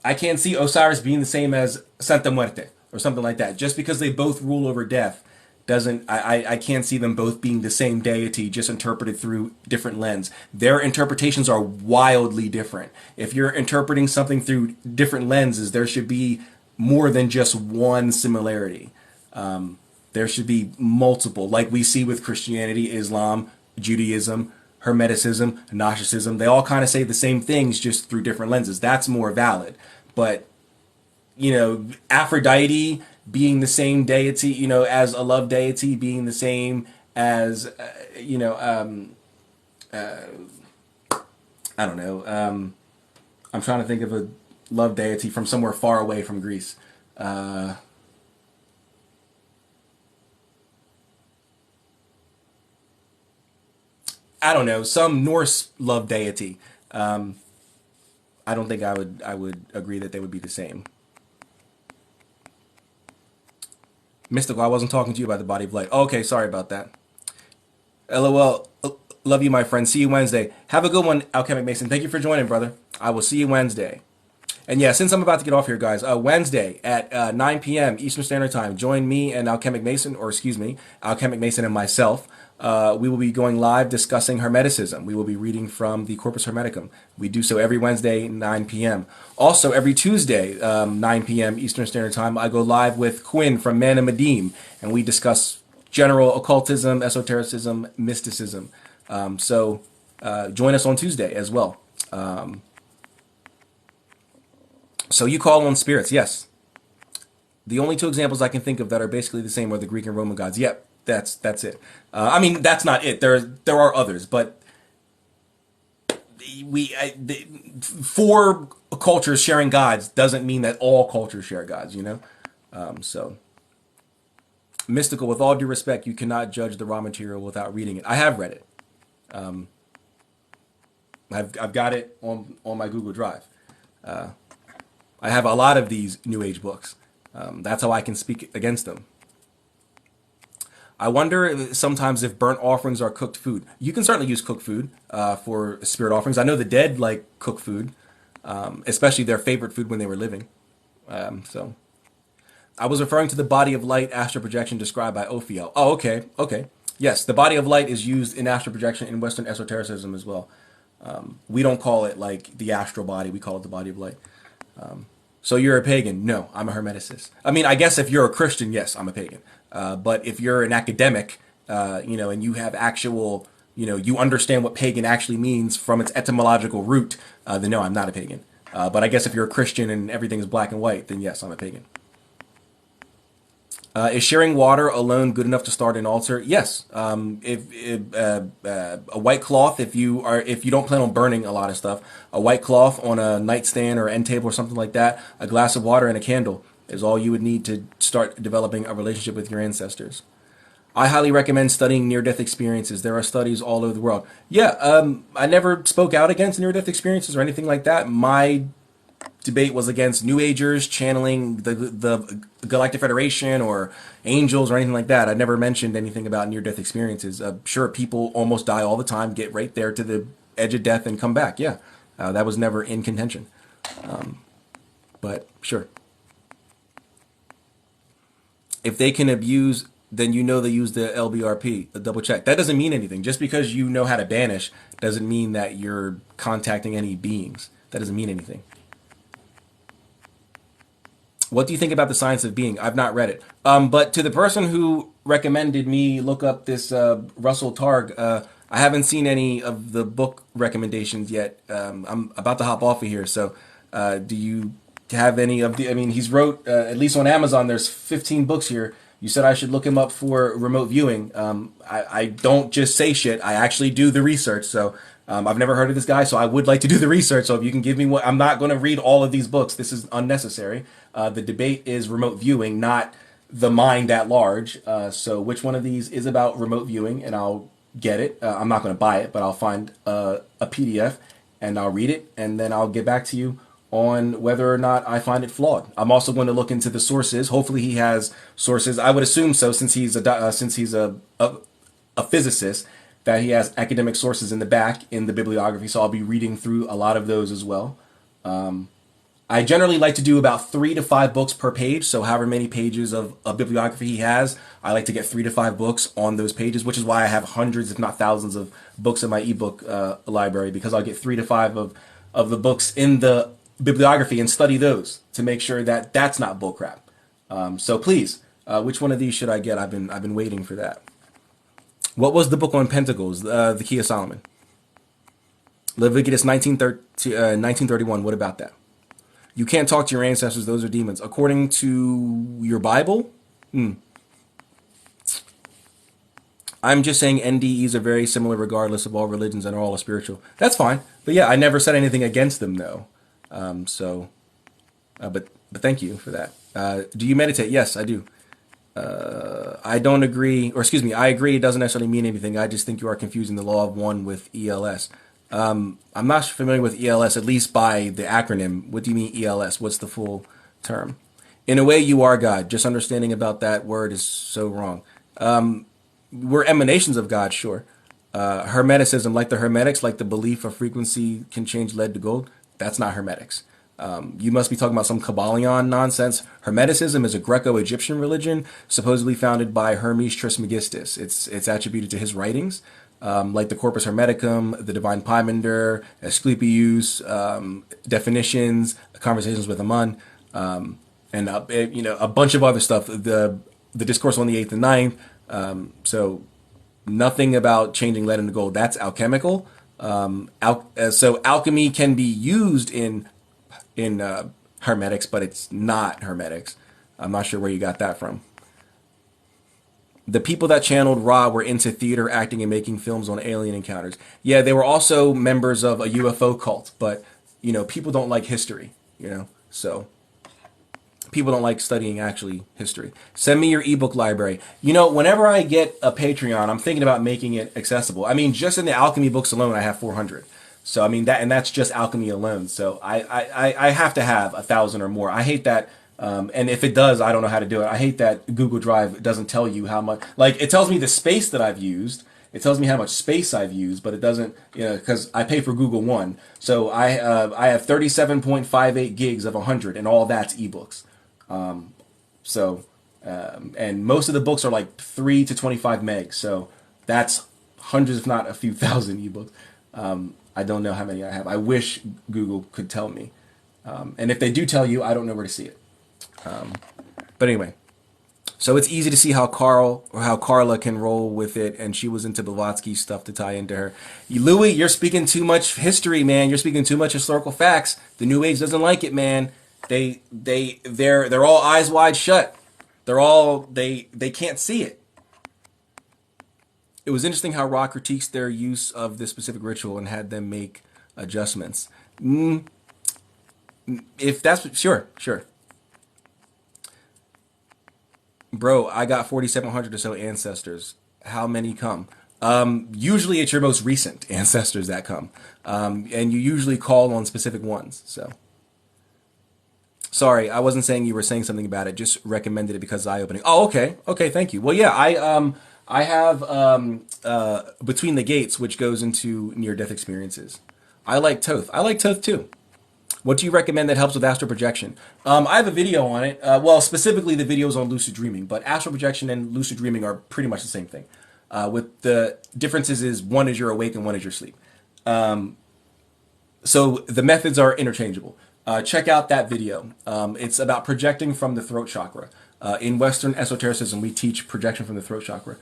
I can't see Osiris being the same as Santa Muerte or something like that. Just because they both rule over death doesn't. I can't see them both being the same deity, just interpreted through different lens. Their interpretations are wildly different. If you're interpreting something through different lenses, there should be more than just one similarity. There should be multiple, like we see with Christianity, Islam, Judaism, Hermeticism, Gnosticism. They all kind of say the same things just through different lenses. That's more valid. But, Aphrodite being the same deity, as a love deity, being the same as, I don't know. I'm trying to think of a love deity from somewhere far away from Greece. I don't know, some Norse love deity. I don't think I would agree that they would be the same. Mystical, I wasn't talking to you about the body of light. Okay, sorry about that. LOL. Love you, my friend. See you Wednesday. Have a good one, Alchemic Mason. Thank you for joining, brother. I will see you Wednesday. And yeah, since I'm about to get off here, guys, Wednesday at 9 p.m. Eastern Standard Time, join me and Alchemic Mason, or excuse me, Alchemic Mason and myself. We will be going live discussing Hermeticism. We will be reading from the Corpus Hermeticum. We do so every Wednesday, 9 p.m. Also, every Tuesday, 9 p.m. Eastern Standard Time, I go live with Quinn from Man and Medim, and we discuss general occultism, esotericism, mysticism. So join us on Tuesday as well. So you call on spirits, yes. The only two examples I can think of that are basically the same are the Greek and Roman gods. Yep, that's it. I mean, that's not it. There are others, but four cultures sharing gods doesn't mean that all cultures share gods. So mystical. With all due respect, you cannot judge the raw material without reading it. I have read it. I've got it on my Google Drive. I have a lot of these New Age books. That's how I can speak against them. I wonder sometimes if burnt offerings are cooked food. You can certainly use cooked food for spirit offerings. I know the dead like cooked food, especially their favorite food when they were living. So I was referring to the body of light astral projection described by Ophiel. Oh, okay, okay. Yes, the body of light is used in astral projection in Western esotericism as well. We don't call it like the astral body; we call it the body of light. So you're a pagan? No, I'm a hermeticist. I mean, I guess if you're a Christian, yes, I'm a pagan. But if you're an academic, and you have actual, you understand what pagan actually means from its etymological root, then no, I'm not a pagan. But I guess if you're a Christian and everything is black and white, then yes, I'm a pagan. Is sharing water alone good enough to start an altar? Yes. If a white cloth, if you don't plan on burning a lot of stuff, a white cloth on a nightstand or end table or something like that, a glass of water and a candle is all you would need to start developing a relationship with your ancestors. I highly recommend studying near-death experiences. There are studies all over the world. Yeah, I never spoke out against near-death experiences or anything like that. My debate was against New Agers channeling the Galactic Federation or angels or anything like that. I never mentioned anything about near-death experiences. Sure, people almost die all the time, get right there to the edge of death and come back. Yeah, that was never in contention. But sure, if they can abuse, then they use the LBRP. The double check. That doesn't mean anything. Just because you know how to banish doesn't mean that you're contacting any beings. That doesn't mean anything. What do you think about the science of being? I've not read it. But to the person who recommended me look up this Russell Targ, I haven't seen any of the book recommendations yet. I'm about to hop off of here. So do you have any of the? I mean, he's wrote at least on Amazon. There's 15 books here. You said I should look him up for remote viewing. I don't just say shit. I actually do the research. So I've never heard of this guy, so I would like to do the research. So if you can give me what, I'm not going to read all of these books. This is unnecessary. The debate is remote viewing, not the mind at large. So which one of these is about remote viewing, and I'll get it. I'm not going to buy it, but I'll find a PDF and I'll read it, and then I'll get back to you on whether or not I find it flawed. I'm also going to look into the sources. Hopefully, he has sources. I would assume so, since he's a physicist, that he has academic sources in the back in the bibliography. So I'll be reading through a lot of those as well. I generally like to do about 3 to 5 books per page. So however many pages of bibliography he has, I like to get 3 to 5 books on those pages, which is why I have hundreds, if not thousands, of books in my ebook library, because I'll get 3 to 5 of the books in the bibliography and study those to make sure that that's not bullcrap. So please, which one of these should I get? I've been waiting for that. What was the book on Pentacles? The Key of Solomon. Leviticus 1931. What about that? You can't talk to your ancestors. Those are demons. According to your Bible? I'm just saying NDEs are very similar regardless of all religions and are all spiritual. That's fine. But yeah, I never said anything against them though. But thank you for that. Do you meditate? Yes, I do. I don't agree, or excuse me, I agree it doesn't necessarily mean anything. I just think you are confusing the law of one with ELS. I'm not familiar with ELS, at least by the acronym. What do you mean ELS? What's the full term? In a way, you are God. Just understanding about that word is so wrong. We're emanations of God, sure. Hermeticism, like the Hermetics, like the belief of frequency can change lead to gold, that's not Hermetics. You must be talking about some Kabbalion nonsense. Hermeticism is a Greco-Egyptian religion, supposedly founded by Hermes Trismegistus. It's attributed to his writings, like the Corpus Hermeticum, the Divine Pymander, Asclepius, definitions, conversations with Amun, and a bunch of other stuff. The discourse on the eighth and ninth. So nothing about changing lead into gold. That's alchemical. So alchemy can be used in hermetics, but it's not hermetics. I'm not sure where you got that from. The people that channeled Ra were into theater, acting, and making films on alien encounters. Yeah, they were also members of a UFO cult, but people don't like history, so people don't like studying actually history. Send me your ebook library. Whenever I get a Patreon, I'm thinking about making it accessible. I mean, just in the alchemy books alone, I have 400. So I mean that's just alchemy alone. So I have to have 1,000 or more. I hate that And if it does, I don't know how to do it. I hate that Google Drive doesn't tell you how much. Like, it tells me the space that I've used. It tells me how much space I've used, but it doesn't, because I pay for Google One. So I have 37.58 gigs of 100, and all that's ebooks. So, and most of the books are like 3 to 25 megs. So that's hundreds, if not a few thousand ebooks. I don't know how many I have. I wish Google could tell me. And if they do tell you, I don't know where to see it. But anyway, so it's easy to see how Carla can roll with it, and she was into Blavatsky's stuff to tie into her. Louis, you're speaking too much history, man. You're speaking too much historical facts. The New Age doesn't like it, man. They're all eyes wide shut. They can't see it. It was interesting how Ra critiques their use of this specific ritual and had them make adjustments. If that's sure. Bro, I got 4,700 or so ancestors. How many come? Usually it's your most recent ancestors that come. And you usually call on specific ones. So, sorry, I wasn't saying you were saying something about it. Just recommended it because it's eye-opening. Oh, okay. Okay, thank you. Well, yeah, I have Between the Gates, which goes into near-death experiences. I like Toth. I like Toth too. What do you recommend that helps with astral projection? I have a video on it. Well, specifically the videos on lucid dreaming, but astral projection and lucid dreaming are pretty much the same thing. With the differences is one is you're awake and one is you're asleep. So the methods are interchangeable. Check out that video. It's about projecting from the throat chakra. In Western esotericism, we teach projection from the throat chakra.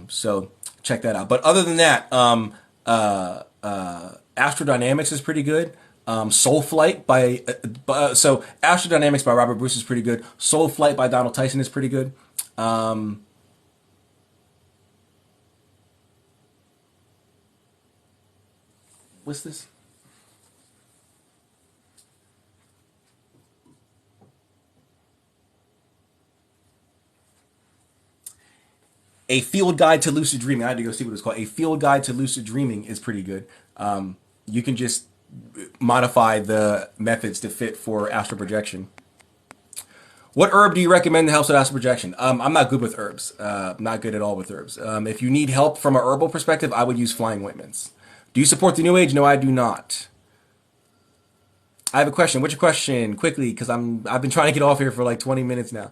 So check that out. But other than that, astrodynamics is pretty good. Soul Flight so Astrodynamics by Robert Bruce is pretty good. Soul Flight by Donald Tyson is pretty good. What's this? A Field Guide to Lucid Dreaming. I had to go see what it's called. A Field Guide to Lucid Dreaming is pretty good. You can just modify the methods to fit for astral projection. What herb do you recommend that helps with astral projection? I'm not good with herbs. Not good at all with herbs. If you need help from a herbal perspective, I would use flying ointments. Do you support the New Age? No, I do not. I have a question. What's your question? Quickly, because I've been trying to get off here for like 20 minutes now.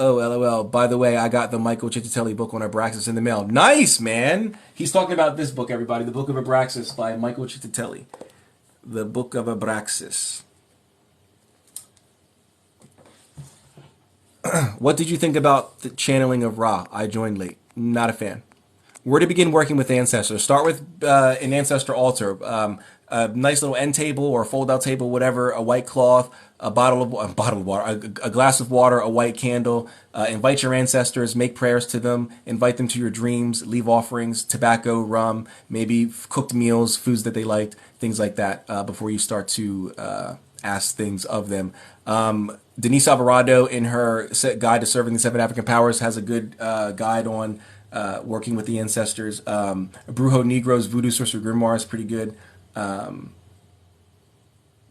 Oh, LOL. By the way, I got the Michael Ciccitelli book on Abraxas in the mail. Nice, man. He's talking about this book, everybody. The Book of Abraxas by Michael Ciccitelli. The Book of Abraxas. What did you think about the channeling of Ra? I joined late. Not a fan. Where to begin working with ancestors? Start with an ancestor altar. A nice little end table or fold-out table, whatever, a white cloth, a bottle of water, a glass of water, a white candle. Invite your ancestors, make prayers to them, invite them to your dreams, leave offerings, tobacco, rum, maybe cooked meals, foods that they liked, things like that, before you start to ask things of them. Denise Alvarado, in her Guide to Serving the Seven African Powers, has a good guide on working with the ancestors. Brujo Negro's Voodoo Sorcerer Grimoire is pretty good.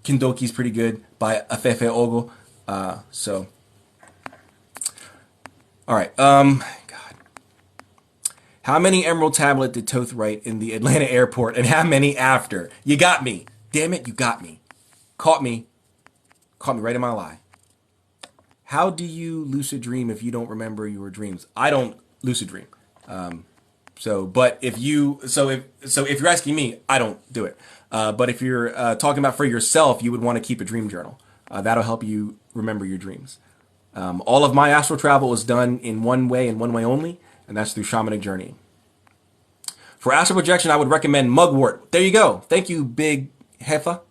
Kindoki's pretty good by Afefe Ogo. So, all right. God, how many Emerald Tablet did Toth write in the Atlanta airport, and how many after? You got me. Damn it, you got me. Caught me right in my lie. How do you lucid dream if you don't remember your dreams? I don't lucid dream. But if you're asking me, I don't do it. But if you're talking about for yourself, you would want to keep a dream journal. That'll help you remember your dreams. All of my astral travel is done in one way and one way only, and that's through shamanic journeying. For astral projection, I would recommend mugwort. There you go. Thank you, Big Heffa.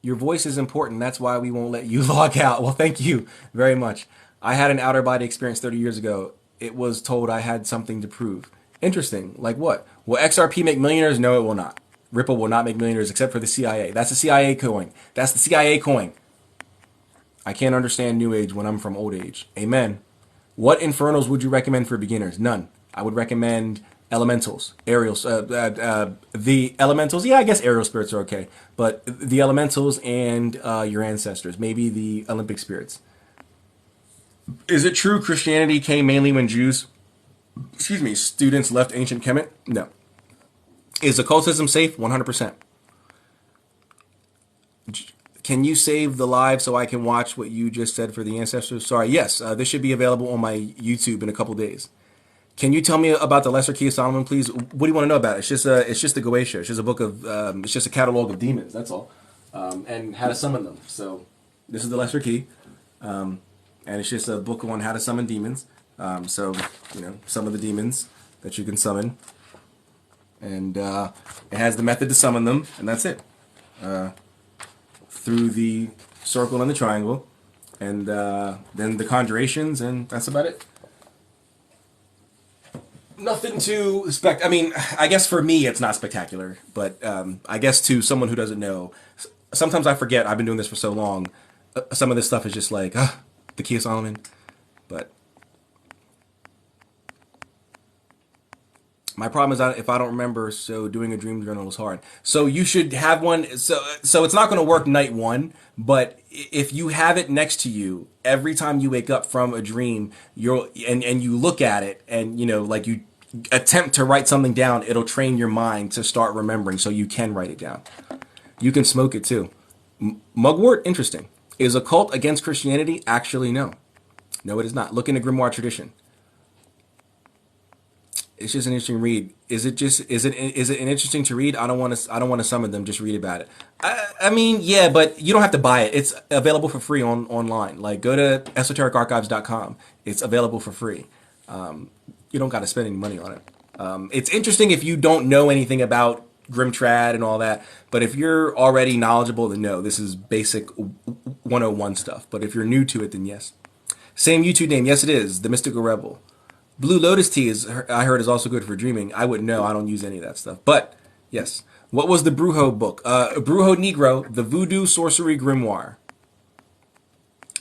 Your voice is important. That's why we won't let you log out. Well, thank you very much. I had an outer body experience 30 years ago. It was told I had something to prove. Interesting. Like what? Will XRP make millionaires? No, it will not. Ripple will not make millionaires except for the CIA. That's the CIA coin. That's the CIA coin. I can't understand New Age when I'm from Old Age. Amen. What infernals would you recommend for beginners? None. I would recommend Elementals, aerials, the elementals. Yeah, I guess aerial spirits are okay, but the elementals and your ancestors, maybe the Olympic spirits. Is it true Christianity came mainly when Jews, excuse me, students left ancient Kemet? No. Is occultism safe? 100%. Can you save the live so I can watch what you just said for the ancestors? Sorry, yes, this should be available on my YouTube in a couple days. Can you tell me about the Lesser Key of Solomon, please? What do you want to know about it? It's just a Goetia. It's just a book of, it's just a catalog of demons. That's all, and how to summon them. So, this is the Lesser Key, and it's just a book on how to summon demons. So, some of the demons that you can summon, and it has the method to summon them, and that's it. Through the circle and the triangle, and then the conjurations, and that's about it. Nothing too I mean, I guess for me it's not spectacular, but I guess to someone who doesn't know, sometimes I forget. I've been doing this for so long. Some of this stuff is just like the Key of Solomon, but my problem is that if I don't remember, so doing a dream journal is hard. So you should have one. So it's not going to work night one, but if you have it next to you every time you wake up from a dream, and you look at it, and like you attempt to write something down, it'll train your mind to start remembering, so you can write it down. You can smoke it too. Mugwort, interesting. Is occult against Christianity? Actually, no. No, it is not. Look in the grimoire tradition. It's just an interesting read. Is it an interesting to read? I don't want to summon them. Just read about it. I mean, yeah, but you don't have to buy it. It's available for free online. Like, go to esotericarchives.com. It's available for free. You don't got to spend any money on it. It's interesting if you don't know anything about Grimtrad and all that. But if you're already knowledgeable, then no, this is basic 101 stuff. But if you're new to it, then yes. Same YouTube name. Yes, it is. The Mystical Rebel. Blue Lotus tea I heard is also good for dreaming. I wouldn't know. I don't use any of that stuff. But yes. What was the Brujo book? Brujo Negro, the Voodoo Sorcery Grimoire.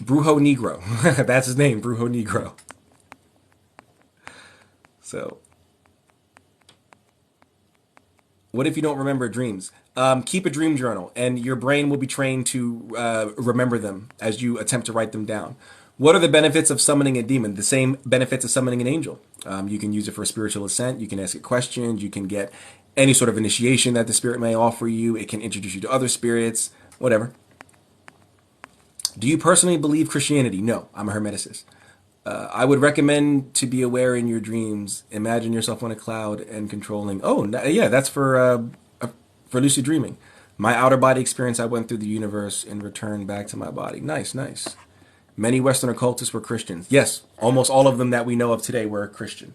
Brujo Negro. That's his name, Brujo Negro. So, what if you don't remember dreams? Keep a dream journal, and your brain will be trained to remember them as you attempt to write them down. What are the benefits of summoning a demon? The same benefits of summoning an angel. You can use it for spiritual ascent. You can ask it questions. You can get any sort of initiation that the spirit may offer you. It can introduce you to other spirits, whatever. Do you personally believe Christianity? No, I'm a Hermeticist. I would recommend to be aware in your dreams. Imagine yourself on a cloud and controlling. Oh, yeah, that's for lucid dreaming. My outer body experience, I went through the universe and returned back to my body. Nice, nice. Many Western occultists were Christians. Yes, almost all of them that we know of today were Christian.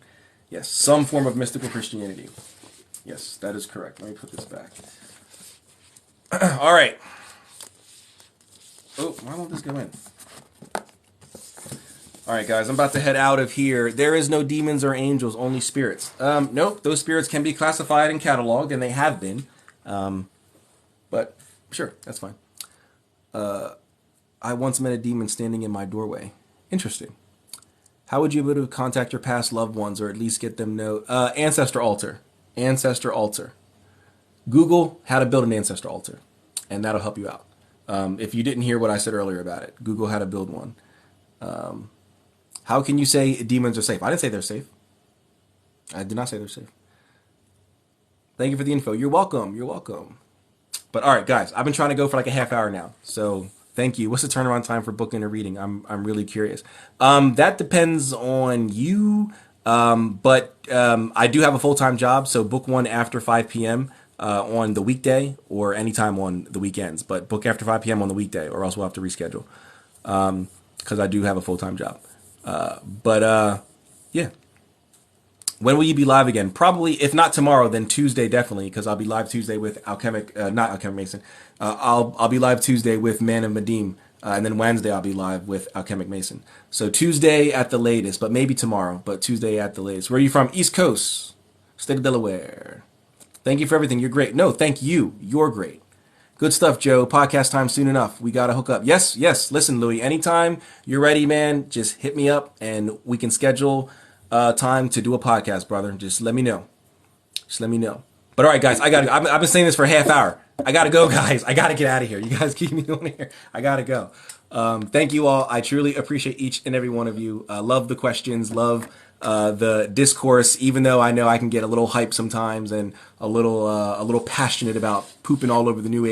Yes, some form of mystical Christianity. Yes, that is correct. Let me put this back. All right. Oh, why won't this go in? All right, guys, I'm about to head out of here. There is no demons or angels, only spirits. Nope, those spirits can be classified and cataloged, and they have been. But sure, that's fine. I once met a demon standing in my doorway. Interesting. How would you be able to contact your past loved ones, or at least get them know? Ancestor altar. Ancestor altar. Google how to build an ancestor altar, and that'll help you out. If you didn't hear what I said earlier about it, Google how to build one. How can you say demons are safe? I didn't say they're safe. I did not say they're safe. Thank you for the info. You're welcome. You're welcome. But all right, guys, I've been trying to go for like a half hour now. So thank you. What's the turnaround time for booking or reading? I'm really curious. That depends on you. But I do have a full-time job, so book one after 5 p.m. On the weekday or anytime on the weekends. But book after 5 p.m. on the weekday, or else we'll have to reschedule. Because I do have a full-time job. Yeah. When will you be live again? Probably, if not tomorrow, then Tuesday definitely, because I'll be live Tuesday with not Alchemic Mason. I'll be live Tuesday with Man of Medim, and then Wednesday I'll be live with Alchemic Mason. So Tuesday at the latest, but maybe tomorrow, but Tuesday at the latest. Where are you from? East Coast, state of Delaware. Thank you for everything. You're great. No, thank you. You're great. Good stuff, Joe. Podcast time soon enough. We got to hook up. Yes. Listen, Louis, anytime you're ready, man, just hit me up and we can schedule time to do a podcast, brother. Just let me know. Just let me know. But all right, guys, I've been saying this for a half hour. I gotta go, guys. I gotta get out of here. You guys keep me on here. I gotta go. Thank you all. I truly appreciate each and every one of you. Love the questions. Love the discourse. Even though I know I can get a little hype sometimes and a little passionate about pooping all over the new age.